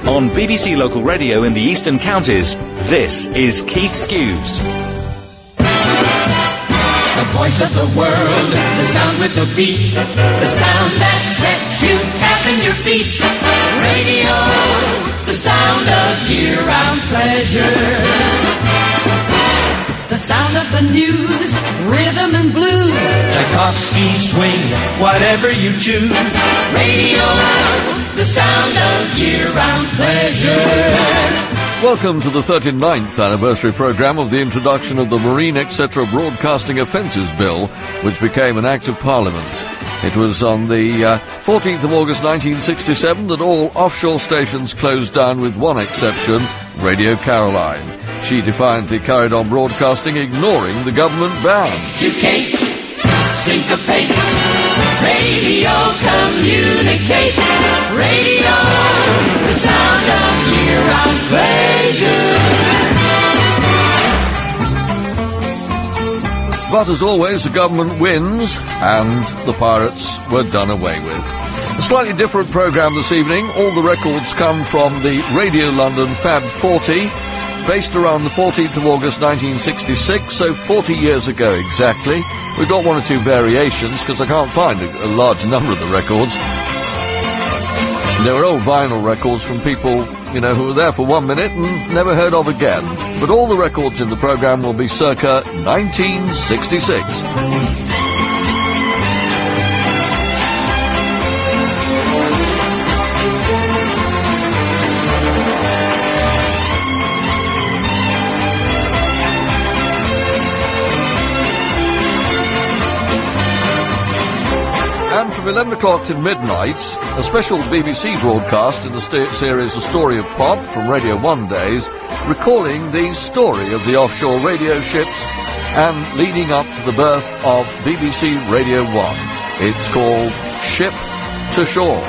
On BBC Local Radio in the Eastern Counties, this is Keith Skues. The voice of the world, the sound with the beat, the sound that sets you tapping your feet. Radio, the sound of year-round pleasure. The sound of the news, rhythm and blues. Tchaikovsky swing, whatever you choose. Radio, the sound of year-round pleasure. Welcome to the 39th anniversary programme of the introduction of the Marine Etc. Broadcasting Offences Bill, which became an Act of Parliament. It was on the 14th of August 1967 that all offshore stations closed down with one exception, Radio Caroline. She defiantly carried on broadcasting, ignoring the government ban. Educate, syncopate, radio communicate, radio, the sound of year-round pleasure. But as always, the government wins, and the pirates were done away with. A slightly different programme this evening. All the records come from the Radio London Fab 40, based around the 14th of August 1966, so 40 years ago exactly. We've got one or two variations, because I can't find a large number of the records. There were old vinyl records from people, who were there for 1 minute and never heard of again. But all the records in the programme will be circa 1966. And from 11 o'clock to midnight, a special BBC broadcast in the series A Story of Pop from Radio 1 days, recalling the story of the offshore radio ships and leading up to the birth of BBC Radio 1. It's called Ship to Shore.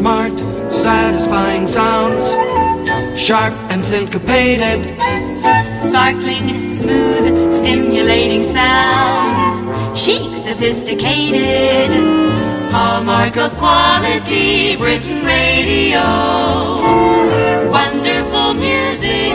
smart, satisfying sounds, sharp and syncopated, sparkling, smooth, stimulating sounds, chic, sophisticated, hallmark of quality, Britain radio, wonderful music.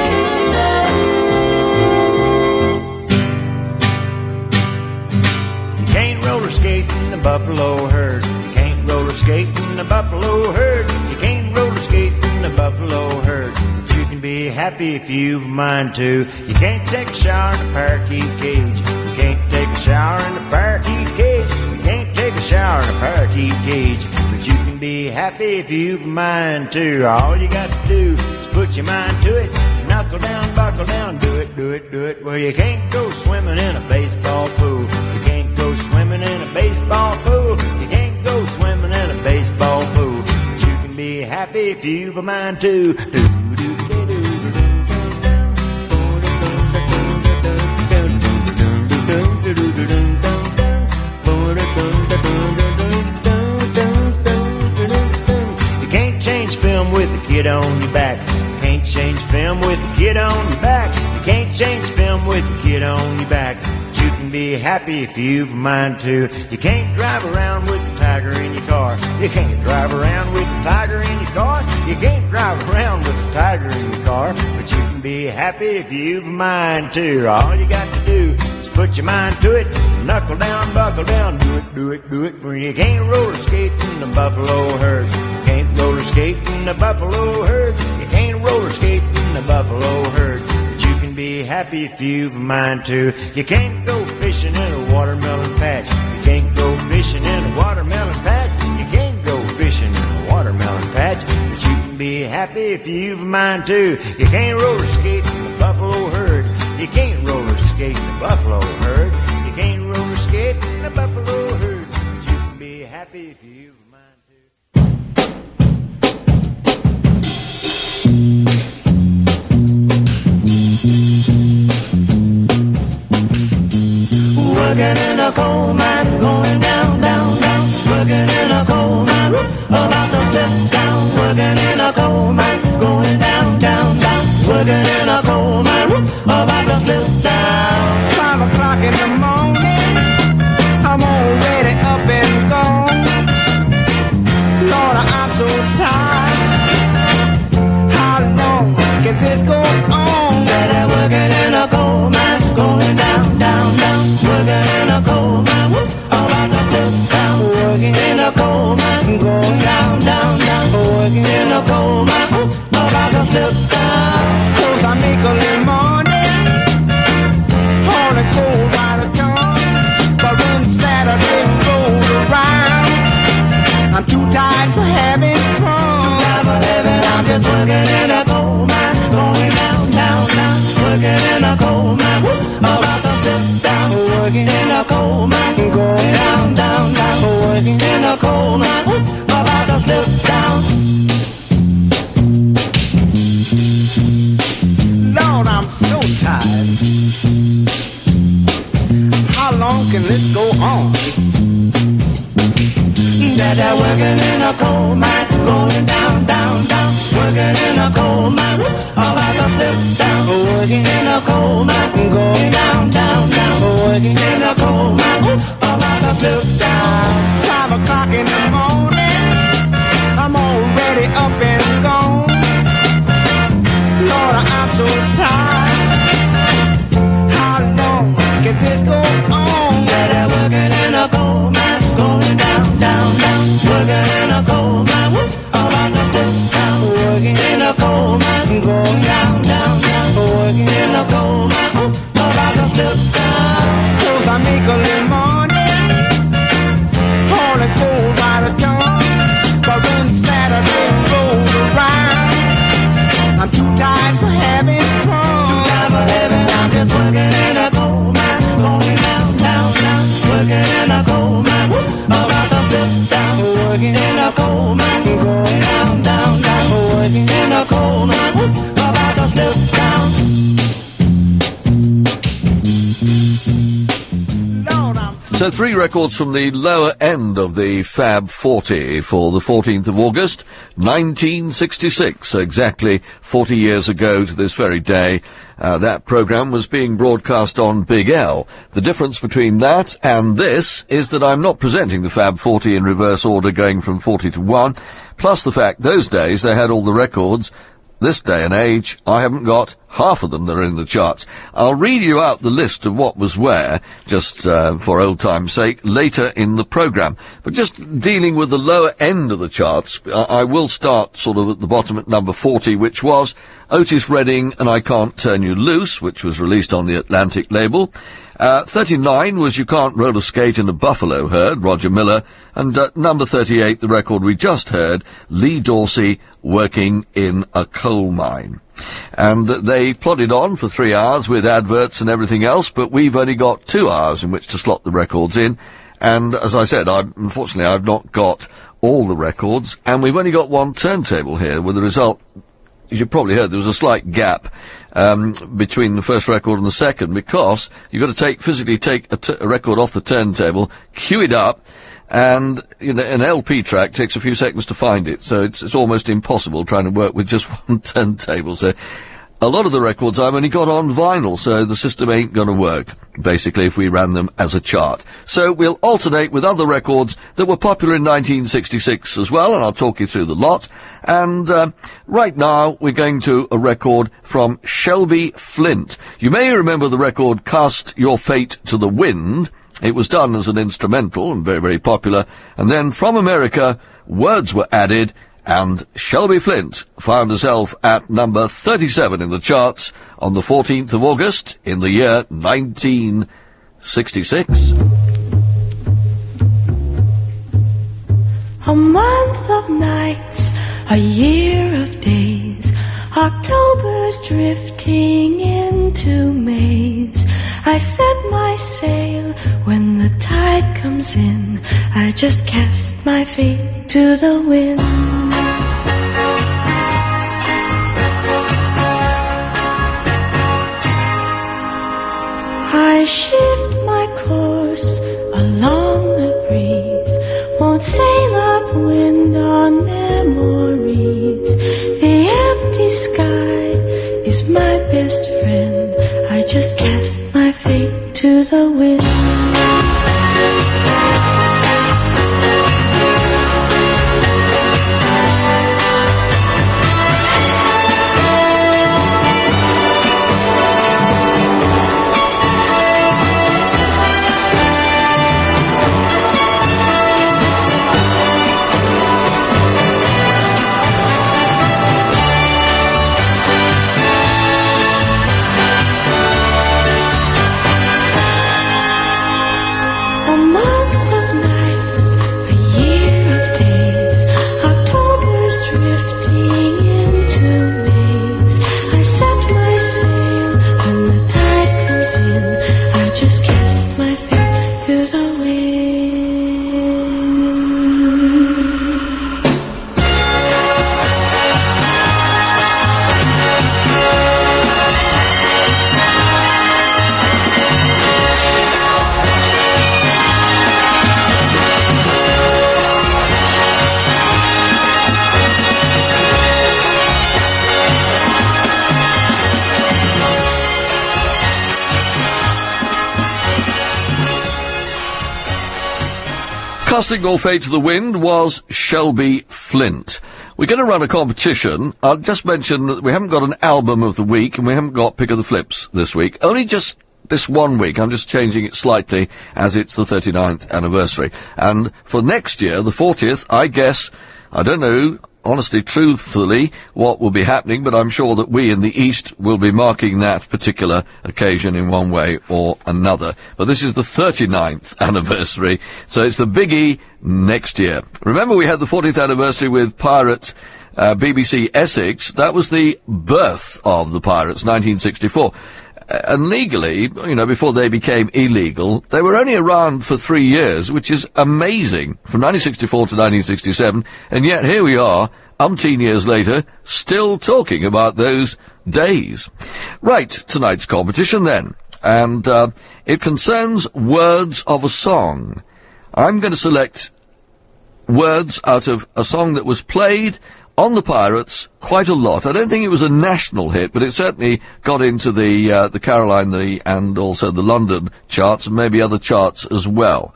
You can't roller skate in the buffalo herd. You can't roller skate in the buffalo herd. You can't roller skate in the buffalo herd. But you can be happy if you've a mind to. You can't take a shower in a parakeet cage. You can't take a shower in a parakeet cage. You can't take a shower in a parakeet cage. But you can be happy if you've a mind to. All you got to do is put your mind to it. Knuckle down, buckle down, do it, do it, do it. Well, you can't go swimming in a baseball pool. You can't go swimming in a baseball pool. You can't go swimming in a baseball pool. But you can be happy if you've a mind to. You can't change film with a kid on your back. You can't change film with a kid on your back. You can't change film with a kid on your back. But you can be happy if you've a mind to. You can't drive around with a tiger in your car. You can't drive around with a tiger in your car. You can't drive around with a tiger in your car. But you can be happy if you've a mind to. All you got to do is put your mind to it. Knuckle down, buckle down, do it, do it, do it. Well, you can't roller skate in the buffalo herd. You can't roller skate in the buffalo herd. You can't roller skate in the buffalo herd. But you can be happy if you've a mind to. You can't go fishing in a watermelon patch. You can't go fishing in a watermelon patch. You can't go fishing in a watermelon patch. But you can be happy if you've a mind to. You can't roller skate in the buffalo herd. You can't roller skate in the buffalo herd. You can't roller skate in the buffalo herd. But you can be happy if you've a mind to. Working in a coal mine, going down, down, down. Working in a coal mine, about to step down. Working in a coal mine, going down, down, down. Working in a coal mine, about to slip down. 5 o'clock in the morning, I'm already up and gone. Lord, I'm so tired. How long can this go on? Better working in a coal mine, going down, down, down. Working in a coal mine, about to slip down. Working In a coal mine, going down, down, down. Working In a coal mine, about to slip down. 'cause I make a little money, on a coal by the ton. But when Saturday rolls around, I'm too tired for having fun. I'm a living, I'm just working in a coal mine, going down, down, down. Working in a coal mine, about to slip down. Working In a coal mine, going down, down, down. Working In a coal mine, about to slip down. Lord, I'm so tired. How long can this go on? Dada working in a coal mine, going down, down, down. Working in a coal mine, about to slip down. Working In a coal mine, going down, down, down. Working In a coal mine, about to slip down. 5 o'clock in the morning, I'm already up and gone. Lord, I'm so tired. How long can this go on? Dada working in a coal mine, going down, down, down. Working in a coal mine, about to slip down. Working In a coal mine, going down, down, down. Working In a coal mine, So 3 records from the lower end of the Fab 40 for the 14th of August, 1966, exactly 40 years ago to this very day. That programme was being broadcast on Big L. The difference between that and this is that I'm not presenting the Fab 40 in reverse order going from 40 to 1, plus the fact those days they had all the records. This day and age, I haven't got half of them that are in the charts. I'll read you out the list of what was where, just for old time's sake, later in the programme. But just dealing with the lower end of the charts, I will start sort of at the bottom at number 40, which was Otis Redding and I Can't Turn You Loose, which was released on the Atlantic label. 39 was You Can't Roller Skate in a Buffalo Herd, Roger Miller, and number 38, the record we just heard, Lee Dorsey, Working in a Coal Mine. And they plodded on for 3 hours with adverts and everything else, but we've only got 2 hours in which to slot the records in. And as I said, unfortunately I've not got all the records, and we've only got one turntable here, with the result, as you probably heard, there was a slight gap between the first record and the second, because you've got to physically take a record off the turntable, cue it up, and an LP track takes a few seconds to find it, so it's almost impossible trying to work with just one turntable. So a lot of the records I've only got on vinyl, so the system ain't going to work, basically, if we ran them as a chart. So we'll alternate with other records that were popular in 1966 as well, and I'll talk you through the lot. And right now, we're going to a record from Shelby Flint. You may remember the record Cast Your Fate to the Wind. It was done as an instrumental and very, very popular. And then from America, words were added, and Shelby Flint found herself at number 37 in the charts on the 14th of August in the year 1966. A month of nights, a year of days, October's drifting into May's. I set my sail when the tide comes in, I just cast my fate to the wind. I shift my course along the breeze, won't sail upwind on memories. The empty sky is my best friend, I just cast my fate to the wind. Casting Your Fate to the Wind was Shelby Flint. We're going to run a competition. I'll just mention that we haven't got an album of the week and we haven't got Pick of the Flips this week. Only just this 1 week. I'm just changing it slightly as it's the 39th anniversary. And for next year, the 40th, I guess, I don't know, honestly, truthfully, what will be happening, but I'm sure that we in the East will be marking that particular occasion in one way or another. But this is the 39th anniversary, so it's the biggie next year. Remember, we had the 40th anniversary with Pirates, BBC Essex. That was the birth of the Pirates, 1964. And legally, you know, before they became illegal, they were only around for 3 years, which is amazing, from 1964 to 1967, and yet here we are, umpteen years later, still talking about those days. Right, tonight's competition then. and it concerns words of a song. I'm going to select words out of a song that was played on the Pirates quite a lot. I don't think it was a national hit, but it certainly got into the Caroline and also the London charts, and maybe other charts as well.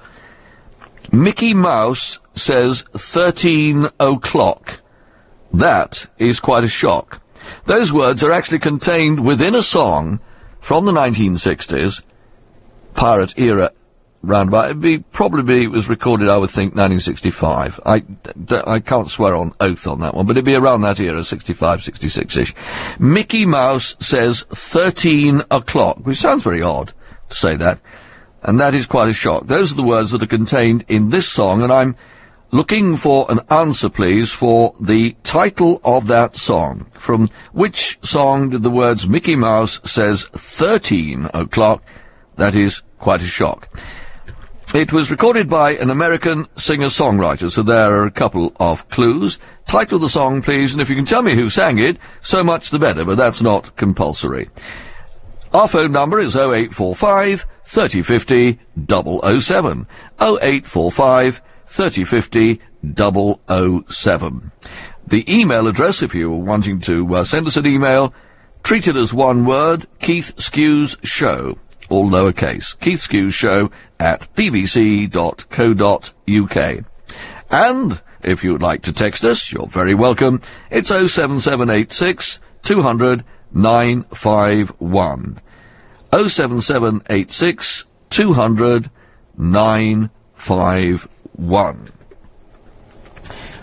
Mickey Mouse says 13 o'clock. That is quite a shock. Those words are actually contained within a song from the 1960s, pirate era, roundabout. It was recorded, I would think, 1965. I can't swear on oath on that one, but it'd be around that era, 65, 66-ish. Mickey Mouse says 13 o'clock, which sounds very odd to say that, and that is quite a shock. Those are the words that are contained in this song, and I'm looking for an answer, please, for the title of that song. From which song did the words Mickey Mouse says 13 o'clock? That is quite a shock. It was recorded by an American singer-songwriter, so there are a couple of clues. Title of the song, please, and if you can tell me who sang it, so much the better, but that's not compulsory. Our phone number is 0845 3050 007. 0845 3050 007. The email address, if you're wanting to send us an email, treat it as one word, Keith Skues Show, all lowercase, Keith Skues Show at bbc.co.uk. And if you would like to text us, you're very welcome. It's 07786 200 951. 07786 200 951.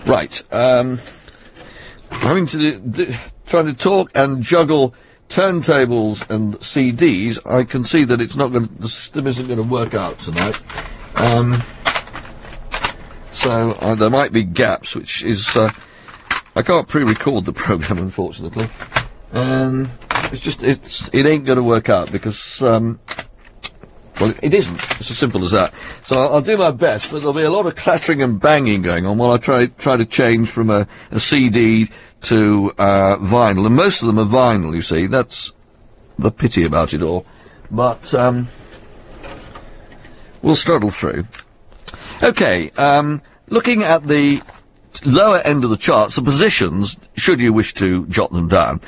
Right, having to trying to talk and juggle turntables and CDs, I can see that the system isn't going to work out tonight. So there might be gaps, which is I can't pre-record the program, unfortunately. It ain't going to work out because well, it isn't. It's as simple as that. So I'll do my best, but there'll be a lot of clattering and banging going on while I try to change from a CD to vinyl, and most of them are vinyl, you see. That's the pity about it all. But we'll struggle through. Okay, looking at the lower end of the charts, the positions, should you wish to jot them down.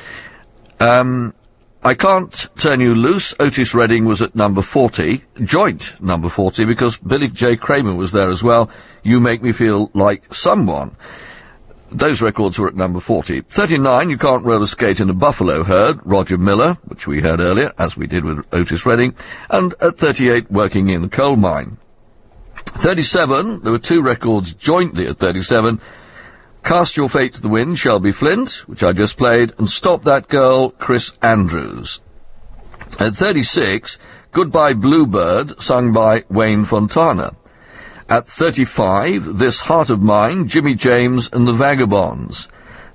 I Can't Turn You Loose, Otis Redding was at number 40, joint number 40, because Billy J. Kramer was there as well. You Make Me Feel Like Someone. Those records were at number 40. 39, You Can't Roller Skate in a Buffalo Herd, Roger Miller, which we heard earlier, as we did with Otis Redding. And at 38, Working in a Coal Mine. 37, there were two records jointly at 37. Cast Your Fate to the Wind, Shelby Flint, which I just played, and Stop That Girl, Chris Andrews. At 36, Goodbye Bluebird, sung by Wayne Fontana. At 35, This Heart of Mine, Jimmy James and the Vagabonds.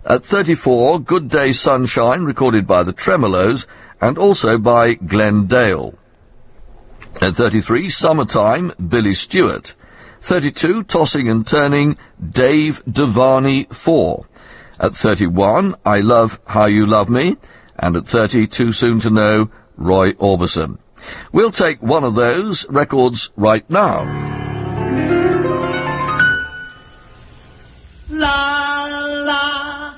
At 34, Good Day Sunshine, recorded by the Tremolos, and also by Glenn Dale. At 33, Summertime, Billy Stewart. 32, Tossing and Turning, Dave Devani 4. At 31, I Love How You Love Me. And at 30, Too Soon to Know, Roy Orbison. We'll take one of those records right now. La, la, la.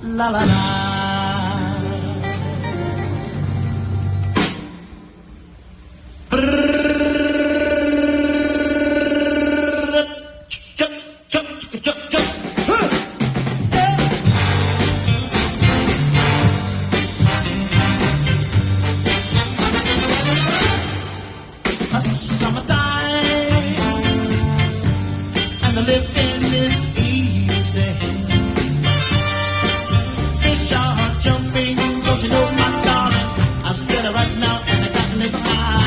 La, la. Don't you know, my darling, I said it right now, and I got this high.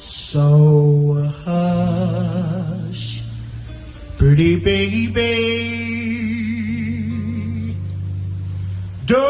So hush, pretty baby, do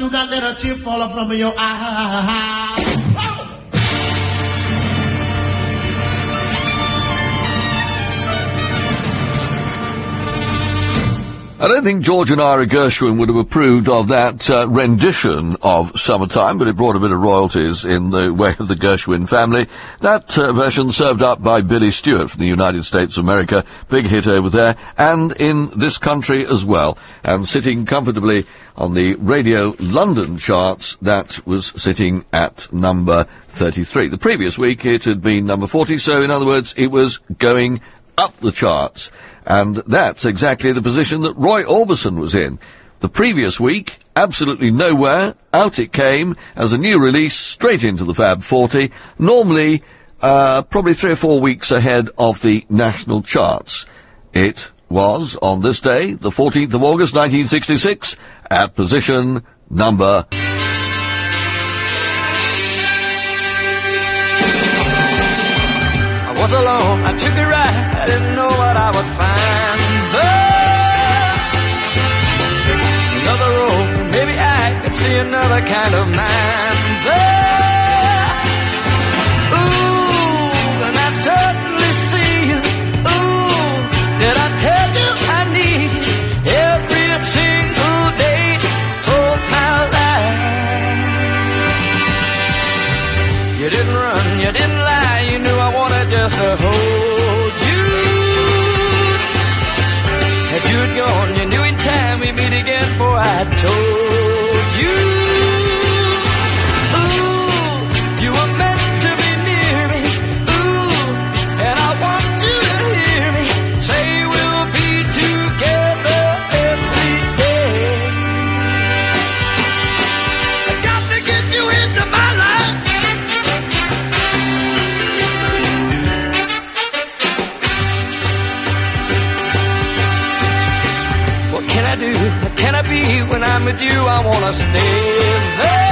not let a tear fall from your eye. I don't think George and Ira Gershwin would have approved of that rendition of Summertime, but it brought a bit of royalties in the way of the Gershwin family. That version served up by Billy Stewart from the United States of America, big hit over there, and in this country as well. And sitting comfortably on the Radio London charts, that was sitting at number 33. The previous week it had been number 40, so in other words, it was going up the charts. And that's exactly the position that Roy Orbison was in. The previous week, absolutely nowhere, out it came as a new release straight into the Fab 40, normally probably 3 or 4 weeks ahead of the national charts. It was, on this day, the 14th of August 1966, at position number... I was alone, I took a ride, I didn't know what I would find. Another road, maybe I could see another kind of man. Ooh, and I certainly see you. Ooh, did I tell you I need you every single day of my life? You didn't run, you didn't lie, you knew I wanted just to hold you. Had you gone, you knew in time we'd meet again, for I told you. Ooh, you were meant to be near me. Ooh, and I want you to hear me say we'll be together every day. I got to get you into my life. What can I do? What can I be? When I'm with you, I wanna stay there.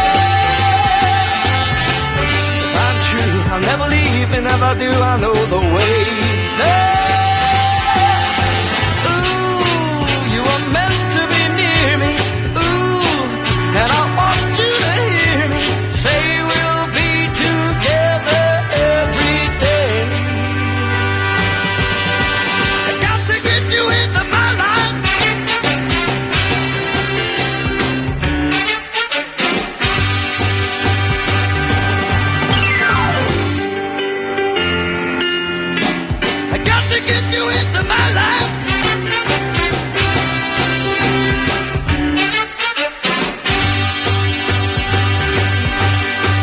If I'm true, I'll never leave, and if I do, I know the way there. Ooh, you were meant to be near me. Ooh, and I want you to hear me say we'll be together every day. I got to get you into my life. To get you into my life.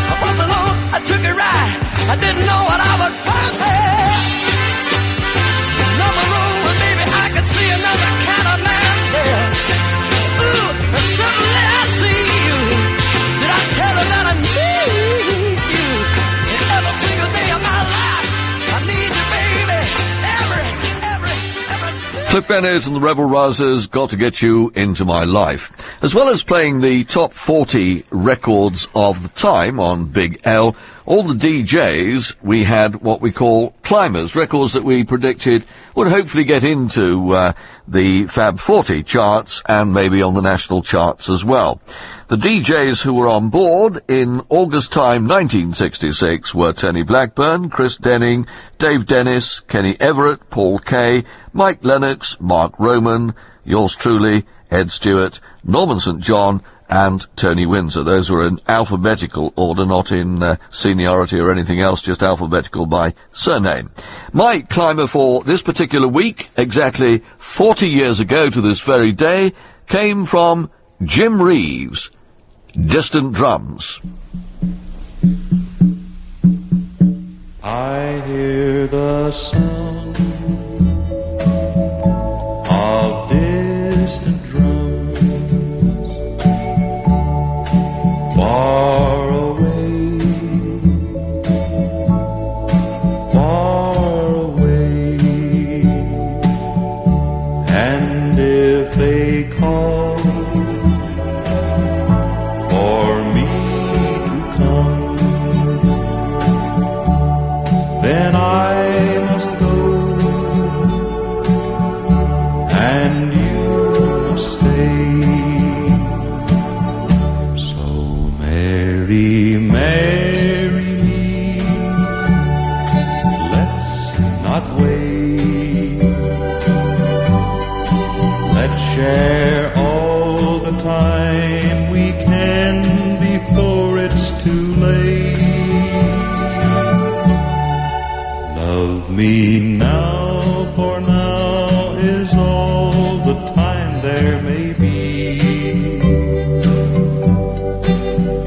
I was alone, I took a ride, I didn't know what I would find there. Another road where maybe I could see another kind of man there. Ooh, and suddenly I see you. Did I tell her that I need you? In every single day of my life, I need you, baby. Cliff Bennett and the Rebel Rousers, Got to Get You Into My Life. As well as playing the top 40 records of the time on Big L, all the DJs, we had what we call climbers, records that we predicted would hopefully get into the Fab 40 charts and maybe on the national charts as well. The DJs who were on board in August time 1966 were Tony Blackburn, Chris Denning, Dave Dennis, Kenny Everett, Paul Kay, Mike Lennox, Mark Roman, yours truly, Ed Stewart, Norman St. John, and Tony Windsor. Those were in alphabetical order, not in seniority or anything else, just alphabetical by surname. My climber for this particular week, exactly 40 years ago to this very day, came from Jim Reeves, Distant Drums. I hear the sound of distant drums far away, far away, and if they call for me to come, then I must go, and you must stay. So marry, marry me, let's not wait. Let's share all the time we can before it's too late. Love me now, for now is all the time there may be.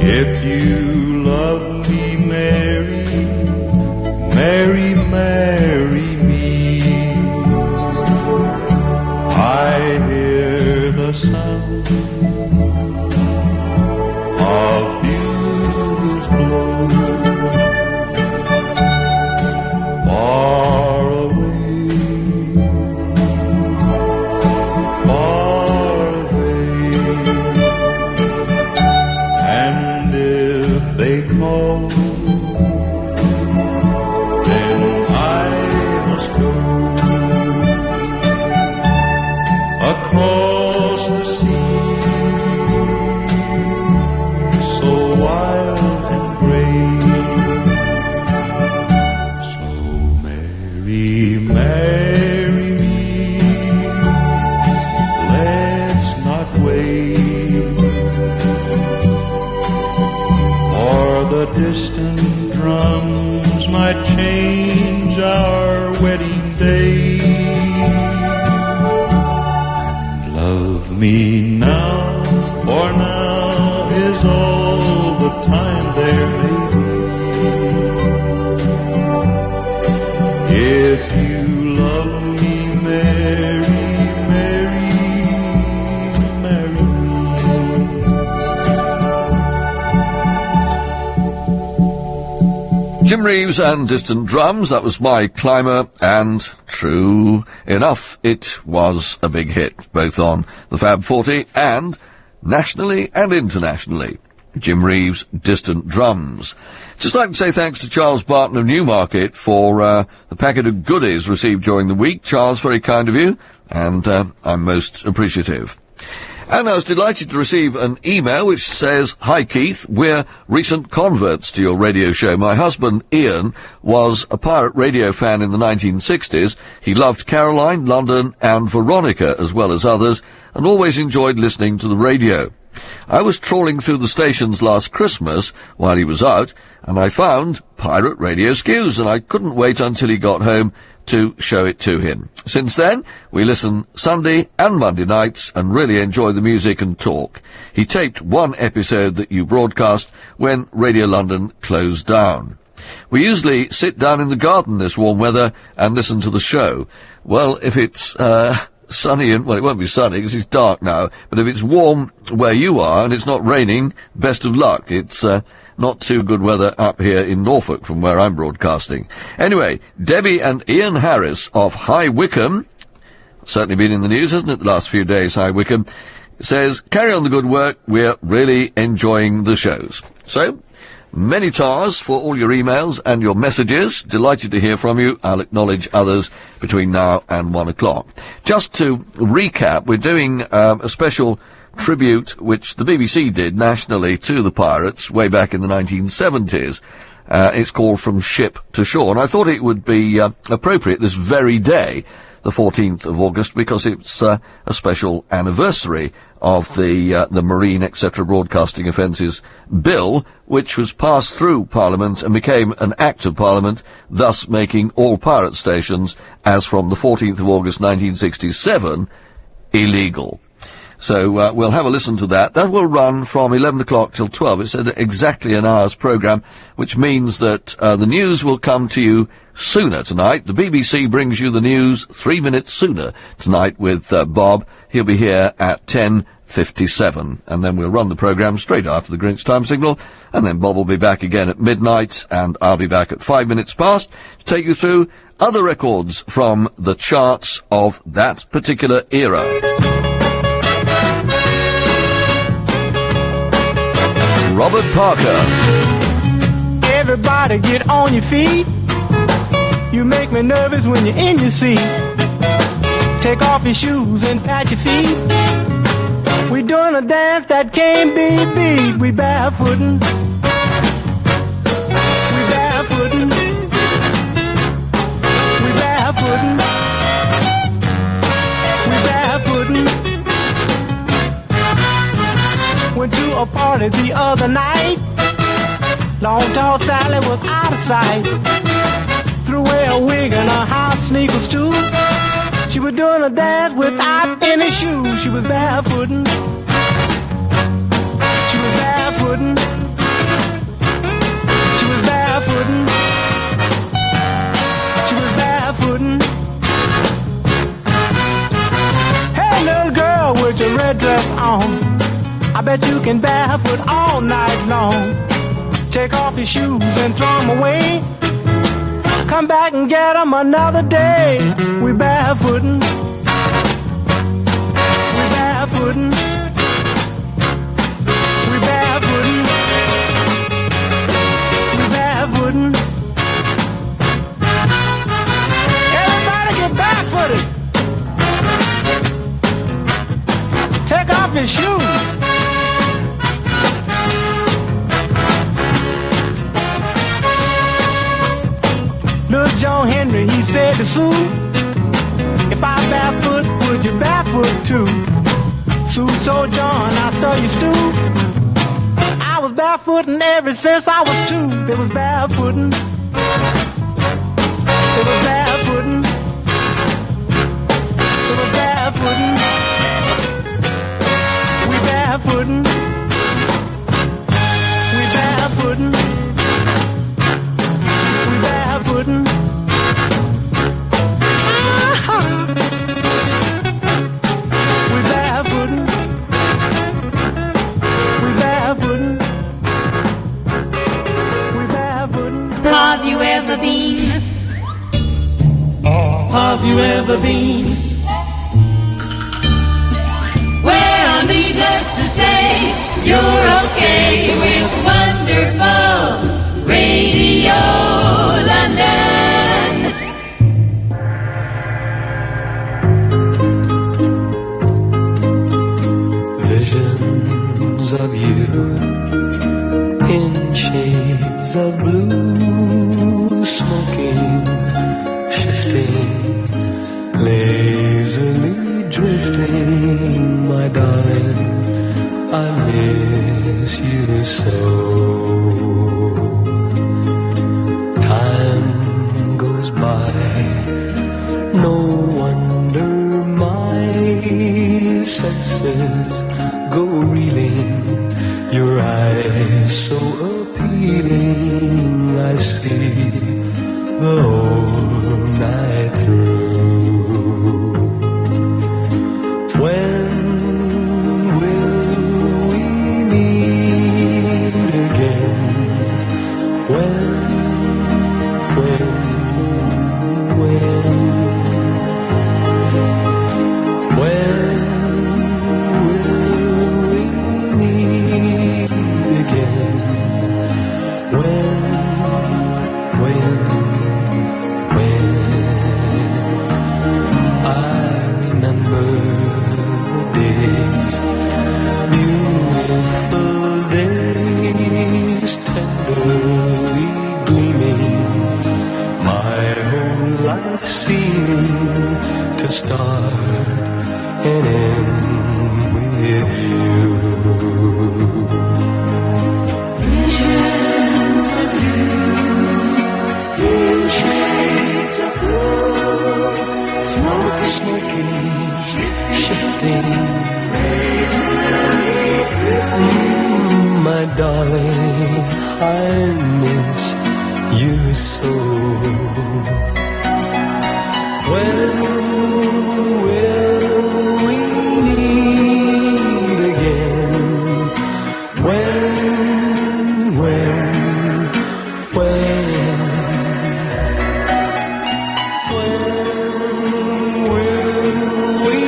If you love me, marry, marry, marry me. I hear the sound of bugles blow far away, far away, and if they call, then I must go across the sea, so wild and gray. So marry, marry me, let's not wait, for the distant drums might change our wedding day. And love me now, for now is all the time there may be. If you love me, marry, marry, marry me. Jim Reeves and Distant Drums, that was my climber, and true enough, it was a big hit, both on the Fab 40 and nationally and internationally. Jim Reeves, Distant Drums. Just like to say thanks to Charles Barton of Newmarket for the packet of goodies received during the week. Charles, very kind of you, and I'm most appreciative. And I was delighted to receive an email which says, "Hi Keith, we're recent converts to your radio show. My husband, Ian, was a pirate radio fan in the 1960s. He loved Caroline, London and Veronica as well as others, and always enjoyed listening to the radio. I was trawling through the stations last Christmas while he was out, and I found Pirate Radio Skues, and I couldn't wait until he got home to show it to him. Since then, we listen Sunday and Monday nights and really enjoy the music and talk. He taped one episode that you broadcast when Radio London closed down. We usually sit down in the garden this warm weather and listen to the show. Well, if it's sunny, and well, it won't be sunny because it's dark now, but if it's warm where you are and it's not raining, best of luck. It's not too good weather up here in Norfolk from where I'm broadcasting. Anyway, Debbie and Ian Harris of High Wycombe, certainly been in the news, hasn't it, the last few days, High Wycombe, It says, carry on the good work, we're really enjoying the shows. So, many tars for all your emails and your messages. Delighted to hear from you. I'll acknowledge others between now and 1 o'clock. Just to recap, we're doing a special tribute which the BBC did nationally to the pirates way back in the 1970s. It's called From Ship to Shore, and I thought it would be appropriate this very day, the 14th of August, because it's a special anniversary of the Marine etc. Broadcasting Offences Bill, which was passed through Parliament and became an Act of Parliament, thus making all pirate stations, as from the 14th of August 1967, illegal. So we'll have a listen to that. That will run from 11 o'clock till 12. It's exactly an hour's programme, which means that the news will come to you sooner tonight. The BBC brings you the news 3 minutes sooner tonight with Bob. He'll be here at 10:57. And then we'll run the programme straight after the Greenwich time signal. And then Bob will be back again at midnight, and I'll be back at 5 minutes past to take you through other records from the charts of that particular era. Robert Parker. Everybody get on your feet. You make me nervous when you're in your seat. Take off your shoes and pat your feet. We doing a dance that can't be beat. We barefootin'. We barefootin'. We barefootin'. We barefootin'. Went to a party the other night. Long tall Sally was out of sight. Threw away a wig and her house sneakers too. She was doing a dance without any shoes. She was barefootin'. She was barefootin'. She was barefootin'. She was barefootin'. Hey little girl with your red dress on, I bet you can barefoot all night long. Take off your shoes and throw them away. Come back and get them another day. We barefootin'. We barefootin'. We barefootin'. We barefootin'. Everybody get barefooted. Take off your shoes. Little John Henry, he said to Sue, if I barefoot, would you barefoot too? Sue told John, I stole your stew. I was barefootin' ever since I was 2. They was barefootin'. They was barefootin'. They was barefootin'. We barefootin'. We barefootin'. We barefootin'. We barefootin'. We barefootin'. We barefootin'. Have you ever been? Have you ever been? Well, needless to say, you're okay with wonderful Radio London. Visions of you in shades of blue, smoking, shifting, lazily drifting, my darling, I miss you so. Time goes by, no wonder my senses go reeling. Your eyes so appealing, I see the whole night through. When will we meet again? When will is tenderly gleaming, my whole life seeming to start and end with you. Visions of you in shades of blue, smoky, shifting, my darling, I miss you so. When will we meet again? When will we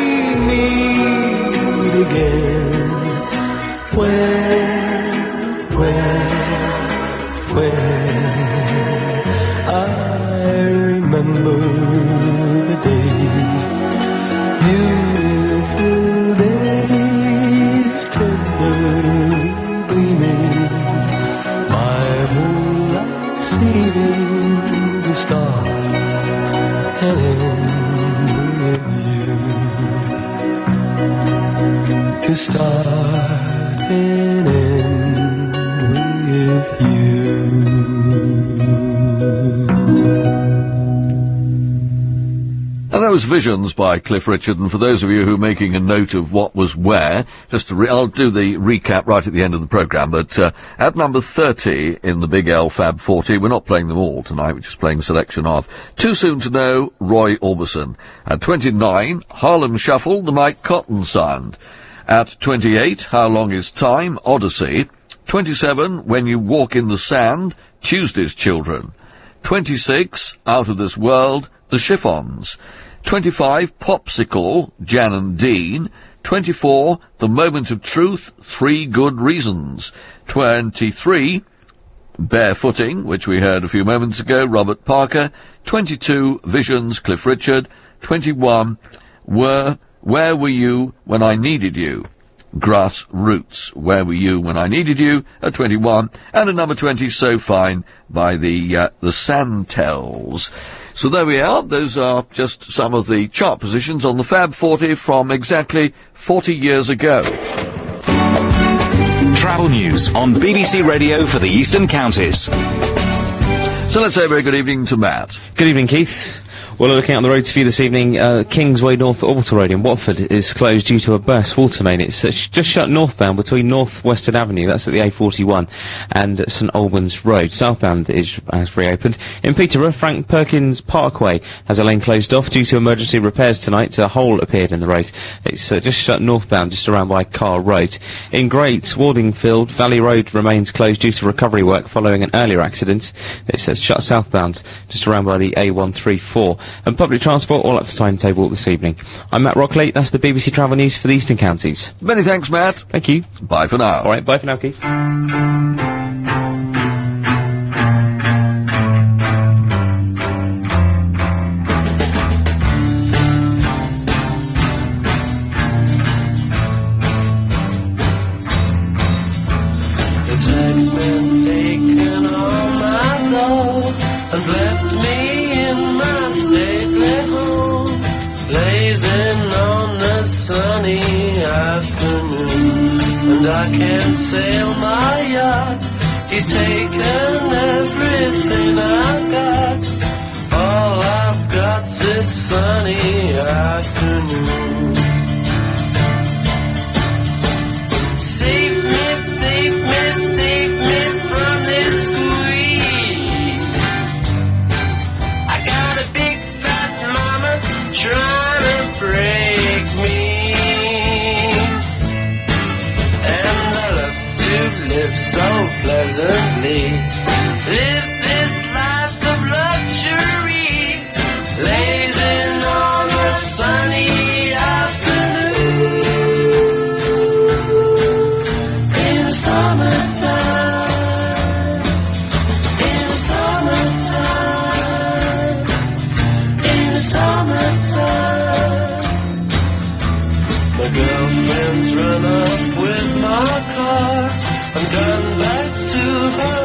meet again? I remember the days, beautiful days, tenderly gleaming, my whole life seeming to start and end with you, to start and end with you. Now, that was Visions by Cliff Richard, and for those of you who are making a note of what was where, just to I'll do the recap right at the end of the programme, but at number 30 in the Big L Fab 40, we're not playing them all tonight, we're just playing a selection of Too Soon to Know, Roy Orbison. At 29, Harlem Shuffle, the Mike Cotton Sound. At 28, How Long Is Time, Odyssey. 27, When You Walk in the Sand, Tuesday's Children. 26, Out of This World, The Chiffons. 25, Popsicle, Jan and Dean. 24, The Moment of Truth, Three Good Reasons. 23, Barefooting, which we heard a few moments ago, Robert Parker. 22, Visions, Cliff Richard. 21, Where Were You When I Needed You? Grassroots, Where Were You When I Needed You, at 21, and at number 20, So Fine, by the Sandtells. So there we are, those are just some of the chart positions on the Fab 40 from exactly 40 years ago. Travel news on BBC Radio for the Eastern Counties. So let's say a very good evening to Matt. Good evening, Keith. Well, looking out on the roads for you this evening, Kingsway North Orbital Road in Watford is closed due to a burst water main. It's just shut northbound between North Western Avenue, that's at the A41, and St Albans Road. Southbound has reopened. In Peterborough, Frank Perkins Parkway has a lane closed off due to emergency repairs tonight. A hole appeared in the road. It's just shut northbound, just around by Carr Road. In Great Wardingfield, Valley Road remains closed due to recovery work following an earlier accident. It's shut southbound, just around by the A134. And public transport all up to timetable this evening. I'm Matt Rockley, that's the BBC Travel News for the Eastern Counties. Many thanks, Matt. Thank you. Bye for now. Alright, bye for now, Keith. The taxman's taken all my dough and left me in my stately home, blazing on a sunny afternoon. And I can't sail my yacht, he's taken everything I've got. All I've got's this sunny afternoon. Save me, save me, save me from this squeeze. I got a big fat mama trying to break me, and I love to live so pleasantly. Live this life of luxury, blazing on a sunny afternoon. In the summertime, in the summertime, in the summertime. My girlfriend's run up with my car, I'm gone back to her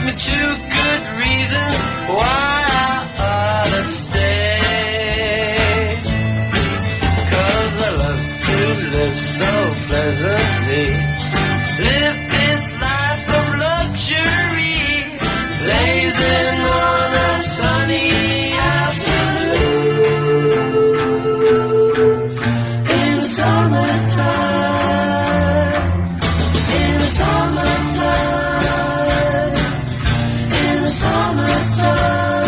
me two good reasons why I ought to stay. 'Cause I love to live so pleasantly, live this life of luxury, blazing on a sunny afternoon in summertime, in summertime, in summertime.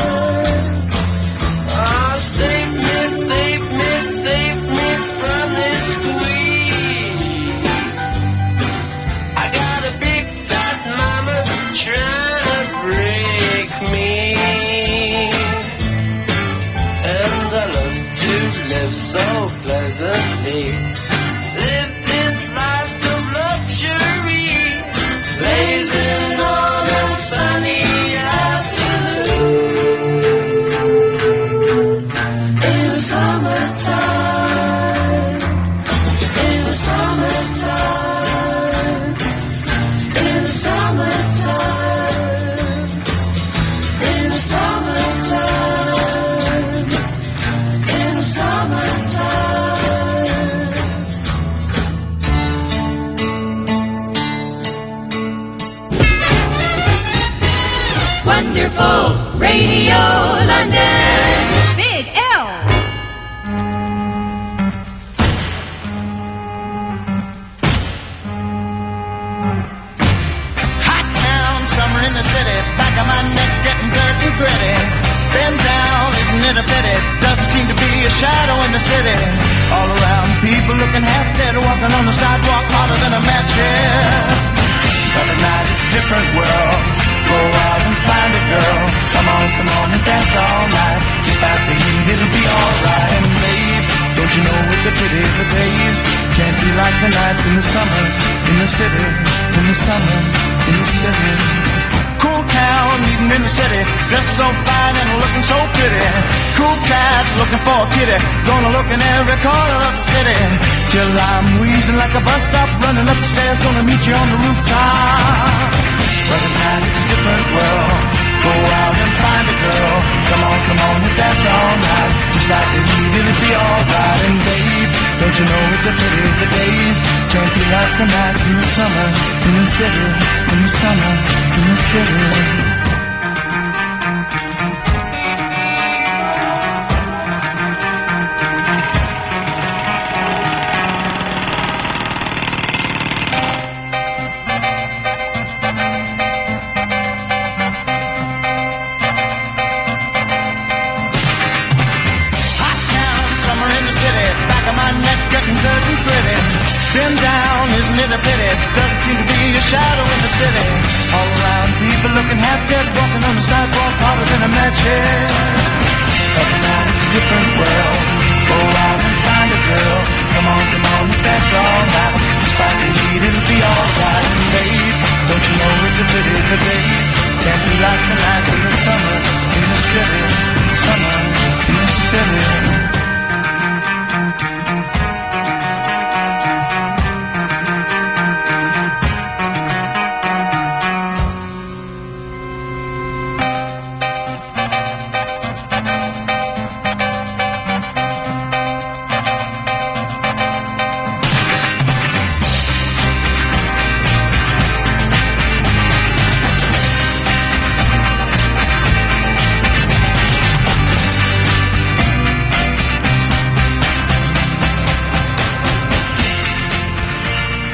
Oh, save me, save me, save me from this squeeze. I got a big fat mama trying to break me, and I love to live so pleasantly, live this life of luxury, blazing on a sunny afternoon in summertime, in summertime, in summertime, in summertime, in summertime. Wonderful Radio London. Big L. Hot town, summer in the city, back of my neck getting dirt and gritty. Been down, isn't it a pity? Doesn't seem to be a shadow in the city. All around, people looking half dead, walking on the sidewalk harder than a match here. But at night it's a different world. Go out and find a girl. Come on and dance all night. Despite the heat, it'll be alright. And babe, don't you know it's a pity the days can't be like the nights in the summer, in the city, in the summer, in the city. Cool town, meeting in the city, dressed so fine and looking so pretty. Cool cat, looking for a kitty, gonna look in every corner of the city, till I'm wheezing like a bus stop, running up the stairs, gonna meet you on the rooftop. But at night it's a different world. Go out and find a girl. Come on and dance all night. Just like the heat, it'll be alright. And babe, don't you know it's a pity the days can't be like the nights in the summer, in the city, in the summer, in the city. Been down, isn't it a pity? Doesn't seem to be a shadow in the city. All around, people looking half dead, walking on the sidewalk harder than a match here. But now it's a different world. Go out and find a girl. Come on and dance all night. Despite the heat, it'll be alright. And babe, don't you know it's a pity the days can't be like the nights in the summer, in the city, summer, in the city.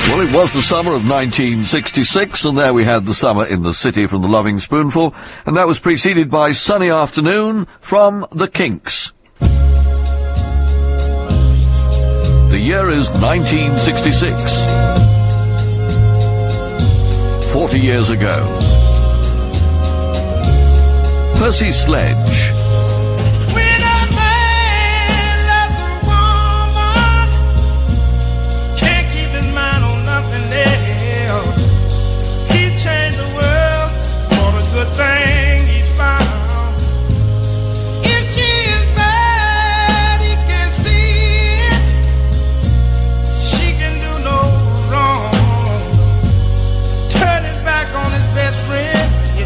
Well, it was the summer of 1966, and there we had The Summer in the City from the Loving Spoonful, and that was preceded by Sunny Afternoon from The Kinks. The year is 1966. 40 years ago. Percy Sledge.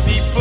Before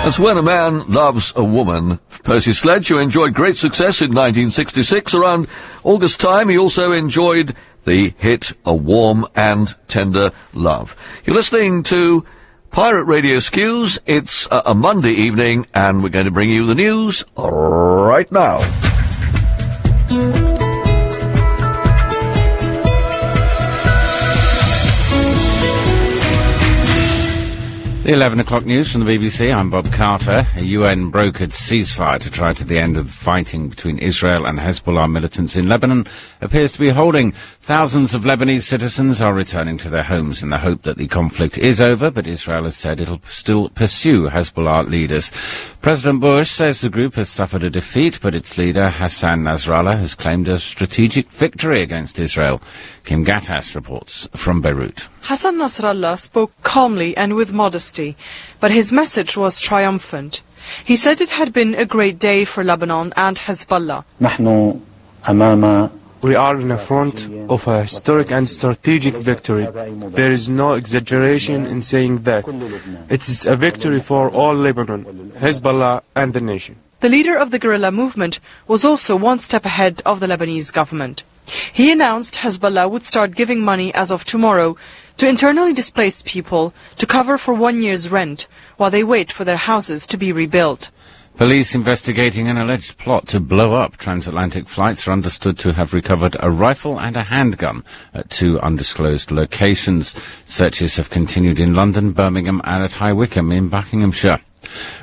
That's When a Man Loves a Woman. Percy Sledge, who enjoyed great success in 1966. Around August time, he also enjoyed the hit A Warm and Tender Love. You're listening to Pirate Radio Skues. It's a Monday evening, and we're going to bring you the news right now. The 11 o'clock news from the BBC. I'm Bob Carter. A UN brokered ceasefire to try to the end of the fighting between Israel and Hezbollah militants in Lebanon appears to be holding. Thousands of Lebanese citizens are returning to their homes in the hope that the conflict is over, but Israel has said it'll still pursue Hezbollah leaders. President Bush says the group has suffered a defeat, but its leader, Hassan Nasrallah, has claimed a strategic victory against Israel. Kim Gattas reports from Beirut. Hassan Nasrallah spoke calmly and with modesty, but his message was triumphant. He said it had been a great day for Lebanon and Hezbollah. We are in the front of a historic and strategic victory. There is no exaggeration in saying that. It's a victory for all Lebanon, Hezbollah and the nation. The leader of the guerrilla movement was also one step ahead of the Lebanese government. He announced Hezbollah would start giving money as of tomorrow to internally displaced people to cover for 1 year's rent while they wait for their houses to be rebuilt. Police investigating an alleged plot to blow up transatlantic flights are understood to have recovered a rifle and a handgun at two undisclosed locations. Searches have continued in London, Birmingham and at High Wycombe in Buckinghamshire.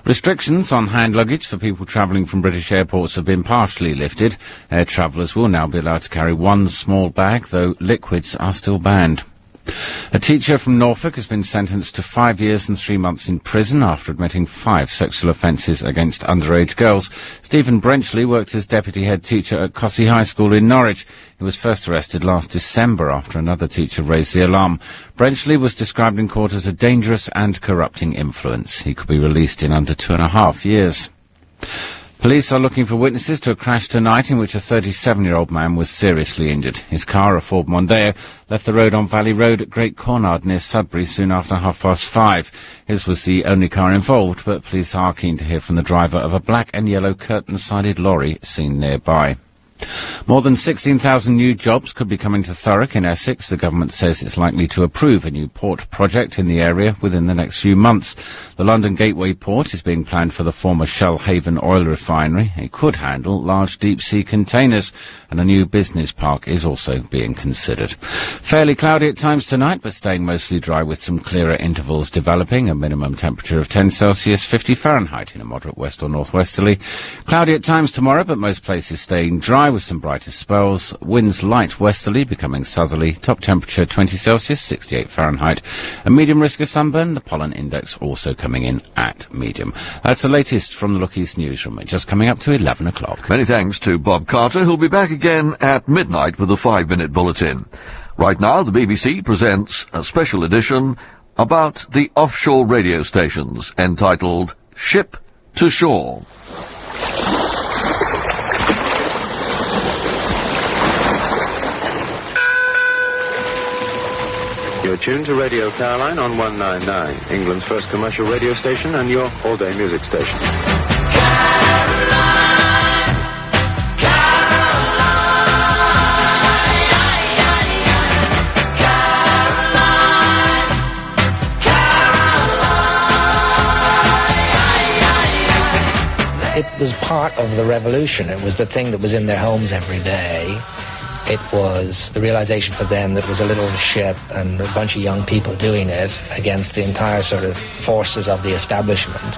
Restrictions on hand luggage for people travelling from British airports have been partially lifted. Air travellers will now be allowed to carry one small bag, though liquids are still banned. A teacher from Norfolk has been sentenced to 5 years and 3 months in prison after admitting 5 sexual offences against underage girls. Stephen Brenchley worked as deputy head teacher at Cossey High School in Norwich. He was first arrested last December after another teacher raised the alarm. Brenchley was described in court as a dangerous and corrupting influence. He could be released in under 2.5 years. Police are looking for witnesses to a crash tonight in which a 37-year-old man was seriously injured. His car, a Ford Mondeo, left the road on Valley Road at Great Cornard near Sudbury soon after 5:30. His was the only car involved, but police are keen to hear from the driver of a black and yellow curtain-sided lorry seen nearby. More than 16,000 new jobs could be coming to Thurrock in Essex. The government says it's likely to approve a new port project in the area within the next few months. The London Gateway port is being planned for the former Shell Haven oil refinery. It could handle large deep-sea containers, and a new business park is also being considered. Fairly cloudy at times tonight, but staying mostly dry with some clearer intervals developing. A minimum temperature of 10 Celsius, 50 Fahrenheit in a moderate west or northwesterly. Cloudy at times tomorrow, but most places staying dry with some brighter spells. Winds light westerly, becoming southerly. Top temperature 20 Celsius, 68 Fahrenheit. A medium risk of sunburn. The pollen index also coming in at medium. That's the latest from the Look East newsroom. Just coming up to 11 o'clock. Many thanks to Bob Carter, who'll be back again at midnight with a 5-minute bulletin. Right now, the BBC presents a special edition about the offshore radio stations entitled Ship to Shore. You're tuned to Radio Caroline on 199, England's first commercial radio station and your all-day music station. It was part of the revolution. It was the thing that was in their homes every day. It was the realization for them that it was a little ship and a bunch of young people doing it against the entire sort of forces of the establishment.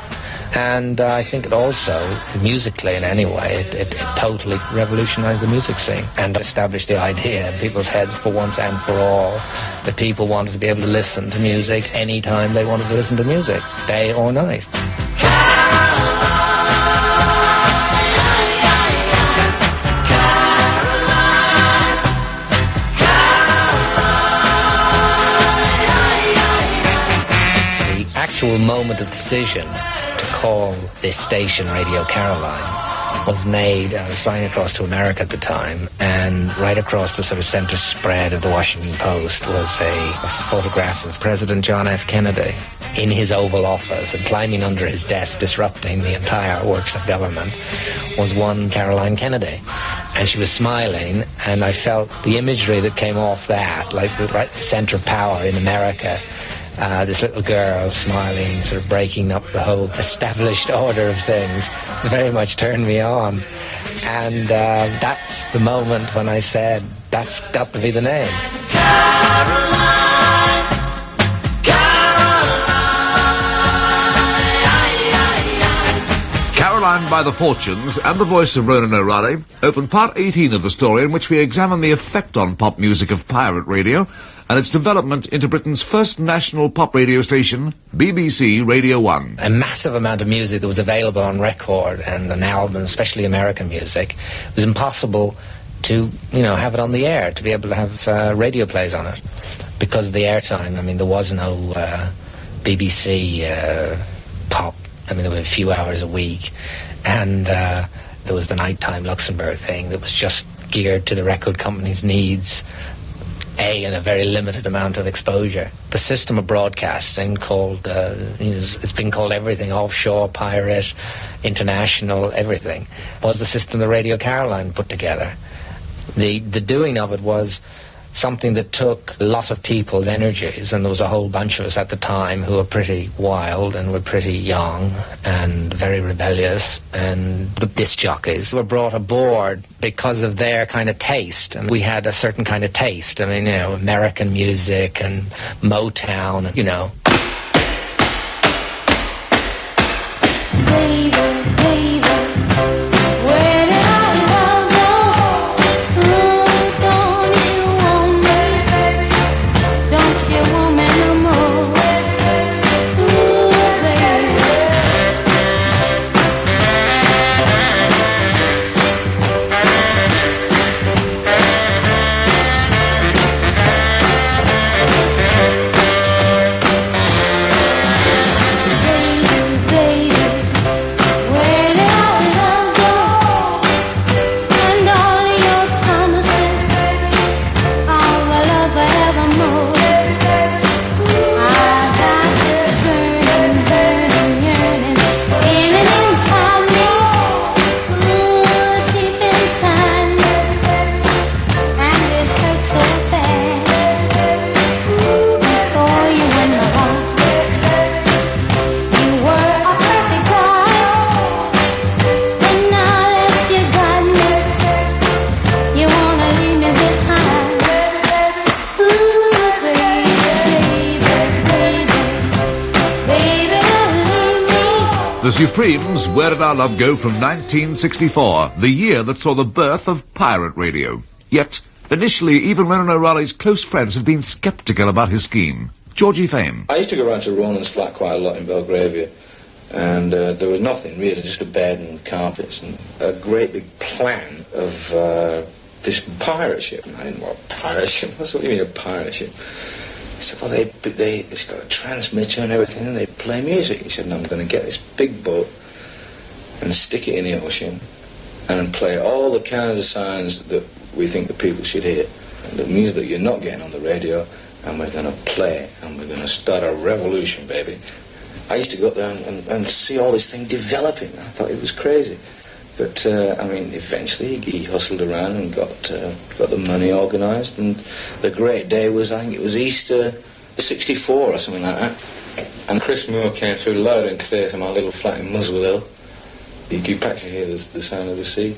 And I think it also, musically in any way, it totally revolutionized the music scene and established the idea in people's heads for once and for all that people wanted to be able to listen to music anytime they wanted to listen to music, day or night. Actual moment of decision to call this station Radio Caroline was made. I was flying across to America at the time, and right across the sort of center spread of the Washington Post was a photograph of President John F. Kennedy. in his Oval Office and climbing under his desk, disrupting the entire works of government, was one Caroline Kennedy. And she was smiling, and I felt the imagery that came off that, like the right center of power in America, this little girl smiling, sort of breaking up the whole established order of things, very much turned me on. And that's the moment when I said, that's got to be the name. Caroline by the Fortunes and the voice of Ronan O'Reilly open part 18 of the story, in which we examine the effect on pop music of pirate radio and its development into Britain's first national pop radio station, BBC Radio 1. A massive amount of music that was available on record and an album, especially American music, it was impossible to, have it on the air, to be able to have radio plays on it because of the airtime. I mean, there was no BBC pop. I mean, there were a few hours a week, and there was the nighttime Luxembourg thing that was just geared to the record company's needs, and a very limited amount of exposure. The system of broadcasting called, it's been called everything, offshore, pirate, international, everything, was the system that Radio Caroline put together. The doing of it was something that took a lot of people's energies, and there was a whole bunch of us at the time who were pretty wild and were pretty young and very rebellious, and the disc jockeys were brought aboard because of their kind of taste, and we had a certain kind of taste. I mean, American music and Motown, and, The Supremes' Where Did Our Love Go from 1964, the year that saw the birth of pirate radio. Yet, initially, even Ronan O'Reilly's close friends had been sceptical about his scheme. Georgie Fame. I used to go round to Ronan's flat quite a lot in Belgravia, and there was nothing really, just a bed and carpets and a great big plan of this pirate ship. And I didn't know what a pirate ship was. What do you mean a pirate ship? He said, well, it's got a transmitter and everything, and they play music. He said, no, I'm going to get this big boat and stick it in the ocean and play all the kinds of sounds that we think the people should hear, and the music that you're not getting on the radio, and we're going to play it, and we're going to start a revolution, baby. I used to go up there and see all this thing developing. I thought it was crazy. But, eventually he hustled around and got the money organised, and the great day was, I think it was Easter 64 or something like that. And Chris Moore came through loud and clear to my little flat in Muswell Hill. You could practically hear the sound of the sea.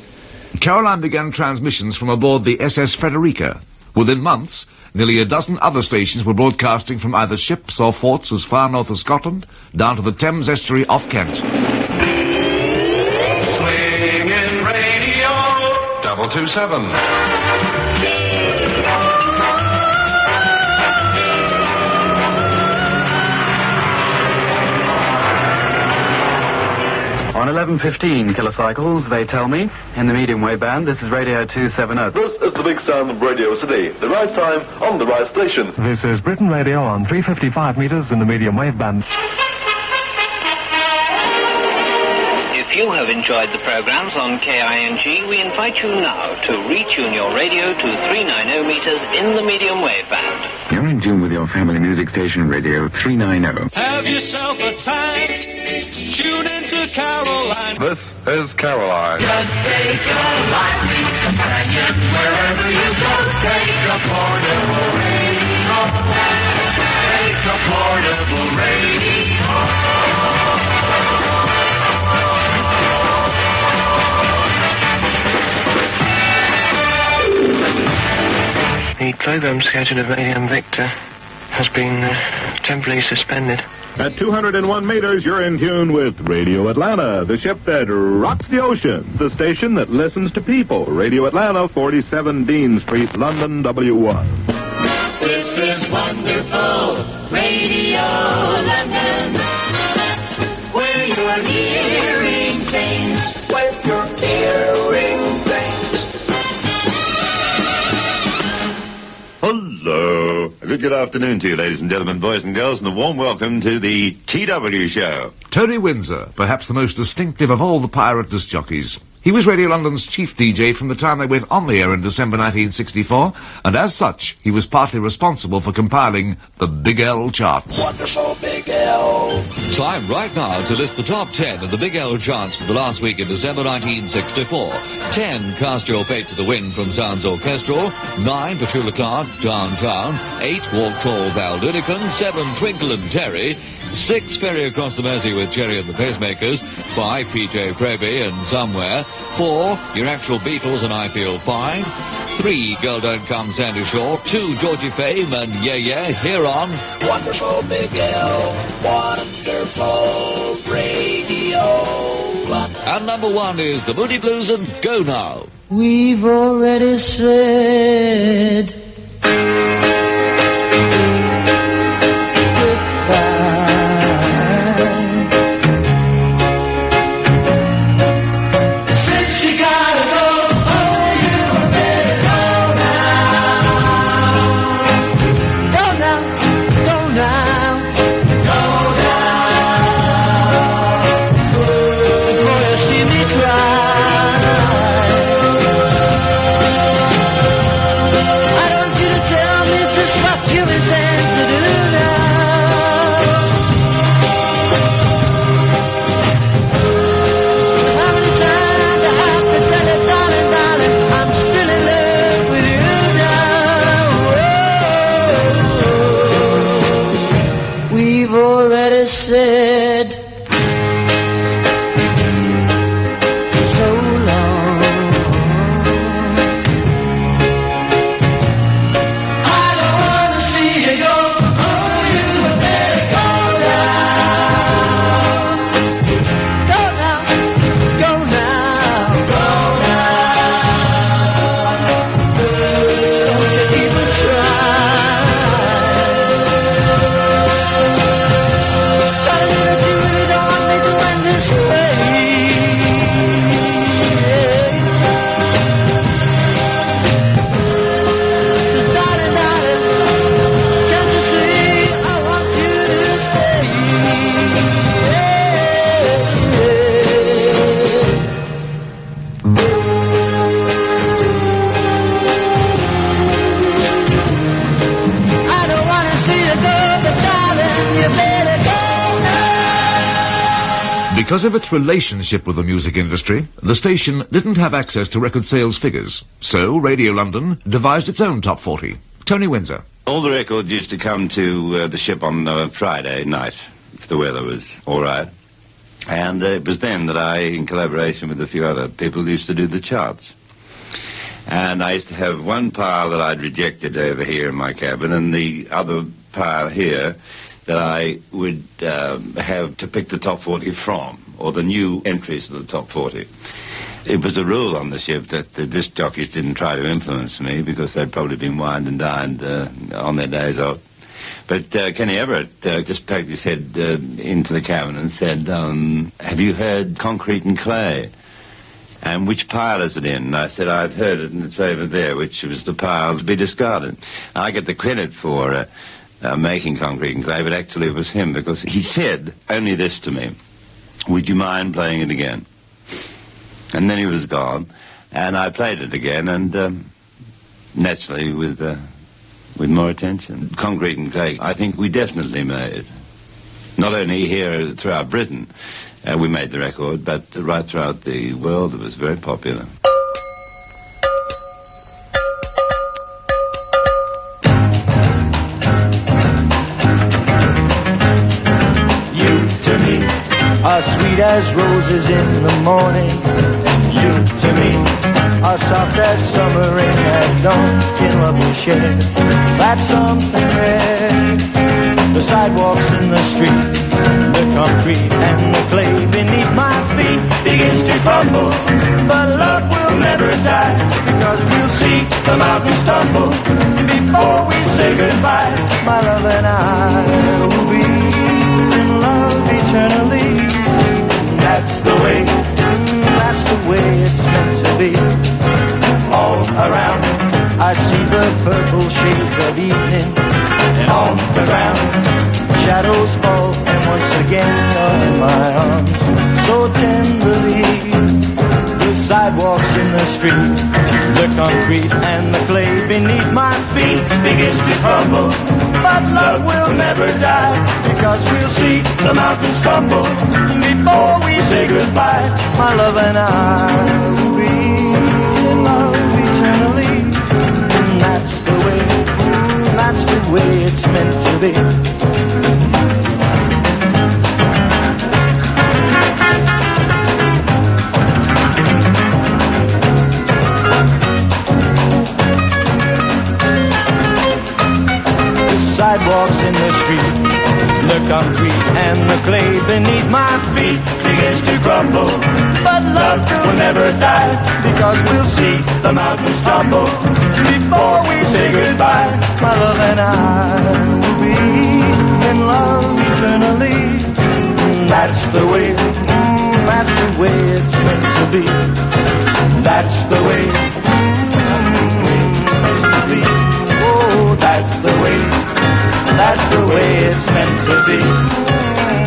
Caroline began transmissions from aboard the SS Frederica. Within months, nearly a dozen other stations were broadcasting from either ships or forts as far north as Scotland, down to the Thames estuary off Kent. 227. On 11:15 kilocycles, they tell me, in the medium wave band, this is Radio 270. This is the big sound of Radio City. The right time on the right station. This is Britain Radio on 355 meters in the medium wave band. If you have enjoyed the programs on KING, we invite you now to retune your radio to 390 meters in the medium wave band. You're in tune with your family music station, Radio 390. Have yourself a time. Tune into Caroline. This is Caroline. Just take a lively companion wherever you go. Take a portable radio. Take a portable radio. The program schedule of Radio Victor has been temporarily suspended. At 201 meters, you're in tune with Radio Atlanta, the ship that rocks the ocean, the station that listens to people. Radio Atlanta, 47 Dean Street, London, W1. This is wonderful Radio London, where you're hearing things, where you're hearing things. Hello. A good afternoon to you, ladies and gentlemen, boys and girls, and a warm welcome to the TW Show. Tony Windsor, perhaps the most distinctive of all the pirate disc jockeys. He was Radio London's chief DJ from the time they went on the air in December 1964, and as such, he was partly responsible for compiling the Big L charts. Wonderful Big L. Time right now to list the top 10 of the Big L charts for the last week in December 1964. 10, Cast Your Fate to the Wind from Sounds Orchestral. 9, Petula Clark, Downtown. 8, Walk Tall, Val Dunican. 7, Twinkle and Terry. 6, Ferry Across the Mersey with Jerry and the Pacemakers. 5, PJ Proby and Somewhere. 4, Your Actual Beatles and I Feel Fine. 3, Girl Don't Come Sandy Shore. 2, Georgie Fame and Yeah Yeah, here on Wonderful Big L. Wonderful Radio London. And number 1 is the Moody Blues and Go Now. We've already said Because of its relationship with the music industry, the station didn't have access to record sales figures. So Radio London devised its own top 40. Tony Windsor. All the records used to come to the ship on Friday night, if the weather was all right. And it was then that I, in collaboration with a few other people, used to do the charts. And I used to have one pile that I'd rejected over here in my cabin, and the other pile here that I would have to pick the top 40 from, or the new entries to the top 40. It was a rule on the ship that the disc jockeys didn't try to influence me, because they'd probably been wined and dined on their days off. But Kenny Everett just poked his head into the cabin and said, have you heard Concrete and Clay? And which pile is it in? And I said, I've heard it, and it's over there, which was the pile to be discarded. I get the credit for making Concrete and Clay, but actually it was him, because he said only this to me: would you mind playing it again? And then he was gone, and I played it again, and naturally with more attention. Concrete and Clay, I think we definitely made. Not only here throughout Britain, we made the record, but right throughout the world it was very popular. You to me are sweet as roses in the morning, and you to me are soft as summer rain at dawn. In love we share that's something rare. The sidewalks in the street, the concrete and the clay beneath my feet begins to crumble, but love will never die, because we'll see the mountains tumble before we say goodbye. My love and I will be in love eternally. That's the way it's meant to be. All around I see the purple shades of evening, and on the ground shadows fall, and once again you're in my arms so tenderly. The sidewalks in the street, the concrete and the clay beneath my feet begins to crumble, but love will never die, because we'll see the mountains crumble before we say goodbye. My love and I will be in love eternally, and that's the way it's meant to be. Sidewalks in the street, the concrete and the clay beneath my feet begins to crumble, but love will never die, because we'll see the mountains tumble before we say goodbye. My love and I will be in love eternally. That's the way it's meant to be. That's the way it's meant to be. Oh, that's the way it's meant to be.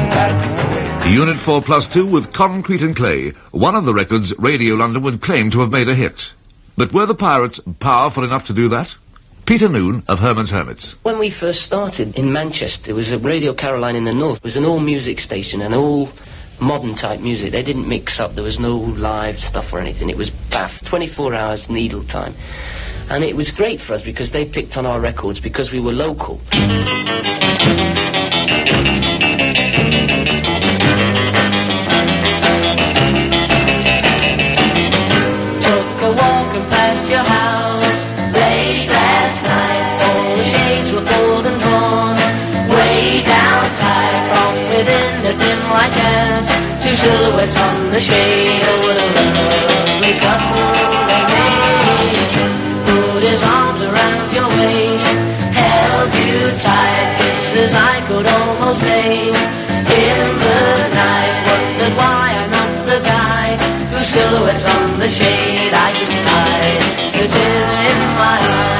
That's the way. Unit 4+2 with Concrete and Clay, one of the records Radio London would claim to have made a hit. But were the Pirates powerful enough to do that? Peter Noon of Herman's Hermits. When we first started in Manchester, there was a Radio Caroline in the north. It was an all-music station and all modern type music. They didn't mix up. There was no live stuff or anything. It was baff, 24 hours needle time. And it was great for us because they picked on our records because we were local. Took a walking past your house late last night. All the shades were pulled and drawn way down tight. From within the dim light cast two silhouettes on the shade. Oh, what a lovely couple they made. Put his arms around your waist, held you tight, kisses I could almost taste. In the night, wondered why I'm not the guy whose silhouettes on the shade I can hide. The tears in my eyes.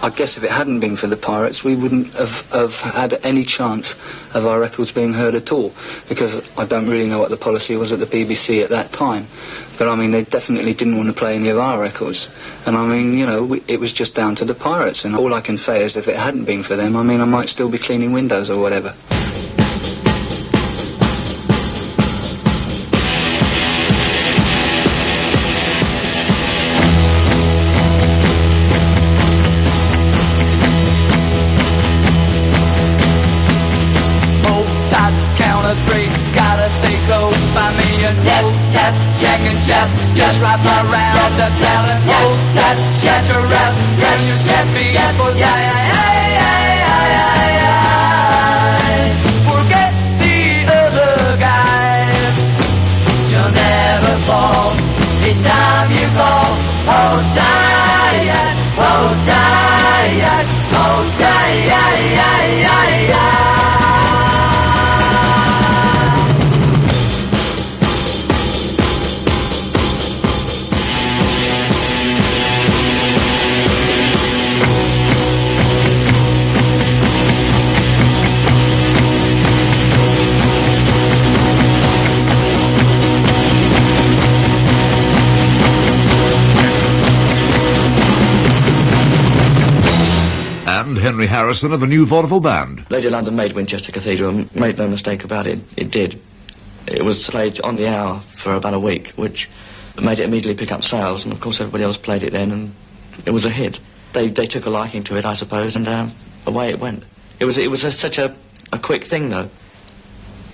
I guess if it hadn't been for the Pirates, we wouldn't have had any chance of our records being heard at all, because I don't really know what the policy was at the BBC at that time. But, I mean, they definitely didn't want to play any of our records. And, I mean, you know, it was just down to the Pirates. And all I can say is if it hadn't been for them, I mean, I might still be cleaning windows or whatever. Just wrap around the talent. Oh, that catch a rap. When you set me up for forget And Henry Harrison of the New Vaudeville Band. Radio London made Winchester Cathedral, made no mistake about it, it did. It was played on the hour for about a week, which made it immediately pick up sales, and of course everybody else played it then, and it was a hit. They took a liking to it, I suppose, and away it went. It was such a quick thing, though.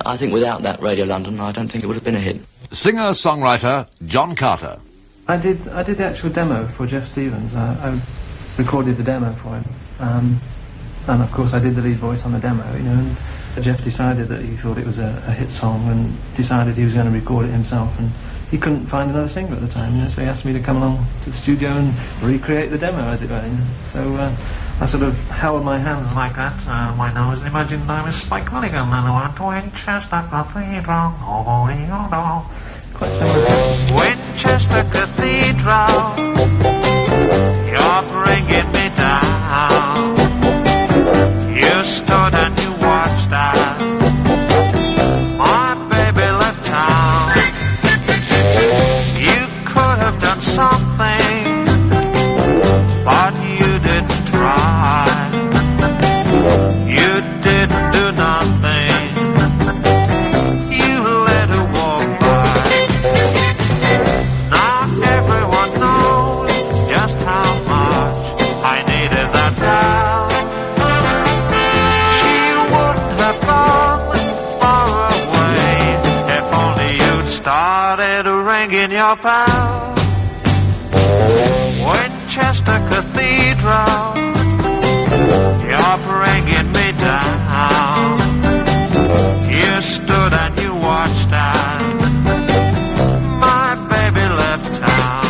I think without that Radio London, I don't think it would have been a hit. Singer-songwriter John Carter. I did the actual demo for Jeff Stevens. I recorded the demo for him. And of course I did the lead voice on the demo, you know, and Jeff decided that he thought it was a hit song and decided he was going to record it himself, and he couldn't find another singer at the time, you know, so he asked me to come along to the studio and recreate the demo, as it were. You know. So I sort of held my hands like that, my nose, and imagined I was Spike Milligan and I went to Winchester Cathedral, quite similar. Winchester Cathedral, you're bringing me down. You stood and you watched as my baby left town. You could have done something, but you didn't try. You didn't do nothing. You let her walk by. Now everyone knows just how much I needed that girl. Started ringing your bell. Winchester Cathedral, you're bringing me down. You stood and you watched as my baby left town.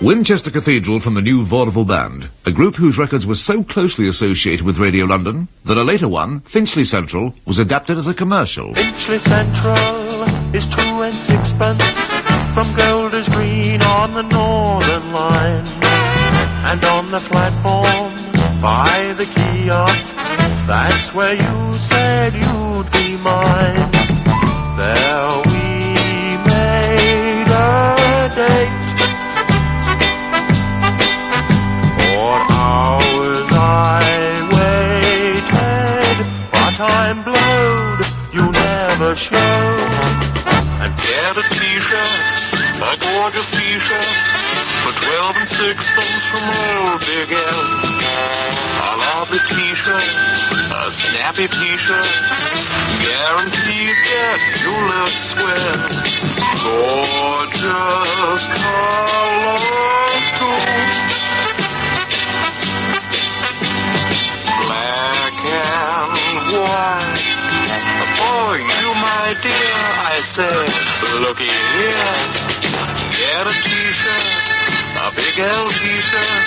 Winchester Cathedral from the New Vaudeville Band, a group whose records were so closely associated with Radio London that a later one, Finchley Central, was adapted as a commercial. Finchley Central is 2 and 6pence from Golders Green on the Northern Line, and on the platform by the kiosk, that's where you said you'd be mine. There we made a date. I waited, but I'm blowed, you never showed. And get a t-shirt, a gorgeous t-shirt, for 12 and 6pence from old Big L. A lovely t-shirt, a snappy t-shirt, guaranteed that you look swell. Gorgeous colors too. Why, for you, my dear, I said, looky here, get a t-shirt, a big L t-shirt,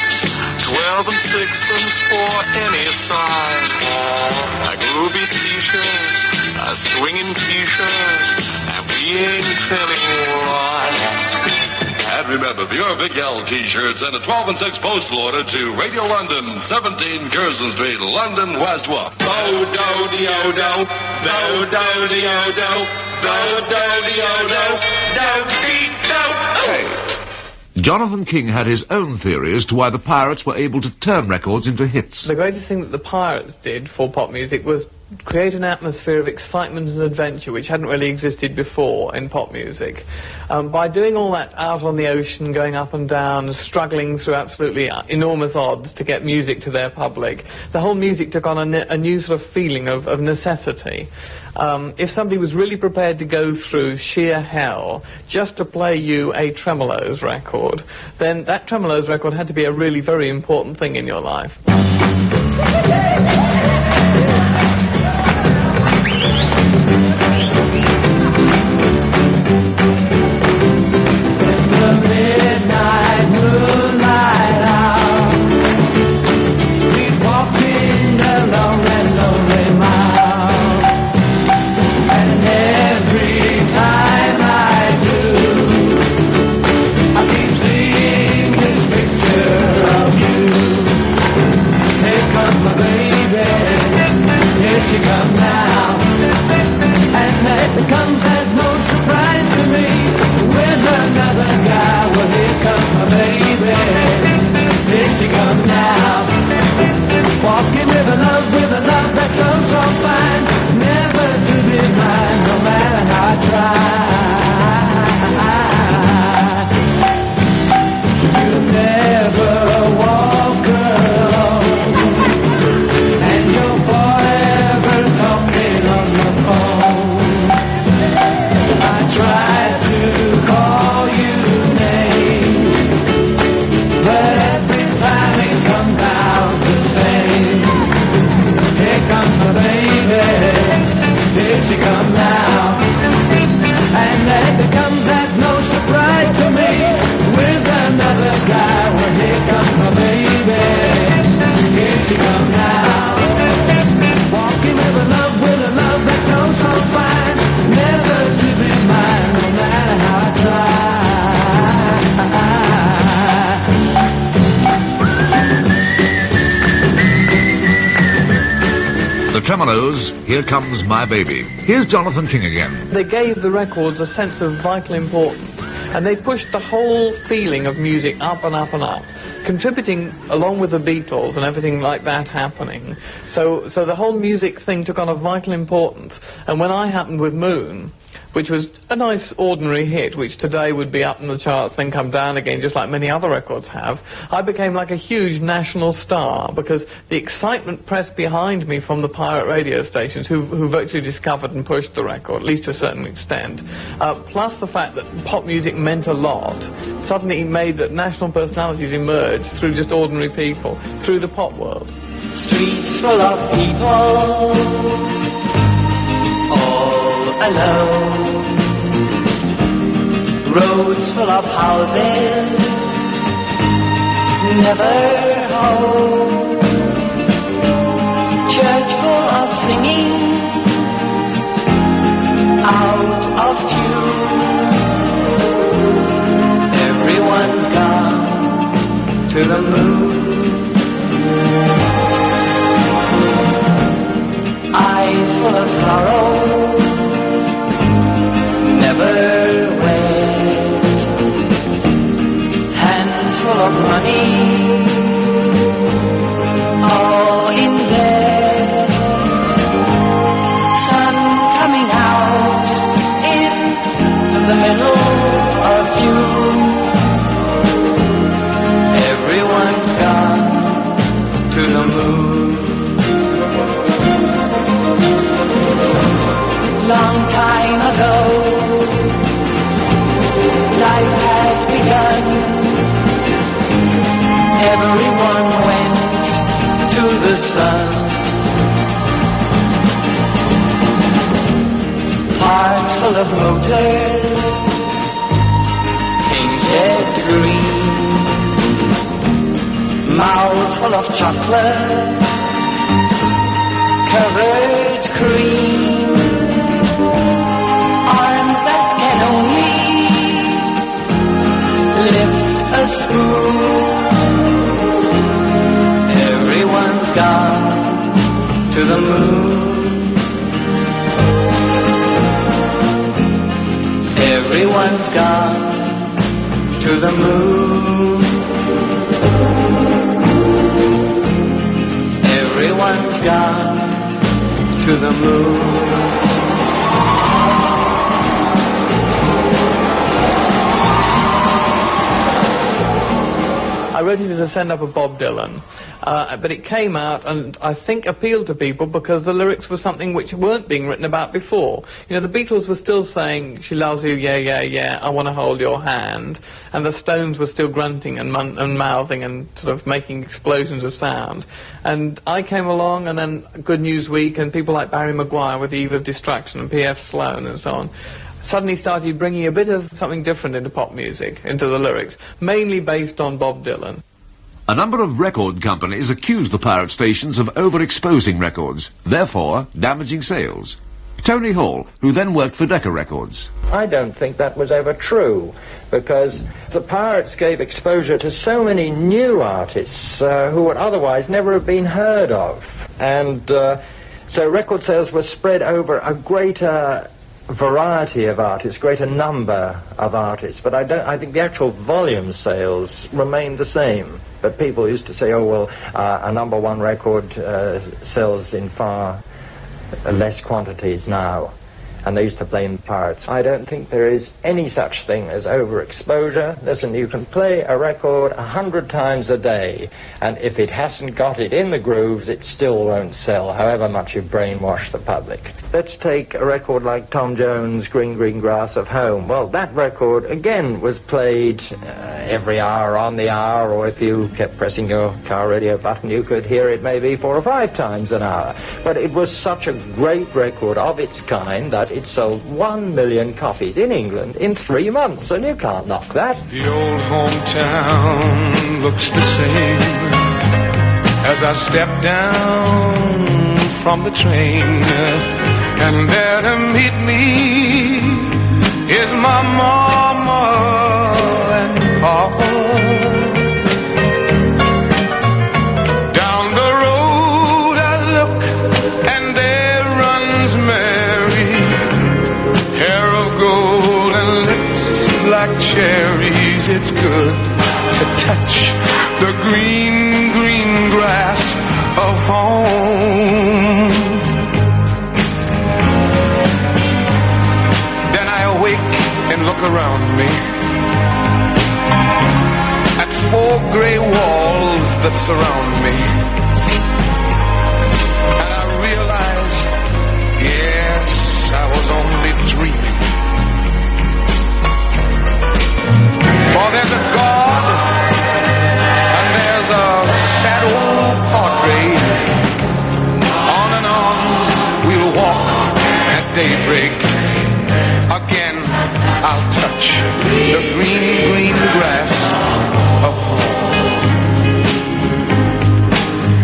12 and 6pence for any size, a groovy t-shirt, a swinging t-shirt, and we ain't telling why. And remember, for your Big L t-shirts, send a 12 and 6 postal order to Radio London, 17 Curzon Street, London, West Walk. Do-do-de-o-do, do-do-de-o-do, do-do-de-o-do, do-de-do. Hey. Jonathan King had his own theory as to why the Pirates were able to turn records into hits. The greatest thing that the Pirates did for pop music was create an atmosphere of excitement and adventure which hadn't really existed before in pop music. By doing all that out on the ocean, going up and down, struggling through absolutely enormous odds to get music to their public, the whole music took on a new sort of feeling of necessity. If somebody was really prepared to go through sheer hell just to play you a Tremolos record, then that Tremolos record had to be a really very important thing in your life. Time Tremolos, Here Comes My Baby. Here's Jonathan King again. They gave the records a sense of vital importance, and they pushed the whole feeling of music up and up and up, contributing along with the Beatles and everything like that happening. So the whole music thing took on a vital importance. And when I happened with Moon, which was a nice ordinary hit, which today would be up in the charts, then come down again, just like many other records have, I became like a huge national star, because the excitement pressed behind me from the pirate radio stations, who virtually discovered and pushed the record, at least to a certain extent, plus the fact that pop music meant a lot, suddenly made that national personalities emerged through just ordinary people, through the pop world. Streets full of people, all alone. Roads full of houses, never home. Church full of singing, out of tune. Everyone's gone to the moon. Eyes full of sorrow, never wet. Hands full of money, all in debt. Sun coming out in the middle of June. Everyone's gone to the moon. Long time ago, life had begun. Everyone went to the sun. Hearts full of motors, painted green. Mouths full of chocolate, covered cream. Arms that can only lift a spoon. Everyone's gone to the moon. Everyone's gone to the moon. Everyone's gone to the moon. I wrote it as a send-up of Bob Dylan, but it came out and I think appealed to people because the lyrics were something which weren't being written about before. You know, the Beatles were still saying, she loves you, yeah, yeah, yeah, I want to hold your hand, and the Stones were still grunting and mouthing and sort of making explosions of sound. And I came along, and then Good News Week and people like Barry Maguire with Eve of Distraction and P.F. Sloan and so on suddenly started bringing a bit of something different into pop music, into the lyrics, mainly based on Bob Dylan. A number of record companies accused the pirate stations of overexposing records, therefore damaging sales. Tony Hall, who then worked for Decca Records. I don't think that was ever true, because the pirates gave exposure to so many new artists who would otherwise never have been heard of. And so record sales were spread over a greater variety of artists, greater number of artists, but I think the actual volume sales remained the same. But people used to say, oh, well, a number one record sells in far less quantities now, and they used to blame pirates. I don't think there is any such thing as overexposure. Listen, you can play a record 100 times a day, and if it hasn't got it in the grooves, it still won't sell, however much you brainwash the public. Let's take a record like Tom Jones' Green Green Grass of Home. Well, that record, again, was played every hour on the hour, or if you kept pressing your car radio button, you could hear it maybe 4 or 5 times an hour. But it was such a great record of its kind that it sold 1 million copies in England in 3 months, and you can't knock that. The old hometown looks the same as I step down from the train, and there to meet me is my mama and papa. Down the road I look, and there cherries. It's good to touch the green, green grass of home. Then I awake and look around me at 4 gray walls that surround me, and I realize, yes, I was only dreaming. For there's a God, and there's a sad old portrait. On and on we'll walk at daybreak. Again I'll touch the green, green grass of home.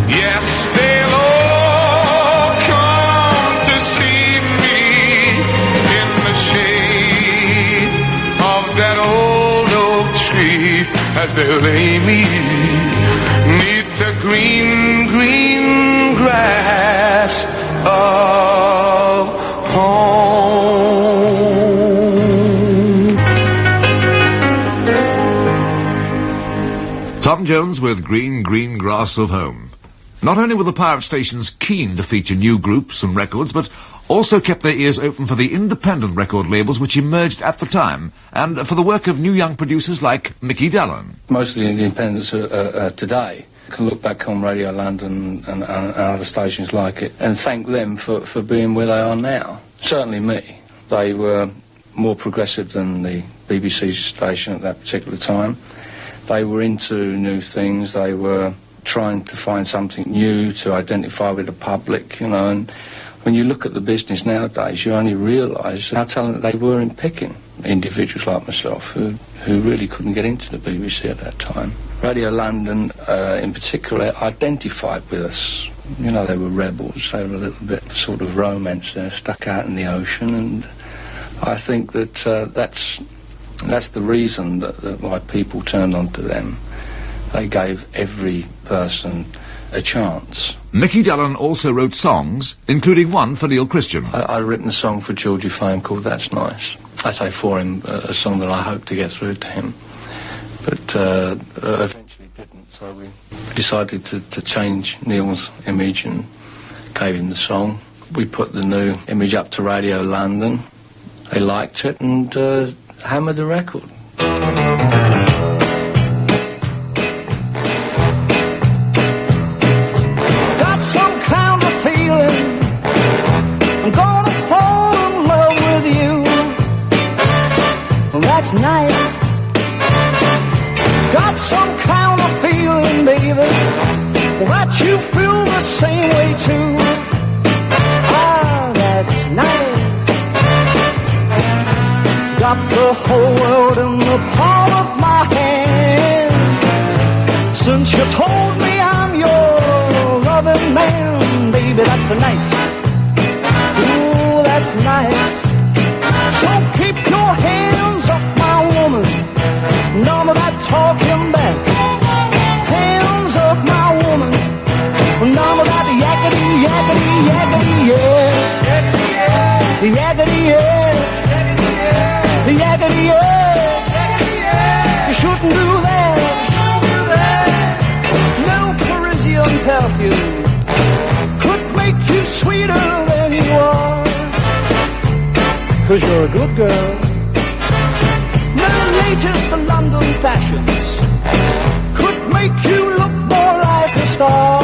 Yes, they'll all come to see me in the shade of that old oak tree, as they lay me neath the green, green grass of home. Tom Jones with Green, Green Grass of Home. Not only were the pirate stations keen to feature new groups and records, but also kept their ears open for the independent record labels which emerged at the time, and for the work of new young producers like Mickey Dallon. Most of the independents today can look back on Radio London and other stations like it and thank them for being where they are now. Certainly me. They were more progressive than the BBC station at that particular time. They were into new things. They were trying to find something new to identify with the public, you know, and when you look at the business nowadays, you only realise how talented they were in picking individuals like myself who really couldn't get into the BBC at that time. Radio London, in particular, identified with us. You know, they were rebels. They were a little bit sort of romance there, stuck out in the ocean, and I think that that's the reason that why people turned on to them. They gave every person a chance. Mickey Dallon also wrote songs, including one for Neil Christian. I'd written a song for Georgie Fame called That's Nice. I say for him, a song that I hoped to get through to him, but eventually didn't, so we decided to change Neil's image and gave him the song. We put the new image up to Radio London. They liked it and hammered the record. Got some kind of feeling I'm gonna fall in love with you. Well, that's nice. Got some kind of feeling, baby, that you feel the same way too. Ah, that's nice. Got the whole world in the palm of my hand. Since you told me I'm your loving man, baby, that's nice. Ooh, that's nice. So keep your hands off my woman. None of that talking back. Hands off my woman. None of that yakety, yakety, yakety, yeah. Yakety, yeah. Yakety, yeah. You shouldn't do that. No Parisian perfume could make you sweeter than you are. 'Cause you're a good girl. No latest London fashions could make you look more like a star.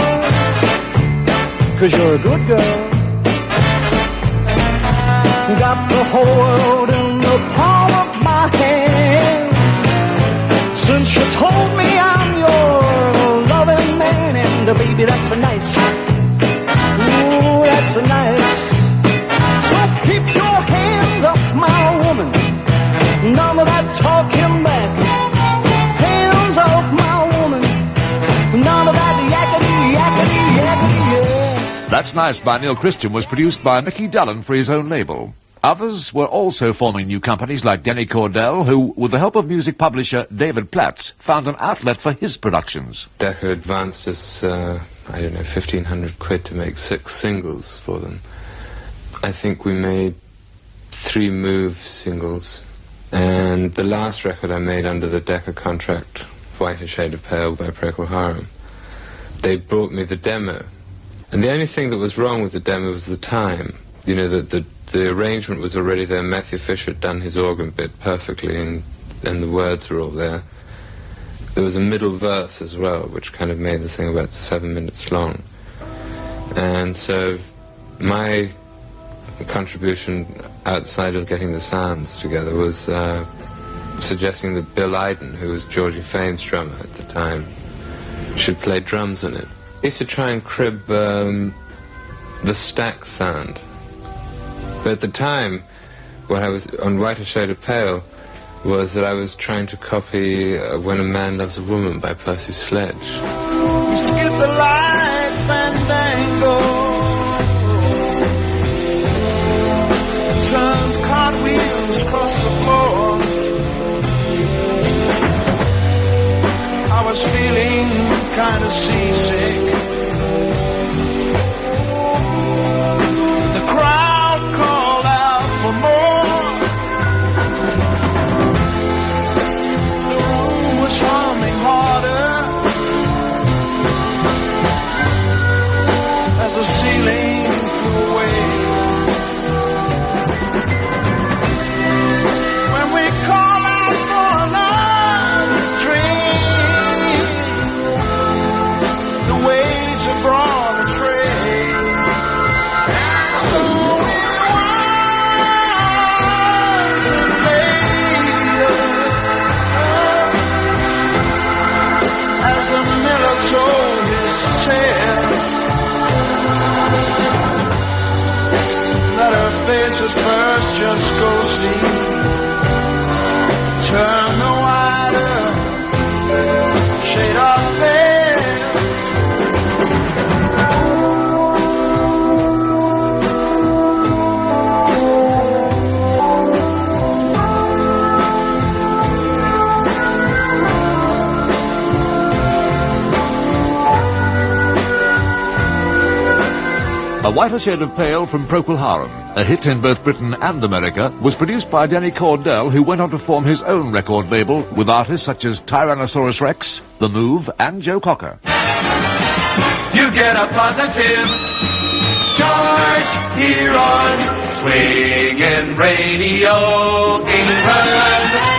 'Cause you're a good girl. Got the whole world in the palm of my hand. Since you told me I'm your loving man, and baby, that's a nice. Ooh, that's a nice. So keep your hands off my woman. None of that talking back. Hands off my woman. None of that yakety, yakety, yakety, yeah. That's Nice by Neil Christian was produced by Mickey Dallon for his own label. Others were also forming new companies like Denny Cordell, who, with the help of music publisher David Platts, found an outlet for his productions. Decca advanced us, 1,500 quid to make 6 singles for them. I think we made 3 Move singles, And the last record I made under the Decca contract, Whiter Shade of Pale by Procol Harum, they brought me the demo. And the only thing that was wrong with the demo was the time. You know, the arrangement was already there. Matthew Fisher had done his organ bit perfectly, and the words were all there. There was a middle verse as well, which kind of made the thing about 7 minutes long. And so my contribution outside of getting the sounds together was suggesting that Bill Iden, who was Georgie Fame's drummer at the time, should play drums on it. I used to try and crib the stack sound. But at the time, what I was on Whiter Shade of Pale was that I was trying to copy When a Man Loves a Woman by Percy Sledge. You skip the light fandango, turns cartwheels across the floor. I was feeling kind of seasick. The crowd called out for more. The room was humming harder as the ceiling flew away. When we call out for another drink, the waves have brought a tray. And so it was later, as the miller told his tale, that her face at first just ghosty, turn the wider shade of pale. A Whiter Shade of Pale from Procol Harum, a hit in both Britain and America, was produced by Denny Cordell, who went on to form his own record label with artists such as Tyrannosaurus Rex, The Move, and Joe Cocker. You get a positive charge here on Swingin' Radio England.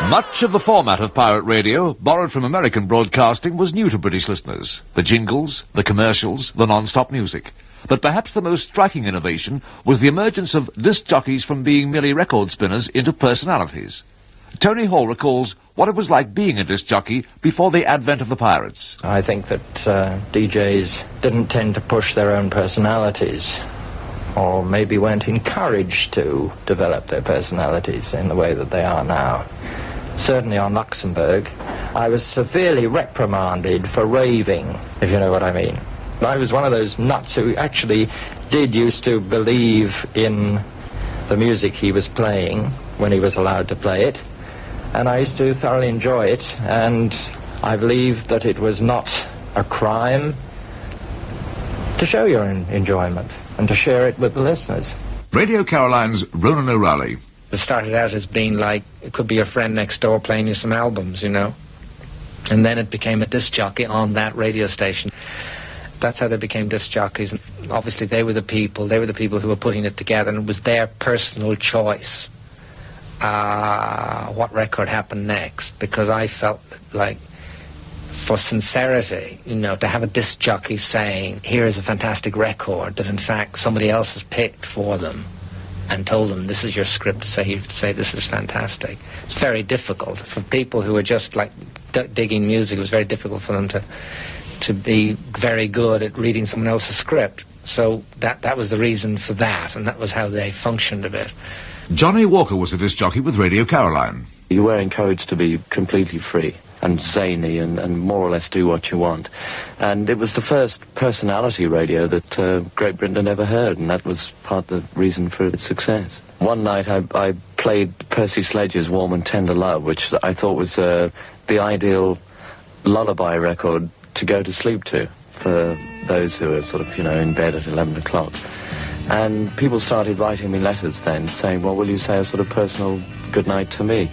Much of the format of pirate radio, borrowed from American broadcasting, was new to British listeners. The jingles, the commercials, the non-stop music. But perhaps the most striking innovation was the emergence of disc jockeys from being merely record spinners into personalities. Tony Hall recalls what it was like being a disc jockey before the advent of the pirates. I think that DJs didn't tend to push their own personalities, or maybe weren't encouraged to develop their personalities in the way that they are now. Certainly on Luxembourg, I was severely reprimanded for raving, if you know what I mean. I was one of those nuts who actually did used to believe in the music he was playing when he was allowed to play it, and I used to thoroughly enjoy it, and I believed that it was not a crime to show your enjoyment and to share it with the listeners. Radio Caroline's Ronan O'Reilly. It started out as being like, it could be your friend next door playing you some albums, you know. And then it became a disc jockey on that radio station. That's how they became disc jockeys. And obviously they were the people who were putting it together, and it was their personal choice what record happened next, because I felt like, for sincerity, you know, to have a disc jockey saying, here is a fantastic record that in fact somebody else has picked for them and told them, this is your script, to say this is fantastic. It's very difficult for people who are just like digging music. It was very difficult for them to be very good at reading someone else's script. So that was the reason for that, and that was how they functioned a bit. Johnny Walker was a disc jockey with Radio Caroline. You were encouraged to be completely free and zany and more or less do what you want. And it was the first personality radio that Great Britain had ever heard, and that was part of the reason for its success. One night I played Percy Sledge's Warm and Tender Love, which I thought was the ideal lullaby record to go to sleep to for those who are sort of, you know, in bed at 11 o'clock. And people started writing me letters then, saying, well, will you say a sort of personal goodnight to me?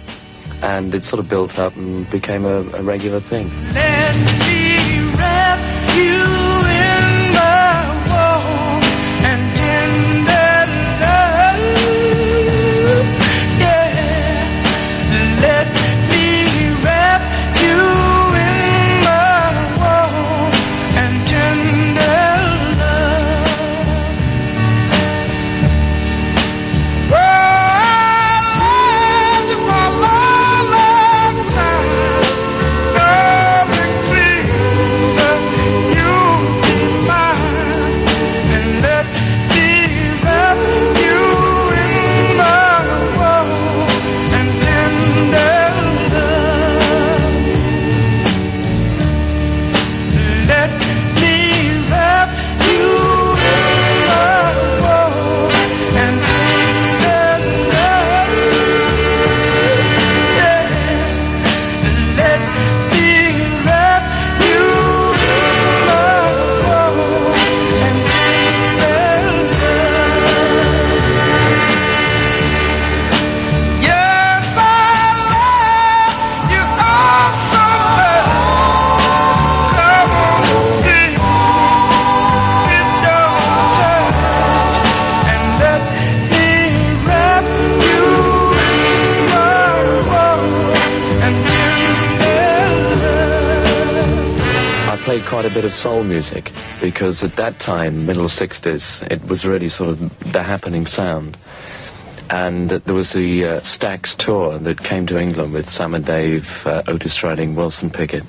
And it sort of built up and became a regular thing. Let me wrap you in my warm and tender love. Yeah. Let me wrap you in my warm and tender love. Oh, I loved you for a long, long time. Darling, please, you be mine and let me wrap you in my warm and tender love. Let me wrap you in my warm and tender love. Yeah. Let me wrap you in my warm and tender love. Yes, I love you all so much. Come on, give me your touch and let me wrap you in my warm and tender love. I played quite a bit of soul music because at that time, middle 60s, it was really sort of the happening sound. And there was the Stax tour that came to England with Sam and Dave, Otis Redding, Wilson Pickett.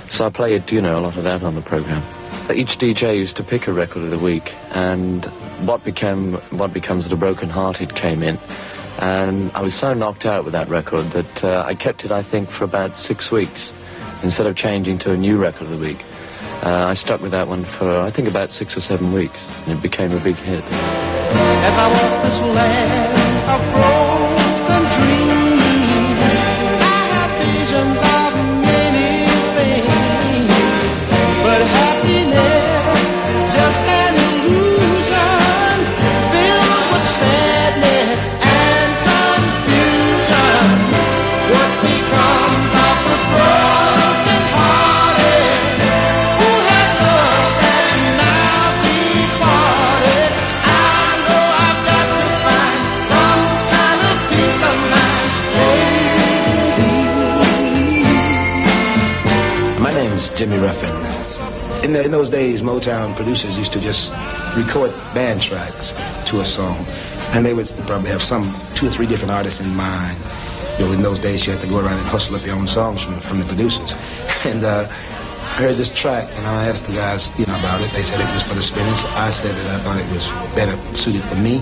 So I played, a lot of that on the programme. Each DJ used to pick a record of the week, and What Becomes of the Broken Hearted came in. And I was so knocked out with that record that I kept it, I think, for about 6 weeks, instead of changing to a new record of the week. I stuck with that one for, I think, about 6 or 7 weeks, and it became a big hit. As I walk this land of broken dreams, I have visions of many things, but happiness is just an illusion filled with sadness and confusion. What becomes of the broken hearted who had love that's now departed? I know I've got to find some kind of peace of mind, baby. My name's Jimmy Ruffin. In those days, Motown producers used to just record band tracks to a song, and they would probably have 2 or 3 different artists in mind. In those days, you had to go around and hustle up your own songs from the producers. And I heard this track, and I asked the guys, about it. They said it was for the Spinners. I said that I thought it was better suited for me,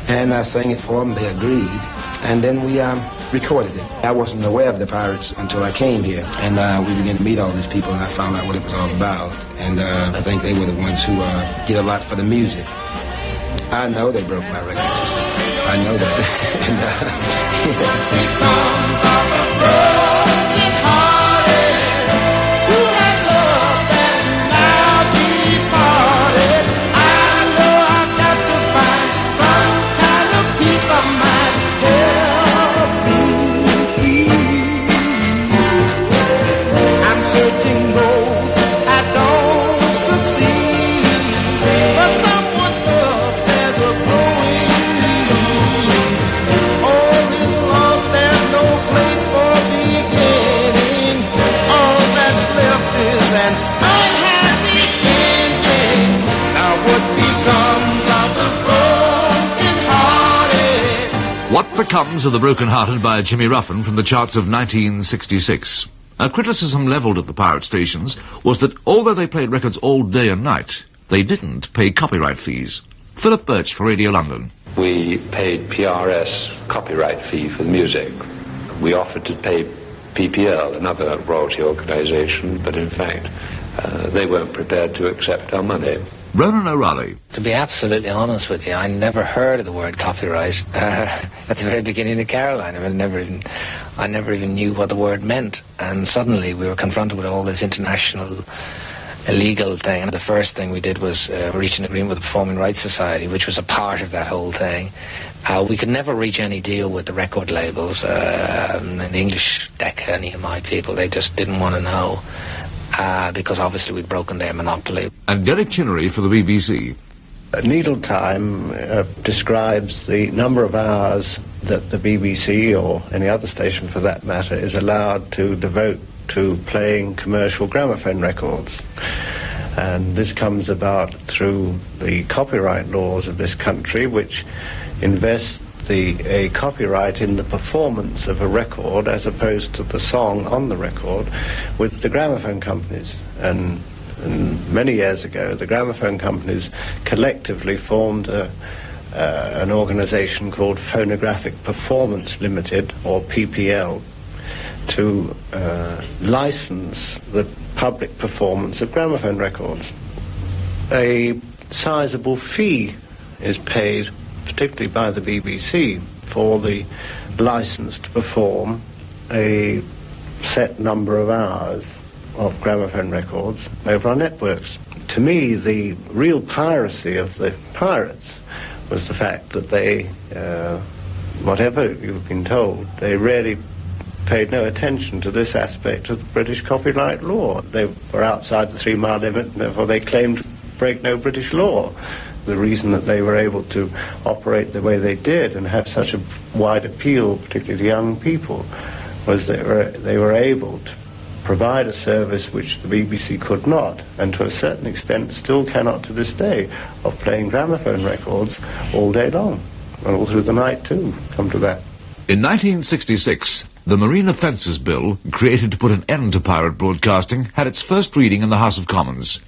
and I sang it for them. They agreed, and then we recorded it. I wasn't aware of the Pirates until I came here, and we began to meet all these people, and I found out what it was all about. And I think they were the ones who did a lot for the music. I know they broke my record, you see. I know that. And, Becomes of the broken hearted who had love that's now departed. I know I've got to find some kind of peace of mind. Help me. I'm searching gold, I don't succeed, but someone's love there's a growing need. All is lost, there's no place for beginning. All that's left is an unhappy ending. Now what becomes of the broken hearted? What Becomes of the Broken Hearted by Jimmy Ruffin from the charts of 1966. A criticism levelled at the pirate stations was that although they played records all day and night, they didn't pay copyright fees. Philip Birch for Radio London. We paid PRS copyright fee for the music. We offered to pay PPL, another royalty organisation, but in fact they weren't prepared to accept our money. Ronan O'Reilly. To be absolutely honest with you, I never heard of the word copyright at the very beginning of Caroline. I never even knew what the word meant. And suddenly we were confronted with all this international illegal thing. And the first thing we did was reach an agreement with the Performing Rights Society, which was a part of that whole thing. We could never reach any deal with the record labels, and the English Decca and EMI people. They just didn't want to know, because obviously we'd broken their monopoly. And Derek Chinnery for the BBC. Needle time describes the number of hours that the BBC, or any other station for that matter, is allowed to devote to playing commercial gramophone records. And this comes about through the copyright laws of this country, which invest a copyright in the performance of a record as opposed to the song on the record with the gramophone companies. And many years ago, the gramophone companies collectively formed an organization called Phonographic Performance Limited, or PPL, to license the public performance of gramophone records. A sizable fee is paid, particularly by the BBC, for the license to perform a set number of hours of gramophone records over our networks. To me, the real piracy of the pirates was the fact that they, whatever you've been told, they really paid no attention to this aspect of the British copyright law. They were outside the 3-mile limit, and therefore they claimed to break no British law. The reason that they were able to operate the way they did and have such a wide appeal, particularly to young people, was that they were able to provide a service which the BBC could not, and to a certain extent still cannot to this day, of playing gramophone records all day long, and all through the night too, come to that. In 1966, the Marine Offences Bill, created to put an end to pirate broadcasting, had its first reading in the House of Commons.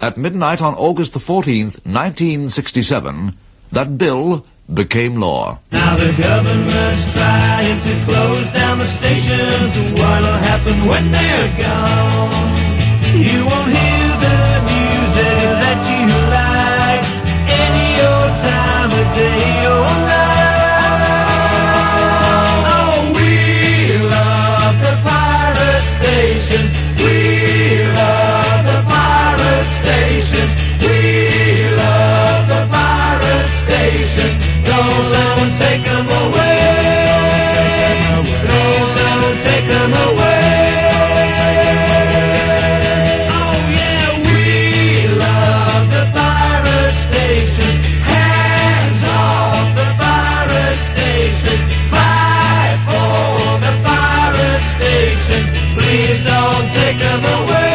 At midnight on August the 14th, 1967, that bill became law. Now the government's trying to close down the stations. What'll happen when they're gone? You won't hear the music that you like any old time of day or night. Oh, we love the pirate stations. We love the pirate stations. We love the pirate stations. Don't take them away. Please don't take them away. Oh yeah, we love the pirate station. Hands off the pirate station. Fight for the pirate station. Please don't take them away.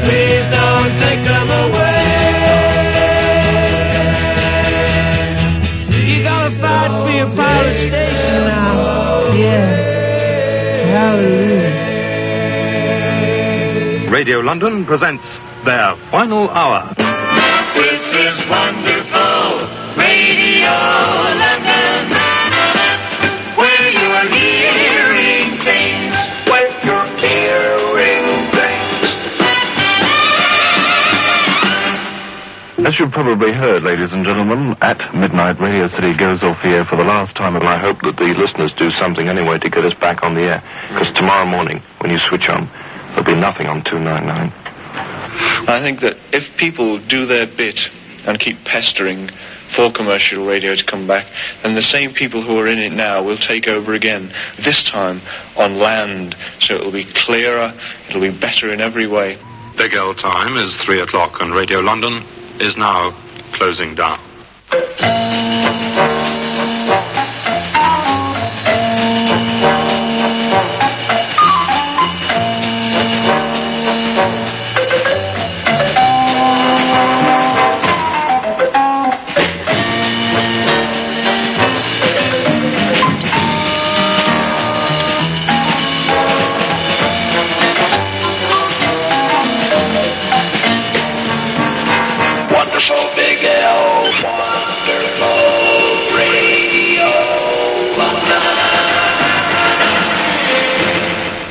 Please don't take them away. Fight for your pirate station now. Yeah. Hallelujah. Radio London presents their final hour. This is wonderful. Radio London. Where you are hearing things. Where you're hearing things. As you've probably heard, ladies and gentlemen, at midnight Radio City goes off the air for the last time, and I hope that the listeners do something anyway to get us back on the air, because tomorrow morning, when you switch on, there'll be nothing on 299. I think that if people do their bit and keep pestering for commercial radio to come back, then the same people who are in it now will take over again, this time on land, so it'll be clearer, it'll be better in every way. Big L time is 3 o'clock, and Radio London is now closing down. Wonderful Big L, wonderful Radio London.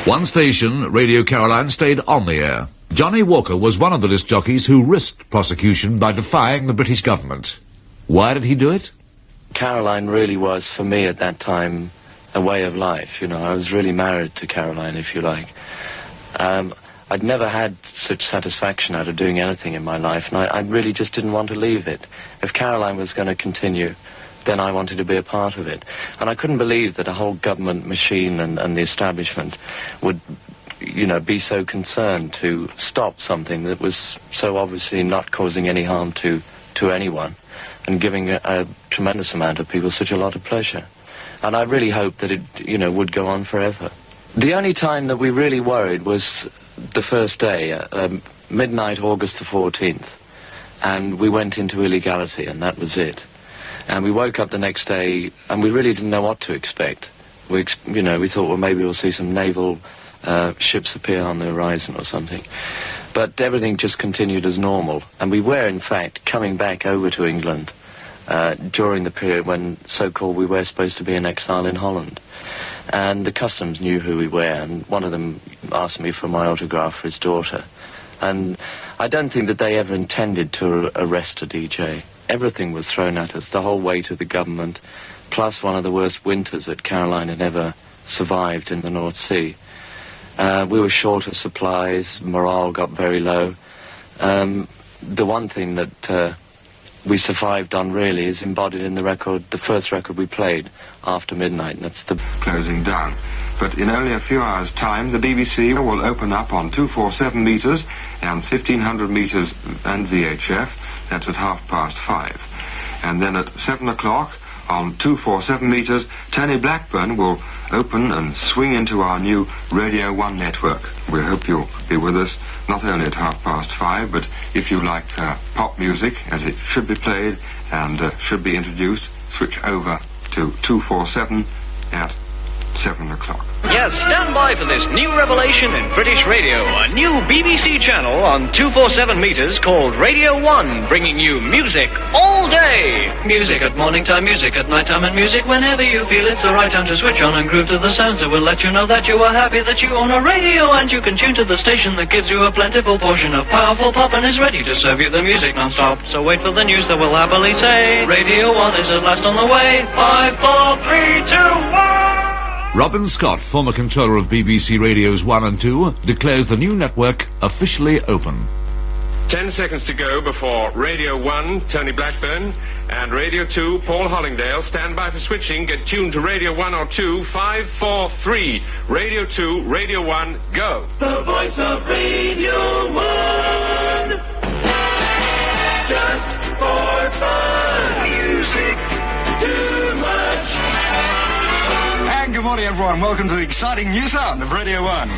One station, Radio Caroline, stayed on the air. Johnny Walker was one of the disc jockeys who risked prosecution by defying the British government. Why did he do it? Caroline really was, for me at that time, a way of life. You know, I was really married to Caroline, if you like. I'd never had such satisfaction out of doing anything in my life, and I really just didn't want to leave it. If Caroline was going to continue, then I wanted to be a part of it. And I couldn't believe that a whole government machine and the establishment would, you know, be so concerned to stop something that was so obviously not causing any harm to anyone, and giving a tremendous amount of people such a lot of pleasure. And I really hoped that it, you know, would go on forever. The only time that we really worried was the first day, midnight, August the 14th, and we went into illegality, and that was it. And we woke up the next day, and we really didn't know what to expect. We thought, well, maybe we'll see some naval ships appear on the horizon or something. But everything just continued as normal, and we were, in fact, coming back over to England during the period when, so-called, we were supposed to be in exile in Holland. And the customs knew who we were, and one of them asked me for my autograph for his daughter. And I don't think that they ever intended to arrest a DJ. Everything was thrown at us, the whole weight of the government, plus one of the worst winters that Caroline had ever survived in the North Sea. We were short of supplies, morale got very low. The one thing that we survived on really is embodied in the record, the first record we played after midnight, and that's the closing down. But in only a few hours' time, the BBC will open up on 247 metres and 1500 metres and VHF. That's at 5:30. And then at 7 o'clock on 247 metres, Tony Blackburn will open and swing into our new Radio 1 network. We hope you'll be with us not only at 5:30, but if you like pop music, as it should be played and should be introduced, switch over to 247 at 7 o'clock. Yes, stand by for this new revelation in British radio, a new BBC channel on 247 metres called Radio 1, bringing you music all day. Music at morning time, music at night time, and music whenever you feel it's the right time to switch on and groove to the sounds that will let you know that you are happy that you own a radio, and you can tune to the station that gives you a plentiful portion of powerful pop and is ready to serve you the music non-stop. So wait for the news that will happily say, Radio 1 is at last on the way. 5, 4, 3, 2, 1... Robin Scott, former controller of BBC Radios 1 and 2, declares the new network officially open. 10 seconds to go before Radio 1, Tony Blackburn, and Radio 2, Paul Hollingdale. Stand by for switching. Get tuned to Radio 1 or 2. 5, 4, 3. Radio 2, Radio 1, go. The voice of Radio 1. Just for fun. Music too much. And good morning, everyone. Welcome to the exciting new sound of Radio 1.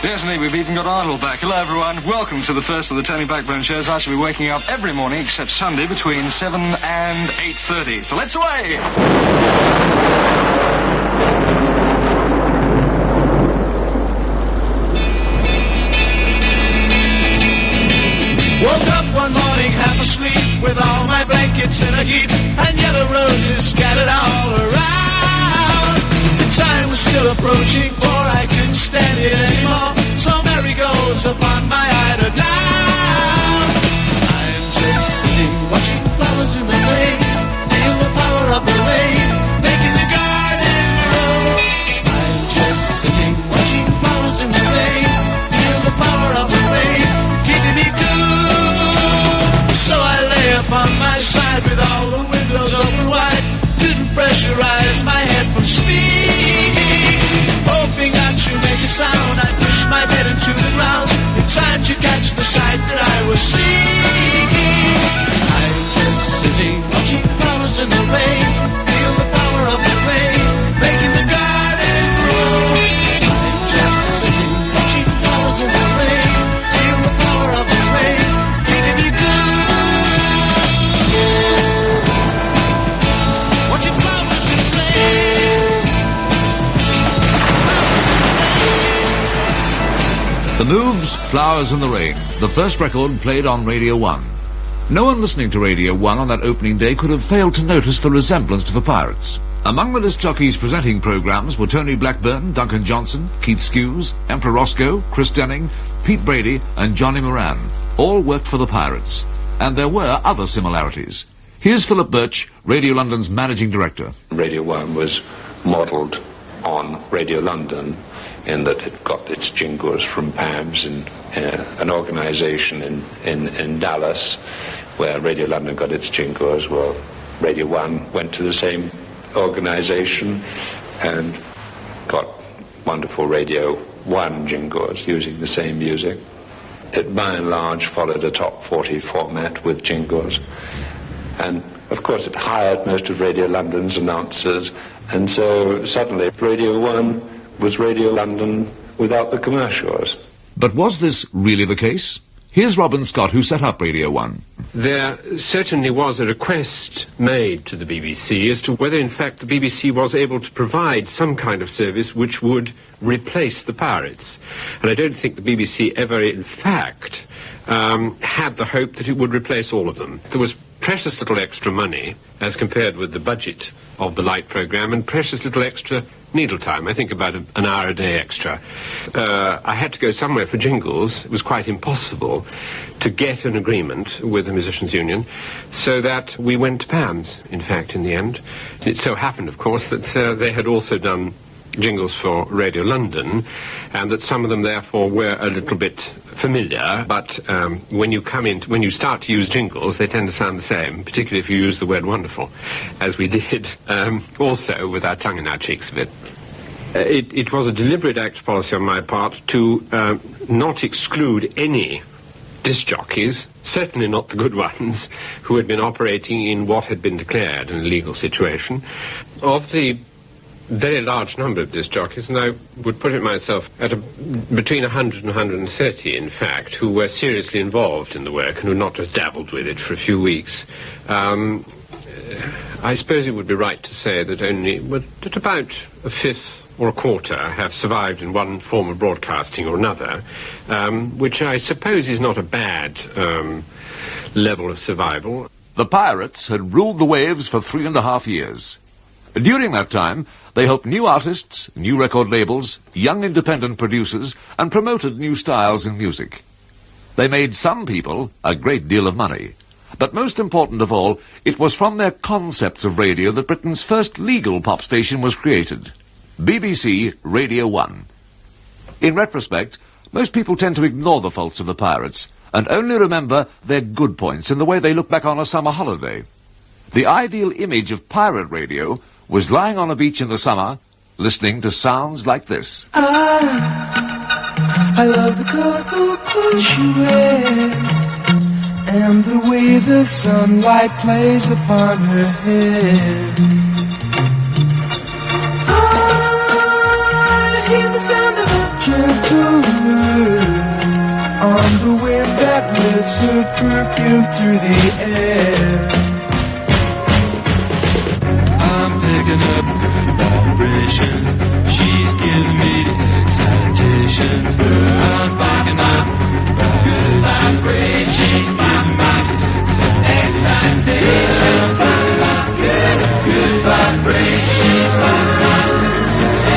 Yes, indeed, we've even got Arnold back. Hello, everyone. Welcome to the first of the Tony Blackburn shows. I shall be waking up every morning except Sunday between 7 and 8:30. So let's away! Woke up one morning half asleep with all my blankets in a heap and yellow roses scattered all around. The time was still approaching, for I couldn't stand it anymore. So Mary goes upon my eider down. I'm just sitting watching flowers in the rain, feel the power of the rain making the garden grow. I'm just sitting watching flowers in the rain, feel the power of the rain keeping me cool. So I lay upon my side with all the windows open wide, couldn't pressurize my head from speaking, hoping not to make a sound. I pushed my head into the ground in time to catch the sight that I was seeking. I'm just sitting watching flowers in the rain, feel the power of the rain making the garden grow. I'm just sitting watching flowers in the rain, feel the power of the rain keeping me good. Watching flowers in the rain. The Moves, Flowers in the Rain, the first record played on Radio 1. No one listening to Radio 1 on that opening day could have failed to notice the resemblance to the Pirates. Among the disc jockeys presenting programmes were Tony Blackburn, Duncan Johnson, Keith Skues, Emperor Roscoe, Chris Denning, Pete Brady and Johnny Moran. All worked for the Pirates. And there were other similarities. Here's Philip Birch, Radio London's managing director. Radio 1 was modelled on Radio London in that it got its jingles from PAMS, an organisation in Dallas, where Radio London got its jingles. Well, Radio 1 went to the same organisation and got wonderful Radio 1 jingles using the same music. It by and large followed a top 40 format with jingles, and of course it hired most of Radio London's announcers, and so suddenly Radio 1 was Radio London without the commercials. But was this really the case? Here's Robin Scott, who set up Radio 1. There certainly was a request made to the BBC as to whether in fact the BBC was able to provide some kind of service which would replace the Pirates. And I don't think the BBC ever in fact had the hope that it would replace all of them. There was precious little extra money as compared with the budget of the Light programme, and precious little extra needle time, I think about an hour a day extra. I had to go somewhere for jingles. It was quite impossible to get an agreement with the Musicians' Union, so that we went to PAMS, in fact, in the end. It so happened, of course, that they had also done jingles for Radio London, and that some of them therefore were a little bit familiar, but when you start to use jingles, they tend to sound the same, particularly if you use the word wonderful, as we did also with our tongue in our cheeks a bit. It was a deliberate act of policy on my part to not exclude any disc jockeys, certainly not the good ones, who had been operating in what had been declared an illegal situation. Of the very large number of disc jockeys, and I would put it myself at between 100 and 130, in fact, who were seriously involved in the work and who not just dabbled with it for a few weeks. I suppose it would be right to say that that about a fifth or a quarter have survived in one form of broadcasting or another, which I suppose is not a bad level of survival. The Pirates had ruled the waves for 3.5 years. During that time, they helped new artists, new record labels, young independent producers, and promoted new styles in music. They made some people a great deal of money. But most important of all, it was from their concepts of radio that Britain's first legal pop station was created. BBC Radio 1. In retrospect, most people tend to ignore the faults of the Pirates, and only remember their good points in the way they look back on a summer holiday. The ideal image of pirate radio was lying on a beach in the summer, listening to sounds like this. I love the colorful clothes she wears, and the way the sunlight plays upon her head. I hear the sound of a gentle wind on the wind that lifts her perfume through the air. Picking up good vibrations, she's giving me the excitations. I'm picking up good vibrations, she's giving me the excitations. Good vibrations, she's giving me the excitations.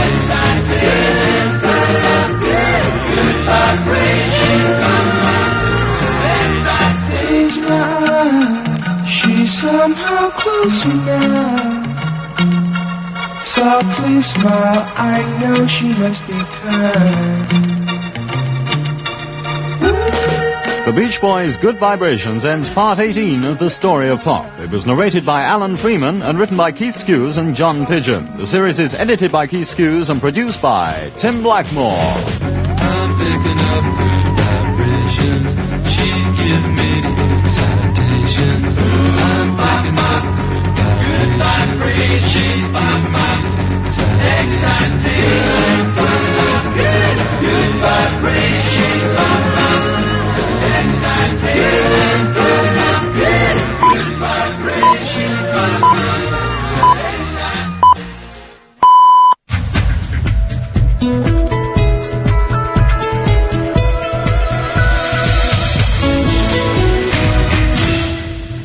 Good vibrations, she's somehow closer now. Softly smile, I know she must be kind. The Beach Boys' Good Vibrations ends part 18 of The Story of Pop. It was narrated by Alan Freeman and written by Keith Skues and John Pidgeon. The series is edited by Keith Skues and produced by Tim Blackmore. I'm picking up good vibrations, she's giving me the excitations. I'm picking up good vibrations, she's giving me excitations. Good vibrations, excitations. Good vibrations.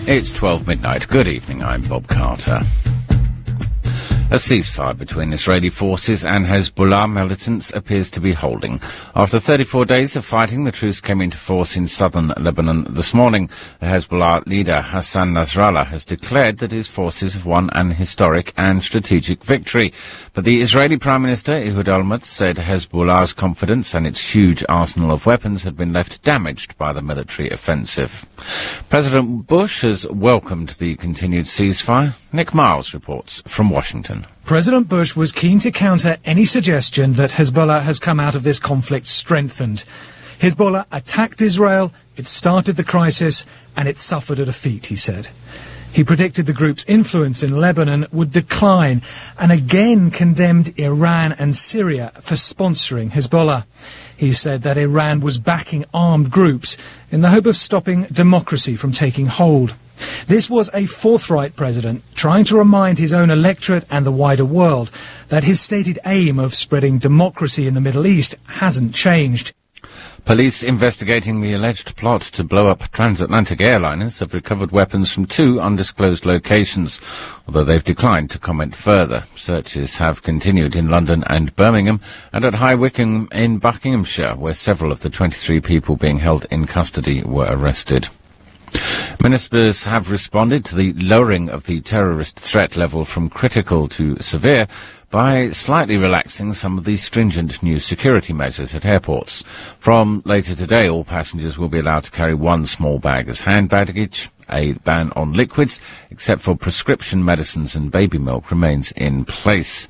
It's 12 midnight. Good evening, I'm Bob Carter. A ceasefire between Israeli forces and Hezbollah militants appears to be holding. After 34 days of fighting, the truce came into force in southern Lebanon this morning. The Hezbollah leader Hassan Nasrallah has declared that his forces have won an historic and strategic victory. But the Israeli Prime Minister Ehud Olmert said Hezbollah's confidence and its huge arsenal of weapons had been left damaged by the military offensive. President Bush has welcomed the continued ceasefire. Nick Miles reports from Washington. President Bush was keen to counter any suggestion that Hezbollah has come out of this conflict strengthened. Hezbollah attacked Israel, it started the crisis, and it suffered a defeat, he said. He predicted the group's influence in Lebanon would decline and again condemned Iran and Syria for sponsoring Hezbollah. He said that Iran was backing armed groups in the hope of stopping democracy from taking hold. This was a forthright president trying to remind his own electorate and the wider world that his stated aim of spreading democracy in the Middle East hasn't changed. Police investigating the alleged plot to blow up transatlantic airliners have recovered weapons from 2 undisclosed locations, although they've declined to comment further. Searches have continued in London and Birmingham and at High Wycombe in Buckinghamshire, where several of the 23 people being held in custody were arrested. Ministers have responded to the lowering of the terrorist threat level from critical to severe by slightly relaxing some of the stringent new security measures at airports. From later today, all passengers will be allowed to carry 1 small bag as hand baggage. A ban on liquids, except for prescription medicines and baby milk, remains in place.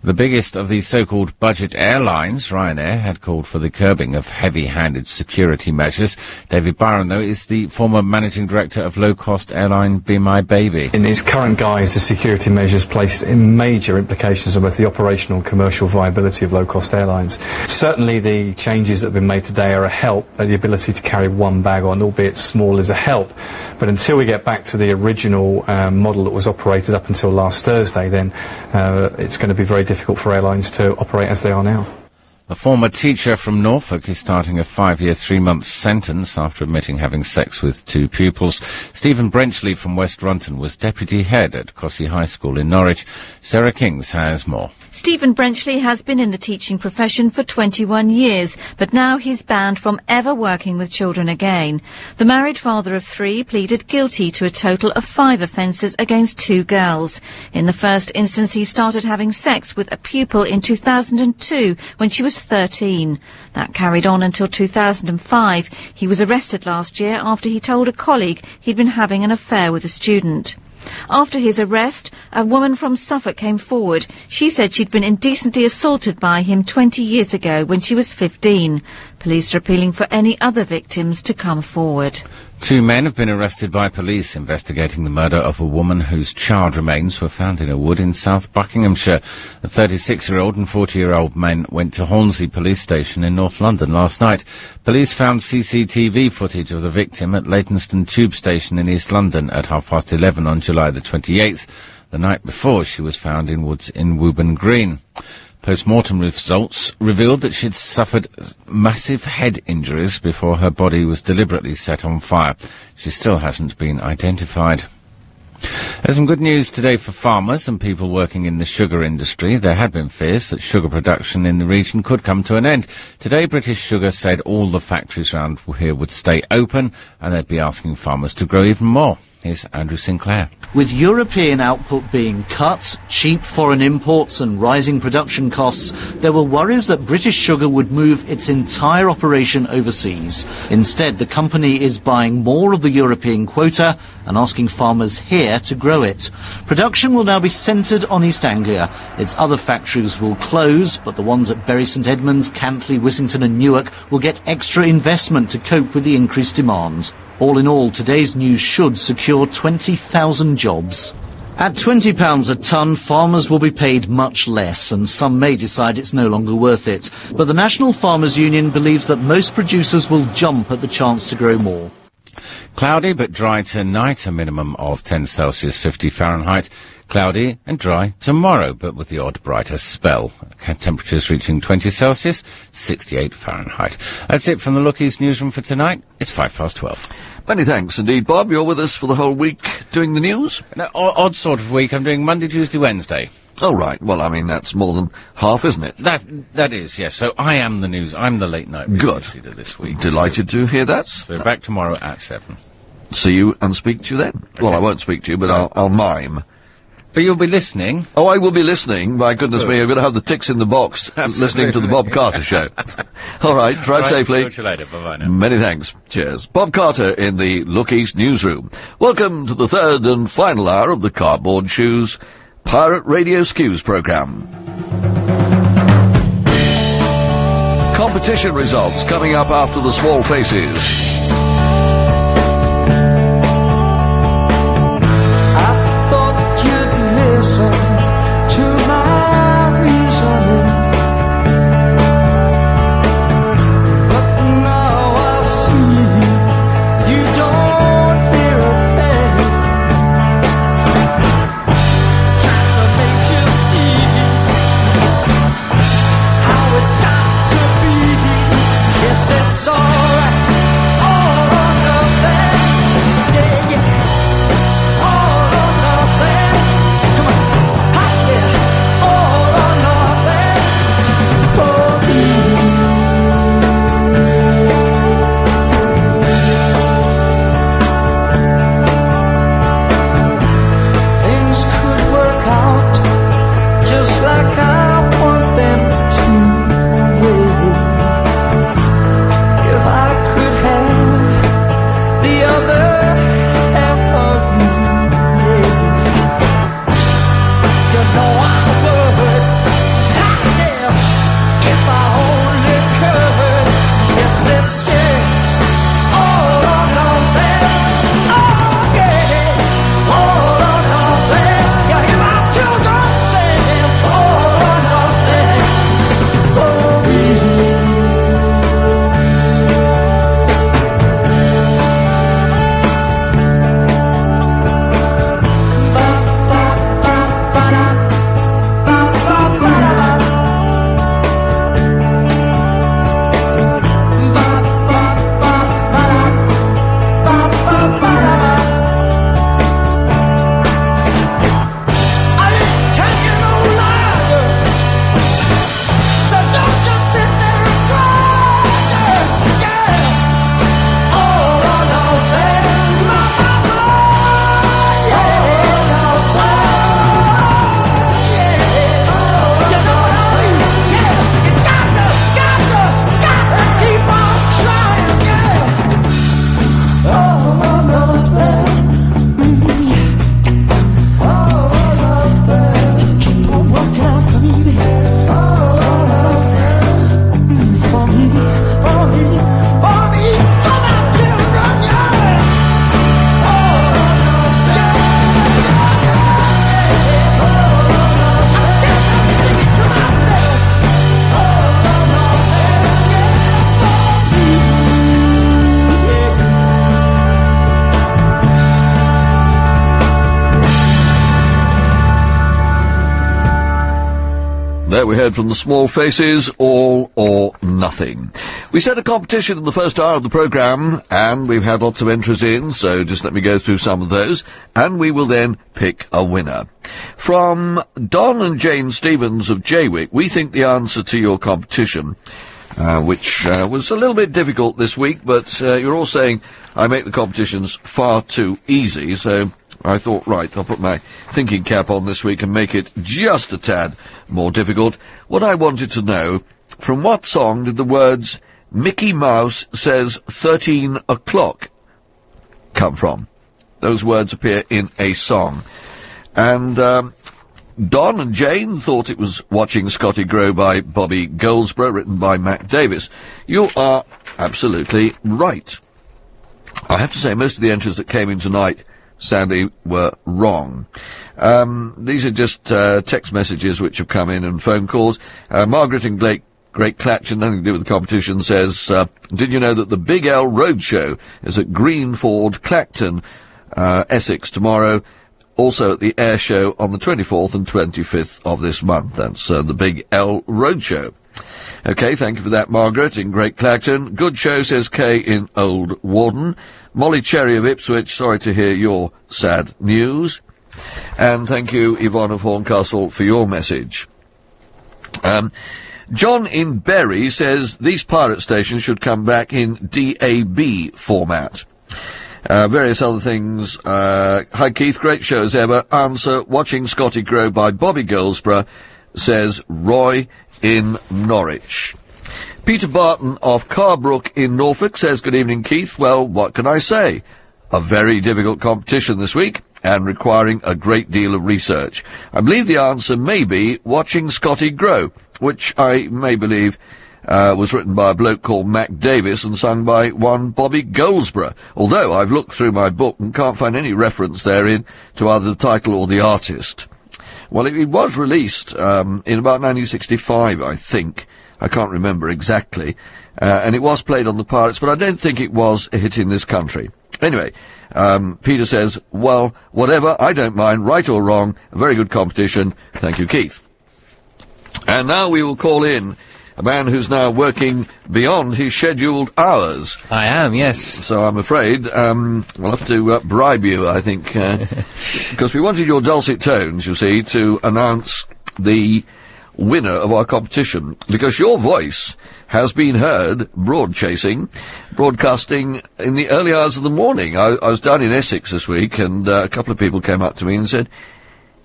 The biggest of the so-called budget airlines, Ryanair, had called for the curbing of heavy-handed security measures. David Byron, though, is the former managing director of low-cost airline Be My Baby. In its current guise, the security measures place in major implications on both the operational and commercial viability of low-cost airlines. Certainly the changes that have been made today are a help. The ability to carry 1 bag on, albeit small, is a help. But until we get back to the original model that was operated up until last Thursday, then it's going to be very difficult for airlines to operate as they are now. A former teacher from Norfolk is starting a 5-year, 3-month sentence after admitting having sex with 2 pupils. Stephen Brenchley from West Runton was deputy head at Cossey High School in Norwich. Sarah Kings has more. Stephen Brenchley has been in the teaching profession for 21 years, but now he's banned from ever working with children again. The married father of 3 pleaded guilty to a total of 5 offences against 2 girls. In the first instance, he started having sex with a pupil in 2002 when she was 13. That carried on until 2005. He was arrested last year after he told a colleague he'd been having an affair with a student. After his arrest, a woman from Suffolk came forward. She said she'd been indecently assaulted by him 20 years ago when she was 15. Police are appealing for any other victims to come forward. 2 men have been arrested by police investigating the murder of a woman whose charred remains were found in a wood in South Buckinghamshire. A 36-year-old and 40-year-old men went to Hornsey police station in North London last night. Police found CCTV footage of the victim at Leytonstone tube station in East London at 11:30 on July the 28th, the night before she was found in woods in Woburn Green. Post-mortem results revealed that she'd suffered massive head injuries before her body was deliberately set on fire. She still hasn't been identified. There's some good news today for farmers and people working in the sugar industry. There had been fears that sugar production in the region could come to an end. Today, British Sugar said all the factories around here would stay open and they'd be asking farmers to grow even more. Here's Andrew Sinclair. With European output being cut, cheap foreign imports and rising production costs, there were worries that British Sugar would move its entire operation overseas. Instead, the company is buying more of the European quota and asking farmers here to grow it. Production will now be centred on East Anglia. Its other factories will close, but the ones at Bury St Edmunds, Cantley, Wissington and Newark will get extra investment to cope with the increased demand. All in all, today's news should secure 20,000 jobs. At £20 a tonne, farmers will be paid much less, and some may decide it's no longer worth it. But the National Farmers Union believes that most producers will jump at the chance to grow more. Cloudy but dry tonight, a minimum of 10 Celsius, 50 Fahrenheit. Cloudy and dry tomorrow, but with the odd brighter spell. Temperatures reaching 20 Celsius, 68 Fahrenheit. That's it from the Lookie's newsroom for tonight. It's 12:05. Many thanks indeed, Bob. You're with us for the whole week doing the news? No, odd sort of week. I'm doing Monday, Tuesday, Wednesday. Oh, right. Well, I mean, that's more than half, isn't it? That is, yes. So I am the news. I'm the late night Good. leader this week. Delighted to hear that. So back tomorrow at 7. See you and speak to you then. Okay. Well, I won't speak to you, but I'll mime. But you'll be listening? Oh, I will be listening. My goodness me, I'm going to have the ticks in the box listening to the Bob Carter Show. All right, drive safely. Talk to you later. Bye-bye now. Many thanks. Cheers. Bob Carter in the Look East newsroom. Welcome to the third and final hour of the Cardboard Shoes Pirate Radio Skues programme. Competition results coming up after the small faces. Listen to my reasoning, but now I see you don't hear a thing. Trying to make you see how it's got to be. Yes, it's alright, all or nothing. Yeah, yeah, all or nothing. There we heard from the Small Faces, All or Nothing. We set a competition in the first hour of the programme, and we've had lots of entries in, so just let me go through some of those, and we will then pick a winner. From Don and Jane Stevens of Jaywick, we think the answer to your competition, which was a little bit difficult this week, but you're all saying I make the competitions far too easy, so I thought, right, I'll put my thinking cap on this week and make it just a tad more difficult. What I wanted to know, from what song did the words Mickey Mouse says 13 o'clock come from? Those words appear in a song. And Don and Jane thought it was Watching Scotty Grow by Bobby Goldsborough, written by Mac Davis. You are absolutely right. I have to say, most of the entries that came in tonight sadly were wrong. These are just text messages which have come in and phone calls. Margaret in Great Clatchin, nothing to do with the competition, says, did you know that the Big L Roadshow is at Greenford, Clacton, Essex tomorrow? Also at the Air Show on the 24th and 25th of this month. That's the Big L Roadshow. OK, thank you for that, Margaret, in Great Clacton. Good show, says Kay in Old Warden. Molly Cherry of Ipswich, sorry to hear your sad news. And thank you, Yvonne of Horncastle, for your message. John in Bury says these pirate stations should come back in DAB format. Various other things. Hi Keith, great show as ever. Answer, watching Scotty Grow by Bobby Goldsborough, says Roy in Norwich. Peter Barton of Carbrook in Norfolk says, good evening Keith. Well, what can I say? A very difficult competition this week, and requiring a great deal of research. I believe the answer may be watching Scotty Grow, which I may believe was written by a bloke called Mac Davis and sung by one Bobby Goldsborough, although I've looked through my book and can't find any reference therein to either the title or the artist. Well, it was released in about 1965, I think. I can't remember exactly. And it was played on the Pirates, but I don't think it was a hit in this country. Anyway, Peter says, well, whatever, I don't mind, right or wrong, a very good competition. Thank you, Keith. And now we will call in a man who's now working beyond his scheduled hours. I am, yes. So I'm afraid we'll have to bribe you, I think, because we wanted your dulcet tones, you see, to announce the winner of our competition, because your voice has been heard broadcasting in the early hours of the morning. I was down in Essex this week, and a couple of people came up to me and said,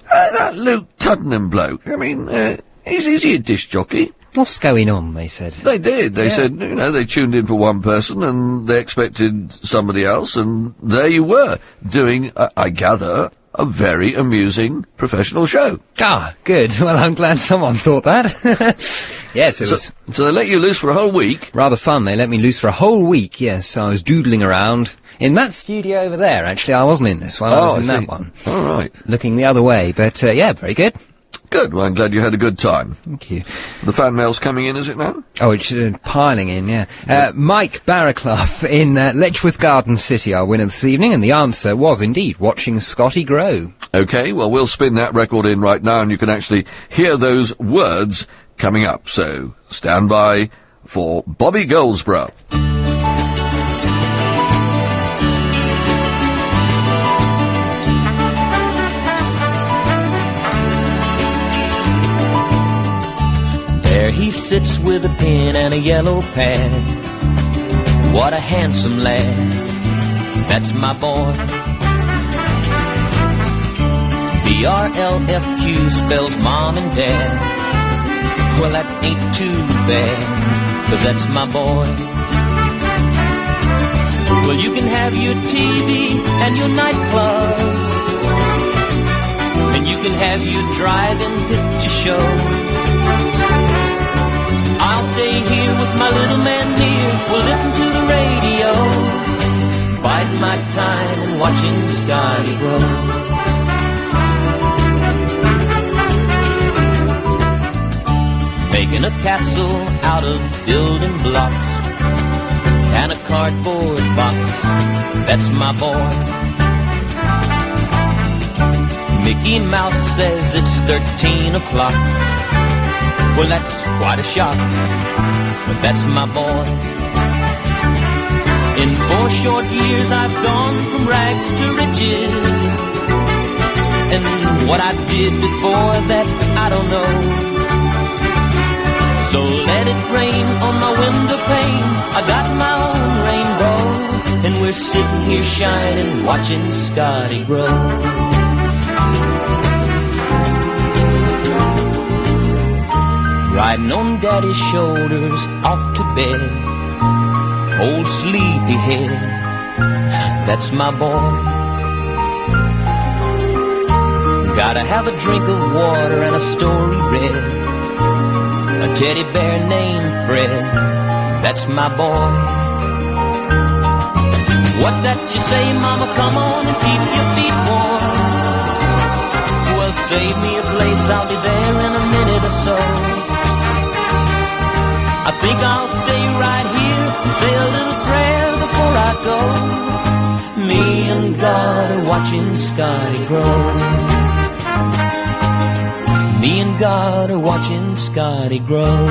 that Luke Tuddenham bloke, I mean, is he a disc jockey? What's going on, they said. They did. They said, you know, they tuned in for one person and they expected somebody else, and there you were, doing, I gather, a very amusing professional show. Ah, good. Well, I'm glad someone thought that. Yes, it was... So they let you loose for a whole week? Rather fun. They let me loose for a whole week, yes. I was doodling around. In that studio over there, actually. I wasn't in this one. I was in that one. All right. Looking the other way. But, yeah, very good. Good. Well, I'm glad you had a good time. Thank you. The fan mail's coming in, is it now? Oh, it's piling in, yeah. Mike Barraclough in Letchworth Garden City, our winner this evening, and the answer was indeed watching Scotty Grow. OK, well, we'll spin that record in right now, and you can actually hear those words coming up. So, stand by for Bobby Goldsborough. There he sits with a pen and a yellow pad. What a handsome lad, that's my boy. B-R-L-F-Q spells mom and dad. Well, that ain't too bad, 'cause that's my boy. Well, you can have your TV and your nightclubs, and you can have your drive-in picture show. I'll stay here with my little man near. We'll listen to the radio, biding my time and watching Scotty grow. Making a castle out of building blocks and a cardboard box, that's my boy. Mickey Mouse says it's 13 o'clock. Well, that's quite a shock, but that's my boy. In 4 short years I've gone from rags to riches, and what I did before that I don't know. So let it rain on my window pane, I got my own rainbow, and we're sitting here shining, watching Scotty grow. Riding on daddy's shoulders, off to bed, old sleepyhead, that's my boy. Gotta have a drink of water and a story read, a teddy bear named Fred, that's my boy. What's that you say, mama? Come on and keep your feet warm. Well, save me a place, I'll be there in a minute or so. I think I'll stay right here and say a little prayer before I go. Me and God are watching Scotty grow. Me and God are watching Scotty grow.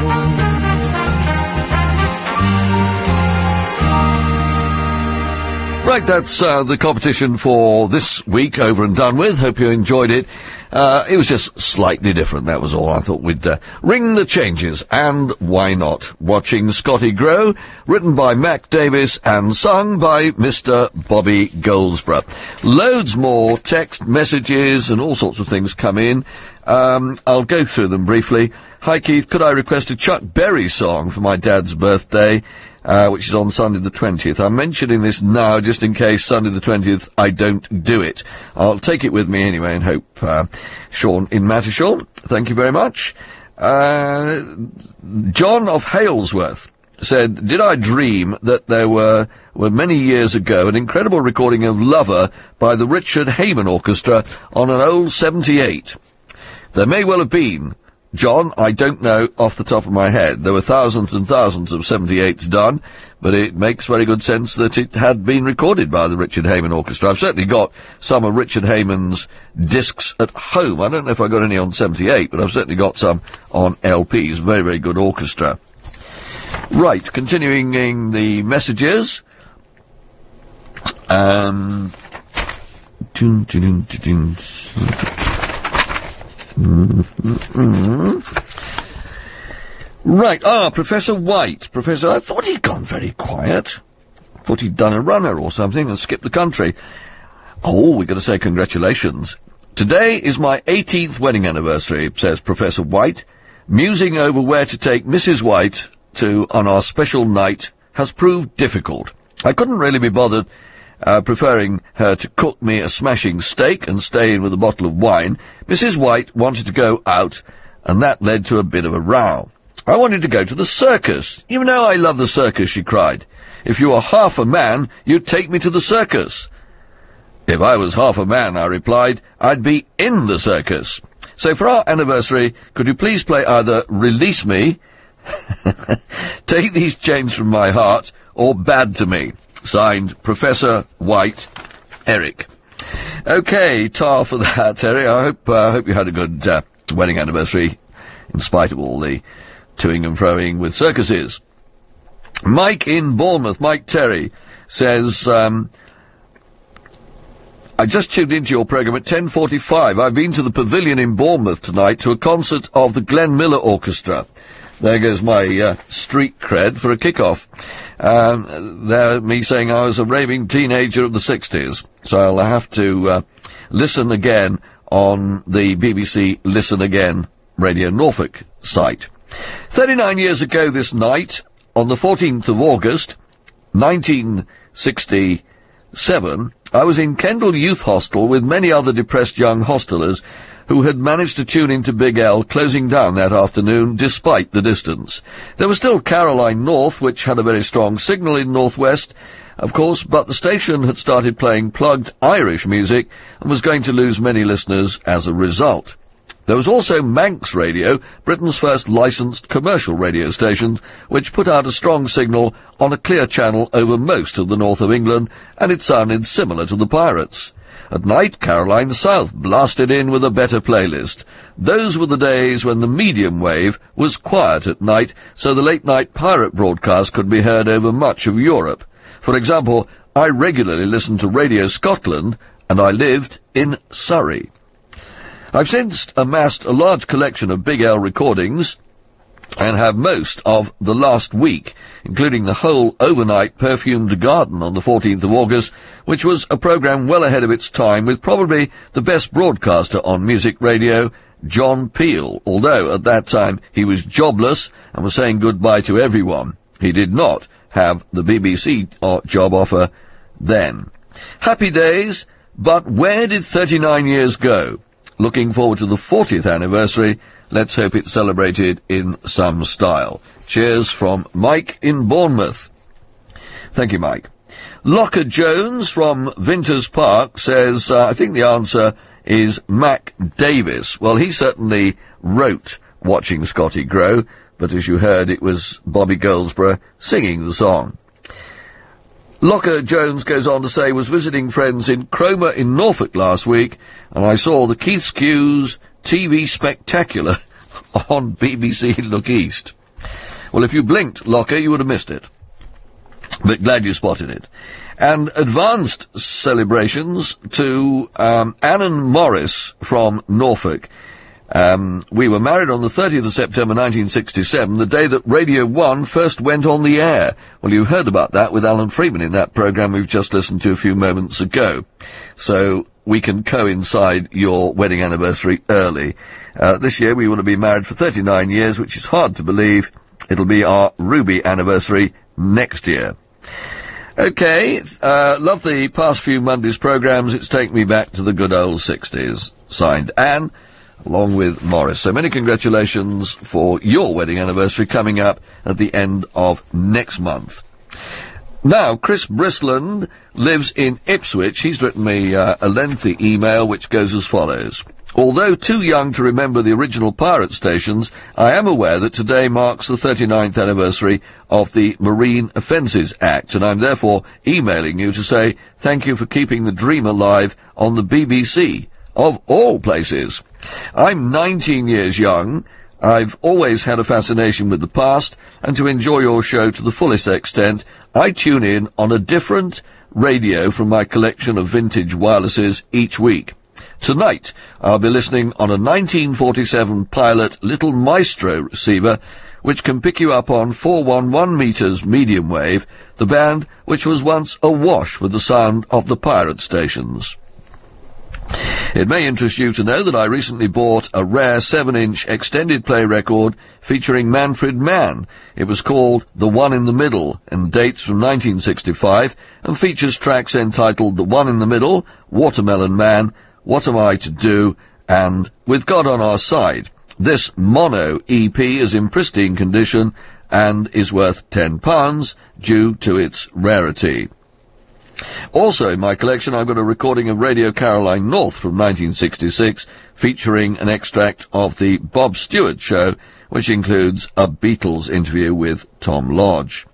Right, that's the competition for this week over and done with. Hope you enjoyed it. It was just slightly different, that was all. I thought we'd ring the changes, and why not? Watching Scotty Grow, written by Mac Davis and sung by Mr. Bobby Goldsborough. Loads more text messages and all sorts of things come in. I'll go through them briefly. Hi Keith, could I request a Chuck Berry song for my dad's birthday? Which is on Sunday the 20th. I'm mentioning this now just in case Sunday the 20th I don't do it. I'll take it with me anyway and hope Sean in Mattershall. Thank you very much. John of Halesworth said, did I dream that there were many years ago an incredible recording of Lover by the Richard Hayman Orchestra on an old 78? There may well have been. John, I don't know off the top of my head. There were thousands and thousands of 78s done, but it makes very good sense that it had been recorded by the Richard Hayman Orchestra. I've certainly got some of Richard Hayman's discs at home. I don't know if I got any on 78, but I've certainly got some on LPs. Very, very good orchestra. Right, continuing in the messages. Right, Professor White. Professor, I thought he'd gone very quiet. I thought he'd done a runner or something and skipped the country. Oh, we've got to say congratulations. Today is my 18th wedding anniversary, says Professor White. Musing over where to take Mrs. White to on our special night has proved difficult. I couldn't really be bothered preferring her to cook me a smashing steak and stay in with a bottle of wine. Mrs. White wanted to go out, and that led to a bit of a row. I wanted to go to the circus. You know I love the circus, she cried. If you were half a man, you'd take me to the circus. If I was half a man, I replied, I'd be in the circus. So for our anniversary, could you please play either Release Me, Take These Chains From My Heart, or Bad to Me? Signed, Professor White, Eric. Okay, tar for that, Eric. I hope you had a good wedding anniversary, in spite of all the toing and froing with circuses. Mike in Bournemouth, Mike Terry, says, I just tuned into your programme at 10:45. I've been to the Pavilion in Bournemouth tonight to a concert of the Glenn Miller Orchestra. There goes my street cred for a kick-off. There, me saying I was a raving teenager of the 60s. So I'll have to listen again on the BBC Listen Again Radio Norfolk site. 39 years ago this night, on the 14th of August, 1967, I was in Kendal Youth Hostel with many other depressed young hostelers who had managed to tune into Big L, closing down that afternoon despite the distance. There was still Caroline North, which had a very strong signal in Northwest, of course, but the station had started playing plugged Irish music and was going to lose many listeners as a result. There was also Manx Radio, Britain's first licensed commercial radio station, which put out a strong signal on a clear channel over most of the north of England, and it sounded similar to the Pirates. At night, Caroline South blasted in with a better playlist. Those were the days when the medium wave was quiet at night, so the late-night pirate broadcast could be heard over much of Europe. For example, I regularly listened to Radio Scotland, and I lived in Surrey. I've since amassed a large collection of Big L recordings, and have most of the last week, including the whole overnight Perfumed Garden on the 14th of August, which was a programme well ahead of its time, with probably the best broadcaster on music radio, John Peel, although at that time he was jobless and was saying goodbye to everyone. He did not have the BBC job offer then. Happy days, but where did 39 years go? Looking forward to the 40th anniversary. Let's hope it's celebrated in some style. Cheers from Mike in Bournemouth. Thank you, Mike. Locker Jones from Vinters Park says, I think the answer is Mac Davis. Well, he certainly wrote Watching Scotty Grow, but as you heard, it was Bobby Goldsborough singing the song. Locker Jones goes on to say, was visiting friends in Cromer in Norfolk last week, and I saw the Keith Skues, TV spectacular on BBC Look East. Well, if you blinked, Locker, you would have missed it. But glad you spotted it. And advanced celebrations to Annan Morris from Norfolk. We were married on the 30th of September 1967, the day that Radio 1 first went on the air. Well, you heard about that with Alan Freeman in that programme we've just listened to a few moments ago. So we can coincide your wedding anniversary early. This year we will have been married for 39 years, which is hard to believe. It'll be our Ruby anniversary next year. Okay, love the past few Mondays programmes. It's taken me back to the good old 60s. Signed, Anne, along with Morris. So many congratulations for your wedding anniversary coming up at the end of next month. Now, Chris Brisland lives in Ipswich. He's written me a lengthy email which goes as follows. Although too young to remember the original pirate stations, I am aware that today marks the 39th anniversary of the Marine Offences Act, and I'm therefore emailing you to say thank you for keeping the dream alive on the BBC, of all places. I'm 19 years young. I've always had a fascination with the past, and to enjoy your show to the fullest extent, I tune in on a different radio from my collection of vintage wirelesses each week. Tonight, I'll be listening on a 1947 Pilot Little Maestro receiver, which can pick you up on 411 meters medium wave, the band which was once awash with the sound of the pirate stations. It may interest you to know that I recently bought a rare 7-inch extended play record featuring Manfred Mann. It was called The One in the Middle and dates from 1965 and features tracks entitled The One in the Middle, Watermelon Man, What Am I to Do, and With God on Our Side. This mono EP is in pristine condition and is worth £10 due to its rarity. Also in my collection I've got a recording of Radio Caroline North from 1966 featuring an extract of the Bob Stewart Show, which includes a Beatles interview with Tom Lodge.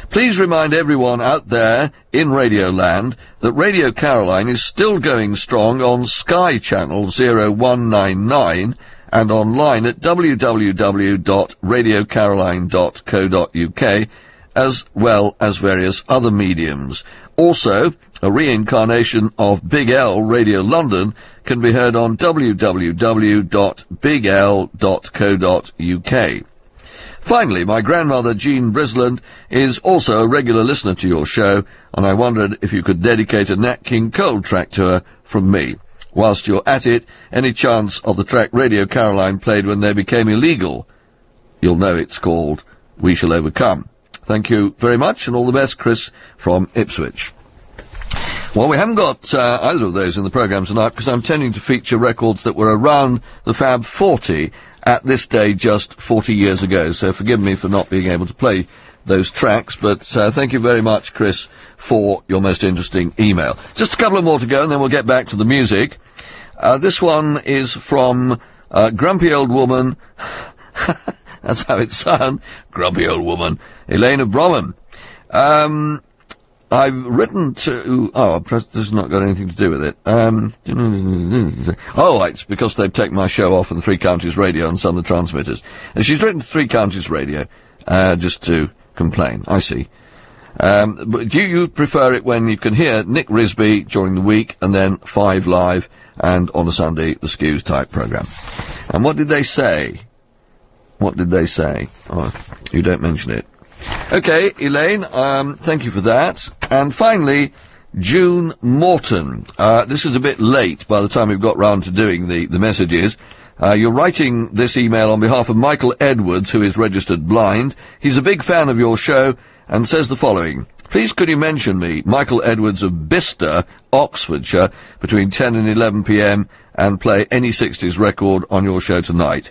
Please remind everyone out there in Radioland that Radio Caroline is still going strong on Sky Channel 0199 and online at www.radiocaroline.co.uk, as well as various other mediums. Also, a reincarnation of Big L Radio London can be heard on www.bigl.co.uk. Finally, my grandmother, Jean Brisland, is also a regular listener to your show, and I wondered if you could dedicate a Nat King Cole track to her from me. Whilst you're at it, any chance of the track Radio Caroline played when they became illegal? You'll know it's called We Shall Overcome. Thank you very much, and all the best, Chris from Ipswich. Well, we haven't got either of those in the programme tonight, because I'm tending to feature records that were around the Fab 40 at this day just 40 years ago, so forgive me for not being able to play those tracks, but thank you very much, Chris, for your most interesting email. Just a couple of more to go, and then we'll get back to the music. This one is from Grumpy Old Woman... That's how it sounds. Grumpy old woman. Elaine of Bromham. I've written to... Oh, this has not got anything to do with it. Oh, it's because they've taken my show off of the Three Counties Radio and some of the transmitters. And she's written to Three Counties Radio, just to complain. I see. But do you prefer it when you can hear Nick Risby during the week and then 5 Live and on a Sunday, the Skues type programme? And what did they say? What did they say? Oh, you don't mention it. Okay, Elaine, thank you for that. And finally, June Morton. This is a bit late by the time we've got round to doing the messages. You're writing this email on behalf of Michael Edwards, who is registered blind. He's a big fan of your show and says the following. Please could you mention me, Michael Edwards of Bicester, Oxfordshire, between 10 and 11 p.m. and play any 60s record on your show tonight.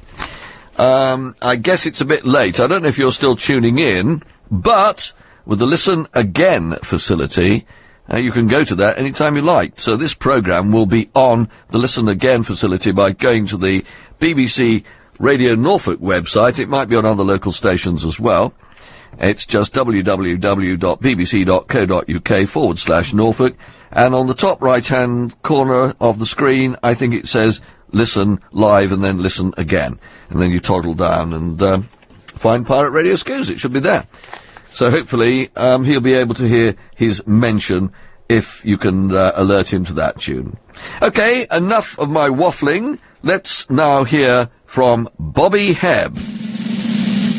I guess it's a bit late. I don't know if you're still tuning in, but with the Listen Again facility, you can go to that anytime you like. So this programme will be on the Listen Again facility by going to the BBC Radio Norfolk website. It might be on other local stations as well. It's just www.bbc.co.uk/Norfolk, and on the top right-hand corner of the screen, I think it says listen live and then listen again. And then you toddle down and find Pirate Radio Skues. It should be there. So hopefully he'll be able to hear his mention if you can alert him to that tune. OK, enough of my waffling. Let's now hear from Bobby Hebb.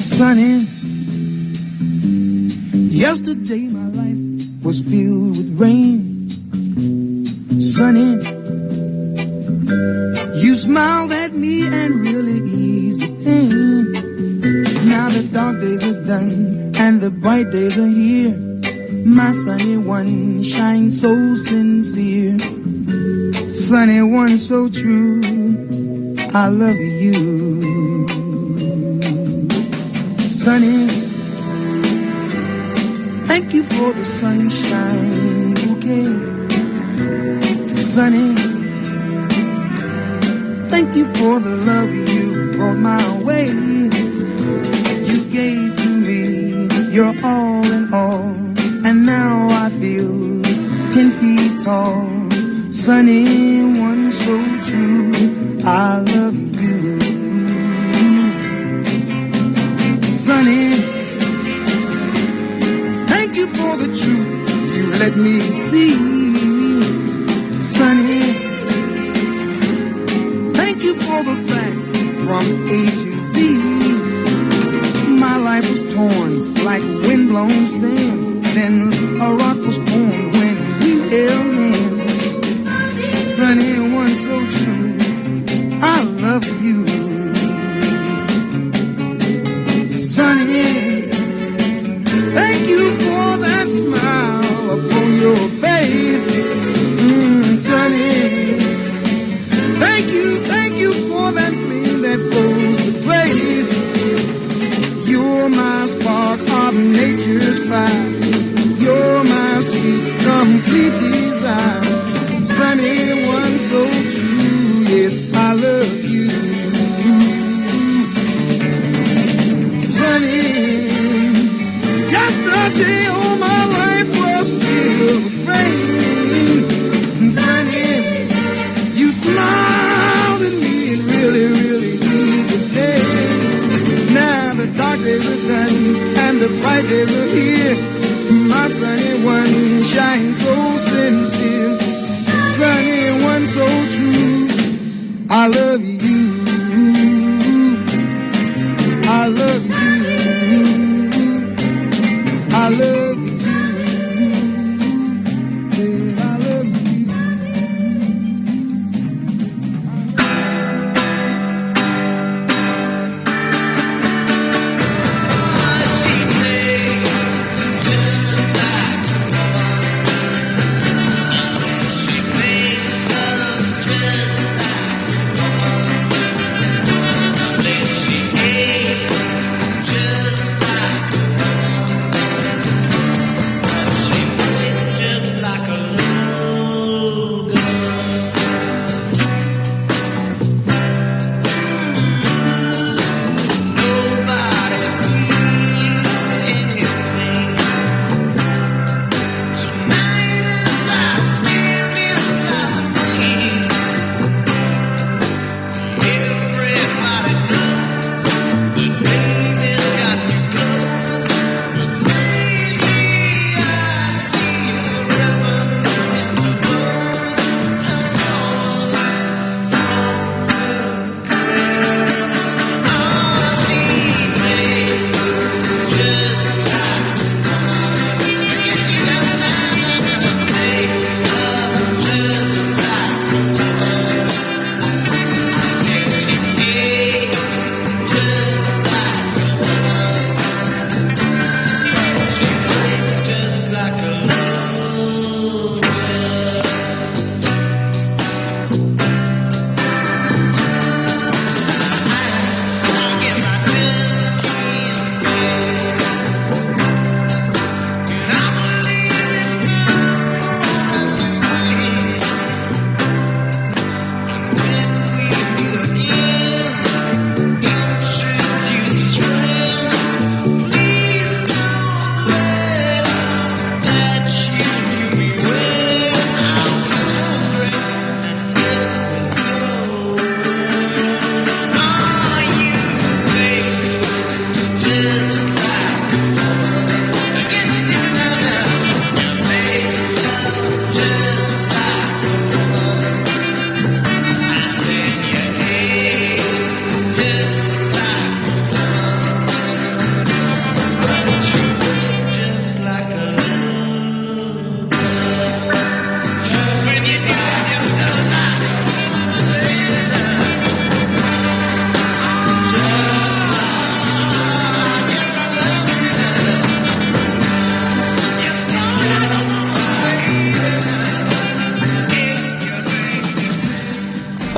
Sonny, yesterday my life was filled with rain. Sonny, you smiled at me and really eased the pain. Now the dark days are done and the bright days are here. My sunny one shines so sincere. Sunny one so true, I love you. Sunny, thank you for the sunshine bouquet. Sunny, thank you for the love you brought my way. You gave to me your all in all, and now I feel 10 feet tall. Sunny one so true, I love you. Sunny, thank you for the truth you let me see. Sunny, thank you for the facts from A to Z. My life was torn like windblown sand, then a rock was formed when we held hands. Sunny one so true, I love you. Sunny, thank you for that smile upon your face. Sunny, thank you for that flame that flows with grace. You're my spark of nature's fire. You're my sweet, complete desire. Sunny one so true, yes, I love you. Sunny, yesterday all my life was filled with rain. Sunny, you smiled at me and really, really eased the day. Now the dark days are done and the bright days are here. My sunny one shines so sincere. Sunny one so true, I love you. I love you. I love you. I love you.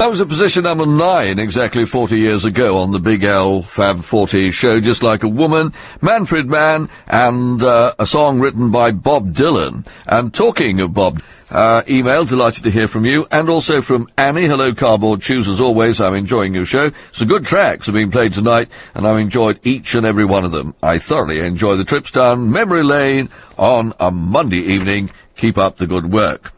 That was at position number 9 exactly 40 years ago on the Big L Fab 40 show, Just Like a Woman, Manfred Mann, and a song written by Bob Dylan. And talking of Bob, email, delighted to hear from you, and also from Annie. Hello, Cardboard Shoes, as always. I'm enjoying your show. Some good tracks have been played tonight, and I've enjoyed each and every one of them. I thoroughly enjoy the trips down memory lane on a Monday evening. Keep up the good work.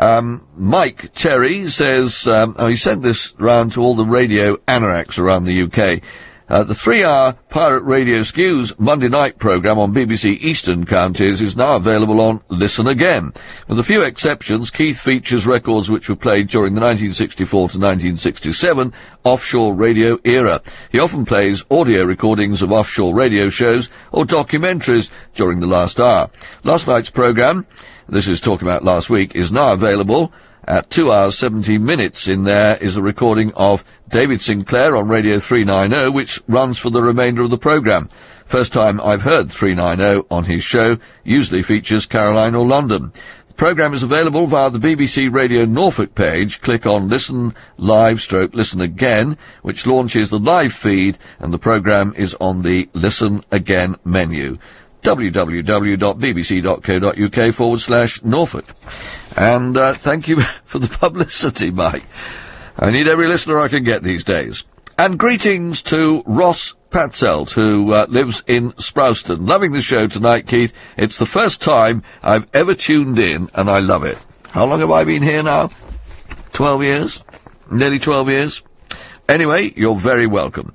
Mike Terry says, he sent this round to all the radio anoraks around the UK. The 3-hour Pirate Radio Skues Monday night programme on BBC Eastern Counties is now available on Listen Again. With a few exceptions, Keith features records which were played during the 1964 to 1967 offshore radio era. He often plays audio recordings of offshore radio shows or documentaries during the last hour. Last night's programme, this is talking about last week, is now available at 2 hours 17 minutes. In there is a recording of David Sinclair on Radio 390, which runs for the remainder of the programme. First time I've heard 390 on his show, usually features Caroline or London. The programme is available via the BBC Radio Norfolk page. Click on Listen Live / Listen Again, which launches the live feed, and the programme is on the Listen Again menu. www.bbc.co.uk/Norfolk. And thank you for the publicity, Mike. I need every listener I can get these days. And greetings to Ross Patzelt, who lives in Sprouston. Loving the show tonight, Keith. It's the first time I've ever tuned in, and I love it. How long have I been here now? 12 years? Nearly 12 years? Anyway, you're very welcome.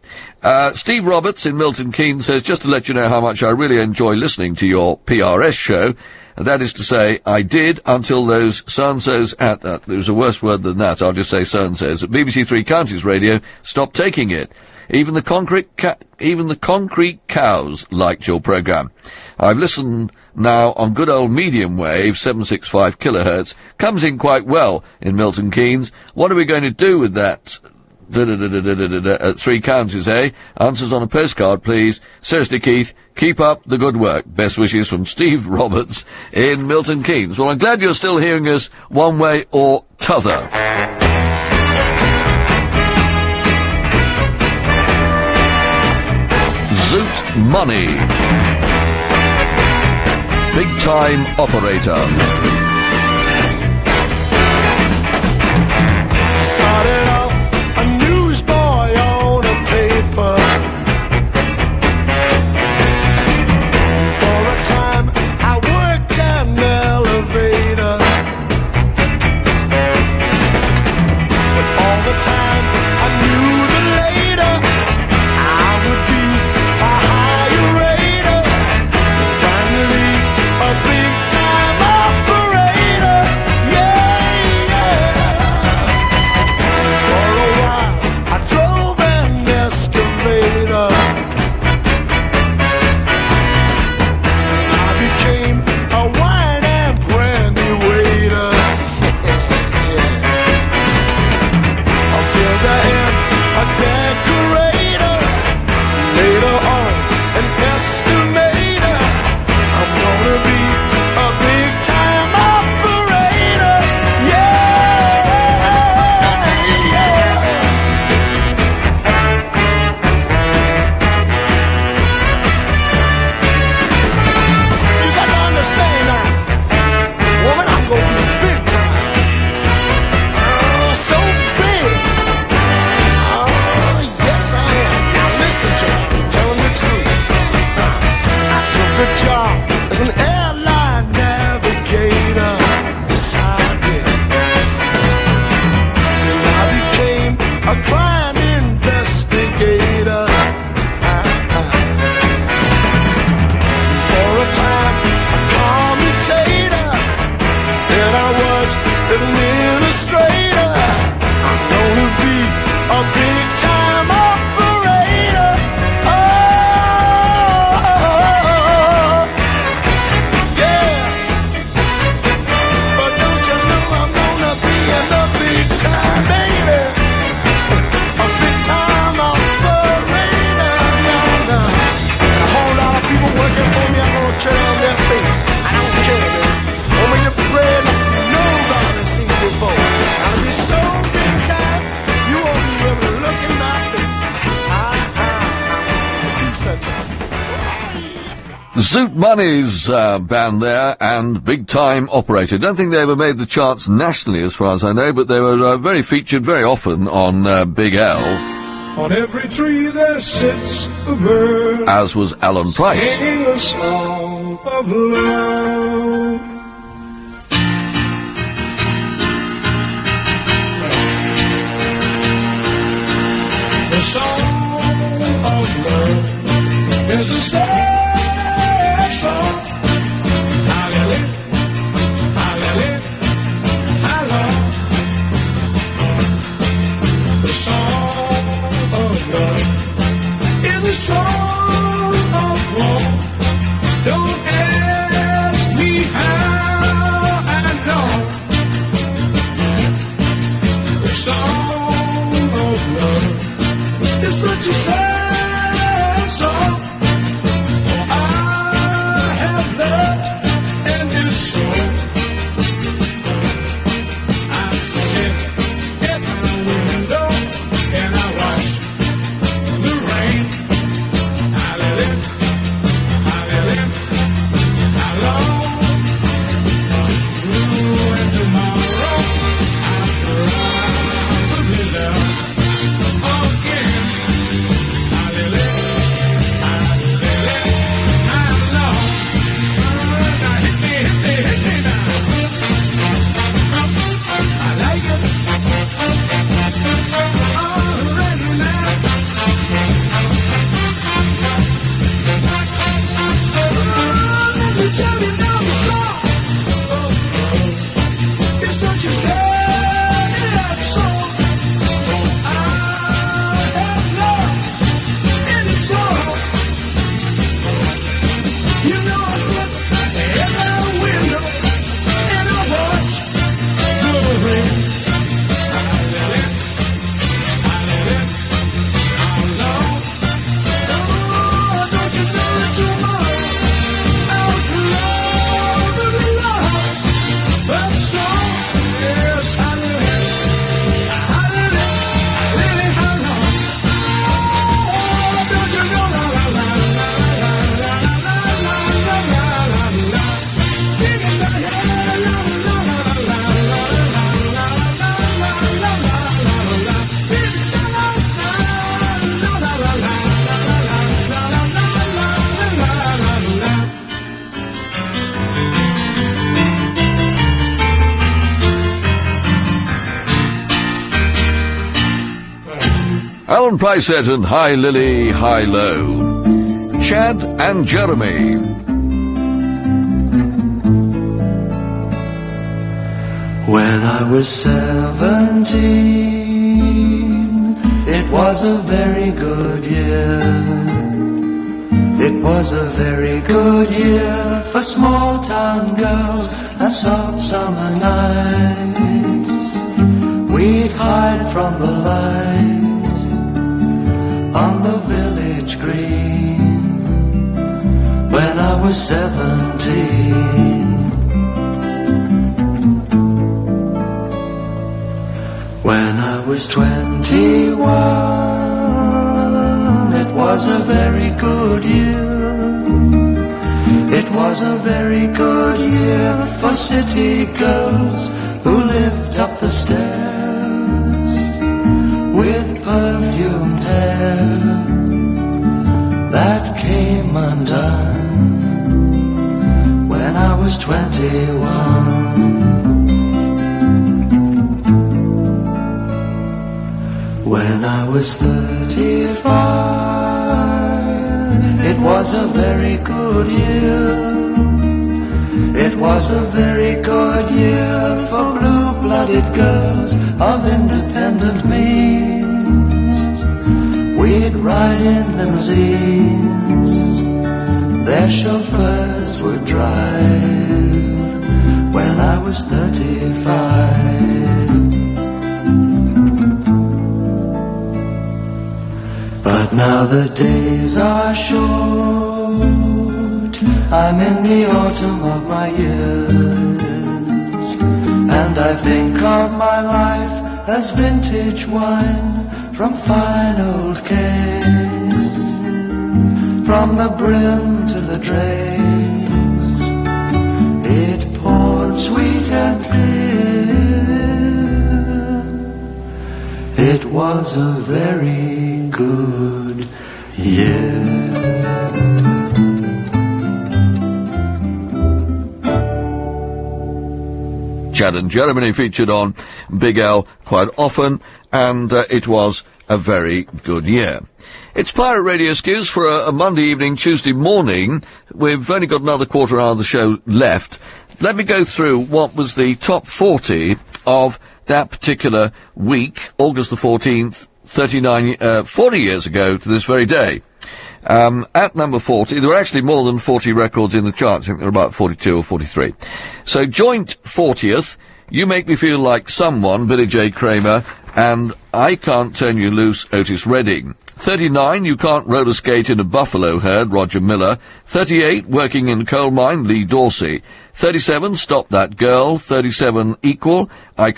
Steve Roberts in Milton Keynes says, just to let you know how much I really enjoy listening to your PRS show, and that is to say, I did until those so-and-sos at, there's a worse word than that, I'll just say so-and-sos, at BBC Three Counties Radio stopped taking it. Even the concrete cows liked your programme. I've listened now on good old medium wave, 765 kilohertz, comes in quite well in Milton Keynes. What are we going to do with that? At Three Counties, eh? Answers on a postcard, please. Seriously, Keith, keep up the good work. Best wishes from Steve Roberts in Milton Keynes. Well, I'm glad you're still hearing us one way or t'other. Zoot Money. Big time operator. Started off a newsboy on a paper. For a time I worked an elevator. But all the time I knew that later I would be a higher rater. And finally a big time operator. Yeah, yeah. Zoot Money's band there, and Big Time Operator. Don't think they ever made the charts nationally, as far as I know, but they were very featured very often on Big L. On every tree there sits a bird, as was Alan Price. singing a song of love. The song of love is a sad song. Hallelujah, hallelujah, hallelujah. The song of love is a song of war. Don't ask me how I know. The song of love is such a sad song. For I have love in this soul. I sit at the window and I watch the rain. Hallelujah, hallelujah, hallelujah. And tomorrow I'll probably love again. Hallelujah, hallelujah, hallelujah. Now hit me now. I like it. Already now. Let me tell you now the song. It's what you tell me that song. I have love in its soul. You know I sit at my window and I watch the rain. Hallelujah, hallelujah, hallelujah. Oh, don't you know that tomorrow I'll probably love that song. Yes, hallelujah, hallelujah, hallelujah, hallelujah. Oh, don't you know la la la la la la la la la la la la. Singing the la la la la la la la la la la la. Singing la la la la la la Alan Price said, and Hi Lily, Hi Low. Chad and Jeremy. When I was 17, it was a very good year. It was a very good year for small town girls and soft summer nights. We'd hide from the lights on the village green when I was 17. When I was 21, it was a very good year. It was a very good year for city girls who lived up the stairs with perfumed hair that came undone when I was 21. When I was 35, it was a very good year. It was a very good year for blue-blooded girls of independent means. We'd ride in limousines, their chauffeurs would drive when I was 35. But now the days are short, I'm in the autumn of my years, and I think of my life as vintage wine from fine old case, from the brim to the dregs. It poured sweet and clear. It was a very good year. Chad and Jeremy featured on Big L quite often, and it was a very good year. It's Pirate Radio Skues for a Monday evening, Tuesday morning. We've only got another quarter hour of the show left. Let me go through what was the top 40 of that particular week, August the 14th, 40 years ago to this very day. At number 40, there were actually more than 40 records in the charts. I think there were about 42 or 43. So, joint 40th, You Make Me Feel Like Someone, Billy J. Kramer, and I Can't Turn You Loose, Otis Redding. 39, You Can't Roller Skate in a Buffalo Herd, Roger Miller. 38, Working in a Coal Mine, Lee Dorsey. 37, Stop That Girl. 37, Equal, You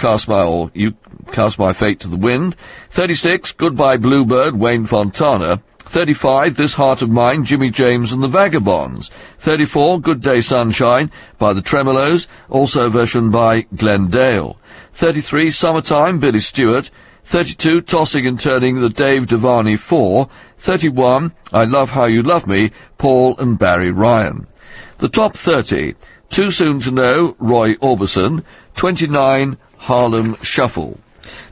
Cast My Fate to the Wind. 36, Goodbye Bluebird, Wayne Fontana. 35, This Heart of Mine, Jimmy James and the Vagabonds. 34, Good Day Sunshine by the Tremolos, also a version by Glenn Dale. 33, Summertime, Billy Stewart. 32, Tossing and Turning, the Dave Devani 4. 31, I Love How You Love Me, Paul and Barry Ryan. The top 30, Too Soon to Know, Roy Orbison. 29, Harlem Shuffle.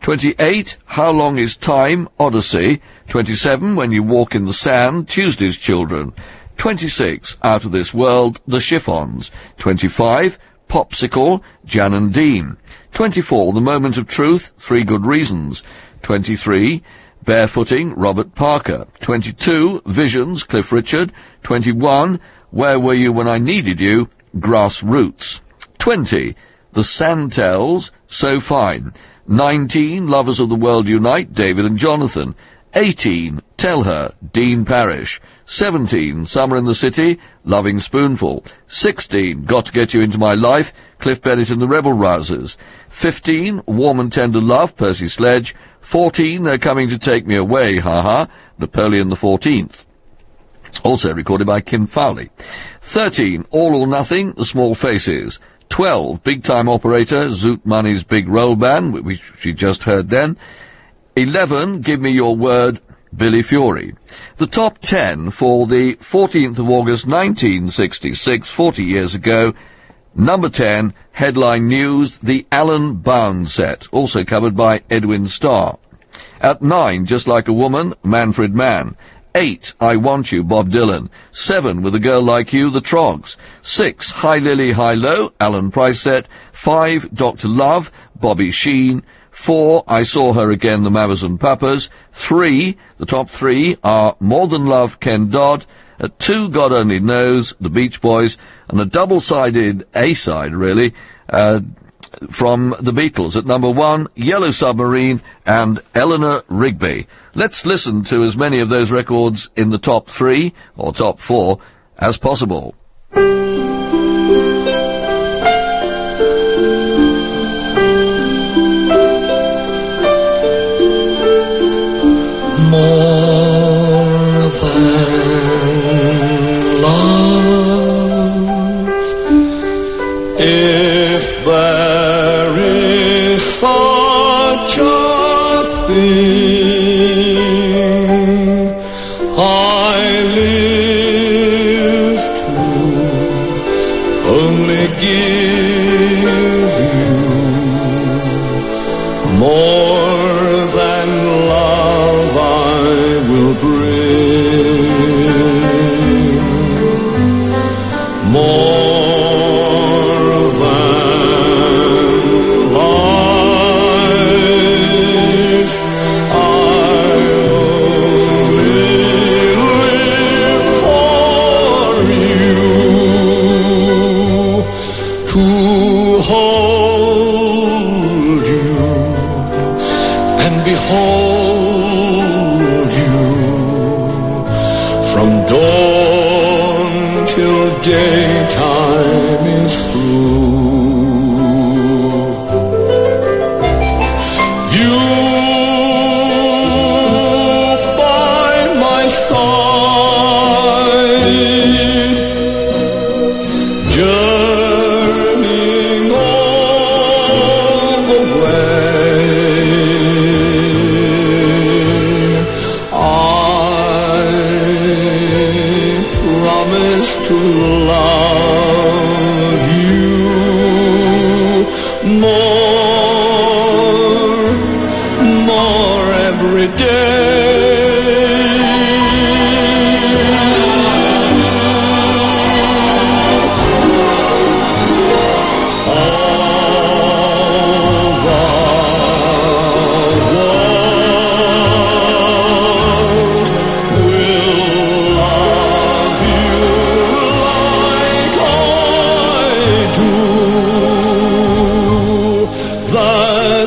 28, How Long Is Time, Odyssey. 27, When You Walk in the Sand, Tuesday's Children. 26, Out of This World, The Chiffons. 25, Popsicle, Jan and Dean. 24, The Moment of Truth, Three Good Reasons. 23, Barefooting, Robert Parker. 22, Visions, Cliff Richard. 21, Where Were You When I Needed You, Grassroots. 20, The Sandtells, So Fine. 19, Lovers of the World Unite, David and Jonathan. 18, Tell Her, Dean Parrish. 17, Summer in the City, Loving Spoonful. 16, Got to Get You Into My Life, Cliff Bennett and the Rebel Rousers. 15, Warm and Tender Love, Percy Sledge. 14, They're Coming to Take Me Away, Ha-Ha, Napoleon the 14th. Also recorded by Kim Fowley. 13, All or Nothing, The Small Faces. 12, Big Time Operator, Zoot Money's Big Roll Band, which you just heard then. 11, Give Me Your Word, Billy Fury. The top 10 for the 14th of August 1966, 40 years ago. Number 10, Headline News, The Alan Bound Set, also covered by Edwin Starr. At 9, Just Like a Woman, Manfred Mann. 8, I Want You, Bob Dylan. 7, With a Girl Like You, The Trogs. 6, High Lily, High Low, Alan Price Set. 5, Dr. Love, Bobby Sheen. 4, I Saw Her Again, the Mamas and Papas. 3, the top 3 are More Than Love, Ken Dodd. At 2, God Only Knows, the Beach Boys. And a double-sided A-side, really, from the Beatles. At number 1, Yellow Submarine and Eleanor Rigby. Let's listen to as many of those records in the top 3, or top 4, as possible. More than love, if there is such a thing, I live to only give you more than love I will bring, more than life. I only live for you, to hold you and behold you from dawn till daytime is through. You by my side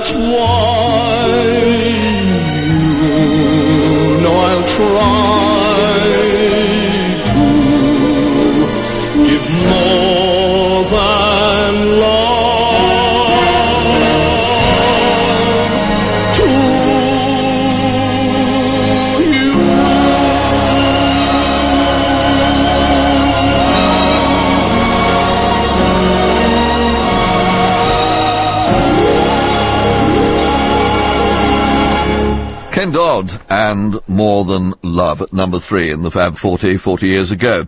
That's why you know I'll try to give more than love to you. Ken Dodd and More Than Love at number 3 in the Fab 40 years ago.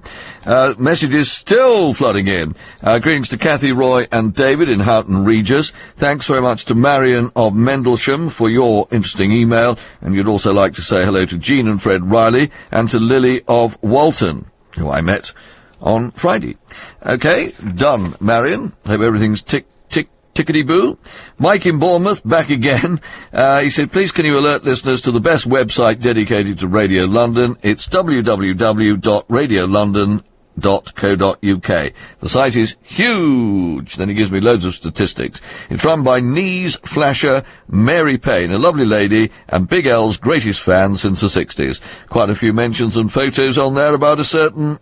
Messages still flooding in. Greetings to Kathy, Roy and David in Houghton Regis. Thanks very much to Marion of Mendlesham for your interesting email. And you'd also like to say hello to Jean and Fred Riley and to Lily of Walton, who I met on Friday. Okay, done, Marion. Hope everything's tickety-boo. Mike in Bournemouth, back again. He said, please can you alert listeners to the best website dedicated to Radio London? It's www.radiolondon.co.uk. The site is huge. Then he gives me loads of statistics. It's run by Knees Flasher Mary Payne, a lovely lady and Big L's greatest fan since the 60s. Quite a few mentions and photos on there about a certain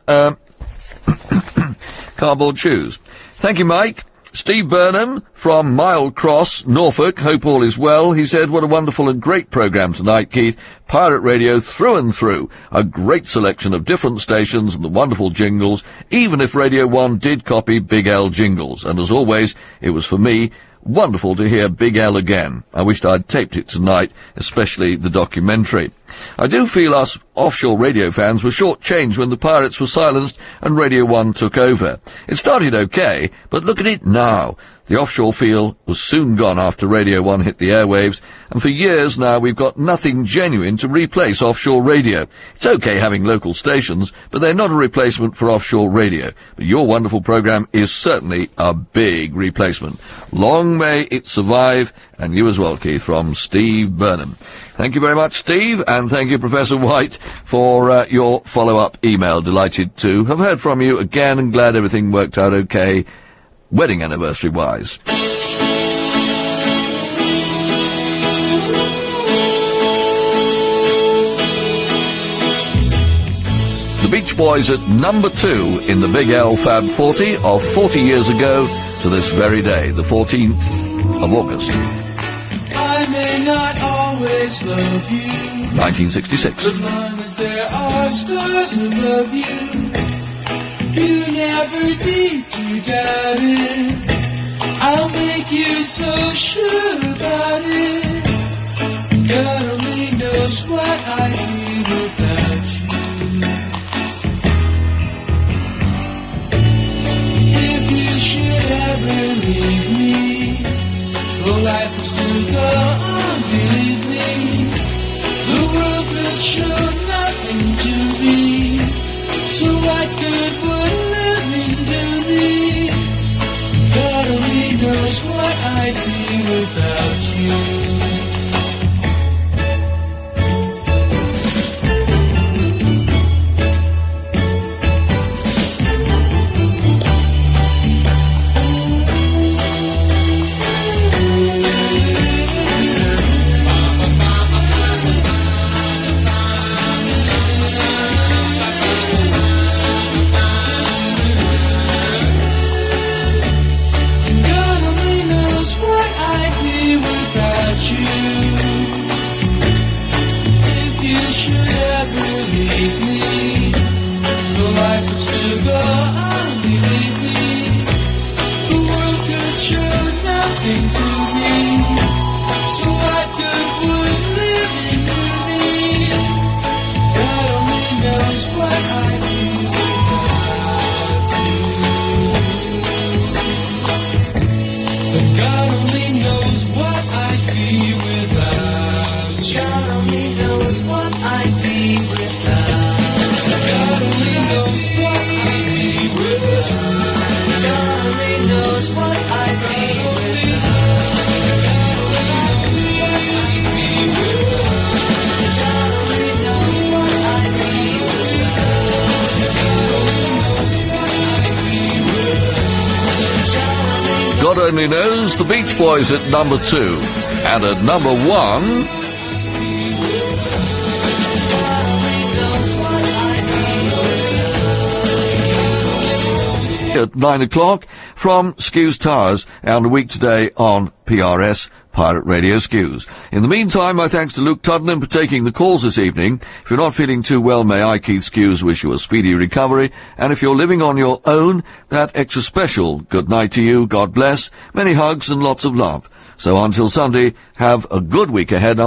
cardboard shoes. Thank you, Mike. Steve Burnham from Mile Cross, Norfolk. Hope all is well. He said, what a wonderful and great programme tonight, Keith. Pirate radio through and through. A great selection of different stations and the wonderful jingles, even if Radio 1 did copy Big L jingles. And as always, it was for me wonderful to hear Big L again. I wished I'd taped it tonight, especially the documentary. I do feel us offshore radio fans were short-changed when the pirates were silenced and Radio 1 took over. It started okay, but look at it now. The offshore feel was soon gone after Radio 1 hit the airwaves, and for years now we've got nothing genuine to replace offshore radio. It's okay having local stations, but they're not a replacement for offshore radio. But your wonderful programme is certainly a big replacement. Long may it survive, and you as well, Keith, from Steve Burnham. Thank you very much, Steve, and thank you, Professor White, for your follow-up email. Delighted to have heard from you again, and glad everything worked out okay, wedding anniversary-wise. The Beach Boys at number 2 in the Big L Fab 40 of 40 years ago to this very day, the 14th of August. I may not always love you, 1966. as long as there are stars above you, you never need to doubt it. I'll make you so sure about it. God only knows what I'd be without you. If you should ever leave me, well, life will still go on, believe me. The world will show nothing to me, so what good would living do me? God only knows what I'd be without you. God only knows. The Beach Boys at number 2. And at number 1... at 9 o'clock from Skues Towers, and a week today on PRS, Pirate Radio Skues. In the meantime, my thanks to Luke Tuddenham for taking the calls this evening. If you're not feeling too well, may I, Keith Skues, wish you a speedy recovery, and if you're living on your own, that extra special good night to you, God bless, many hugs and lots of love. So until Sunday, have a good week ahead. I'll